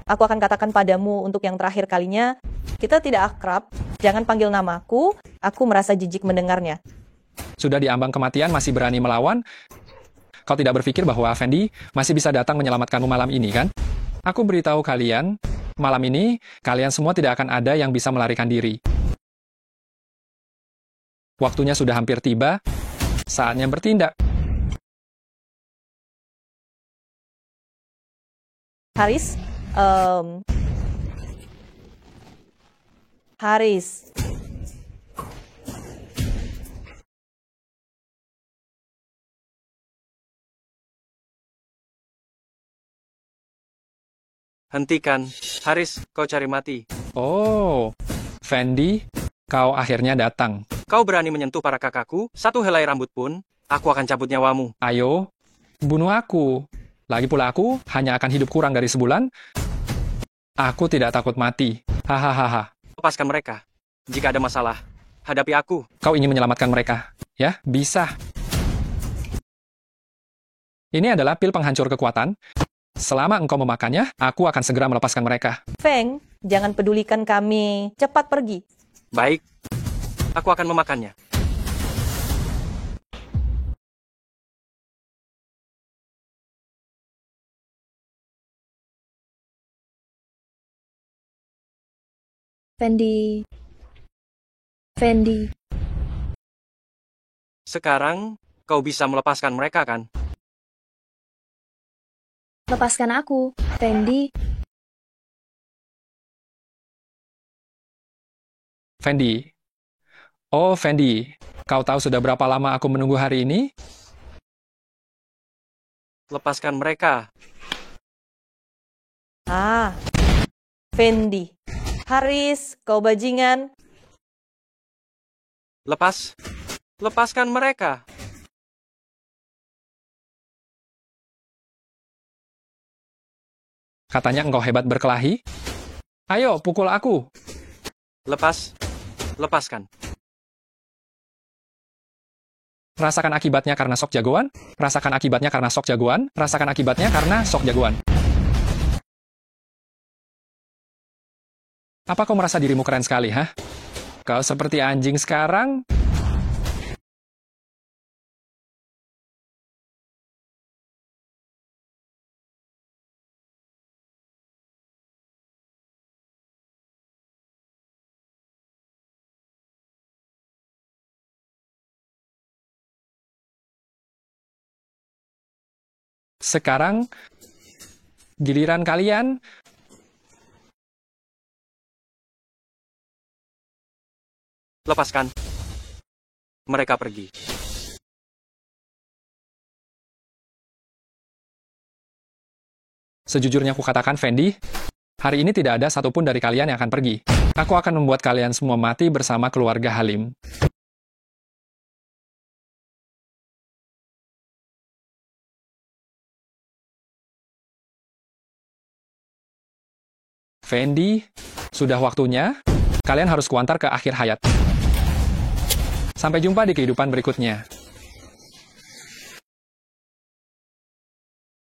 aku akan katakan padamu untuk yang terakhir kalinya, kita tidak akrab, jangan panggil namaku, aku merasa jijik mendengarnya. Sudah di ambang kematian, masih berani melawan. Kau tidak berpikir bahwa Fendi masih bisa datang menyelamatkanmu malam ini, kan? Aku beritahu kalian, malam ini, kalian semua tidak akan ada yang bisa melarikan diri. Waktunya sudah hampir tiba, saatnya bertindak. Haris, Haris. Hentikan. Haris, kau cari mati. Oh, Fendi, kau akhirnya datang. Kau berani menyentuh para kakakku, satu helai rambut pun, aku akan cabut nyawamu. Ayo, bunuh aku. Lagi pula aku hanya akan hidup kurang dari sebulan. Aku tidak takut mati. Hahaha. Lepaskan mereka. Jika ada masalah, hadapi aku. Kau ingin menyelamatkan mereka? Ya, bisa. Ini adalah pil penghancur kekuatan. Selama engkau memakannya, aku akan segera melepaskan mereka. Feng, jangan pedulikan kami. Cepat pergi. Baik, aku akan memakannya. Fendi. Fendi. Sekarang, kau bisa melepaskan mereka, kan? Lepaskan aku, Fendi. Fendi. Oh, Fendi. Kau tahu sudah berapa lama aku menunggu hari ini? Lepaskan mereka. Ah, Fendi. Haris, kau bajingan. Lepaskan mereka. Katanya engkau hebat berkelahi. Ayo, pukul aku. Lepaskan. Rasakan akibatnya karena sok jagoan. Rasakan akibatnya karena sok jagoan. Rasakan akibatnya karena sok jagoan. Apa kau merasa dirimu keren sekali, hah? Kau seperti anjing sekarang? Sekarang, giliran kalian. Lepaskan. Mereka pergi. Sejujurnya aku katakan, Fendi, hari ini tidak ada satupun dari kalian yang akan pergi. Aku akan membuat kalian semua mati bersama keluarga Halim. Fendi, sudah waktunya, kalian harus kuantar ke akhir hayat. Sampai jumpa di kehidupan berikutnya.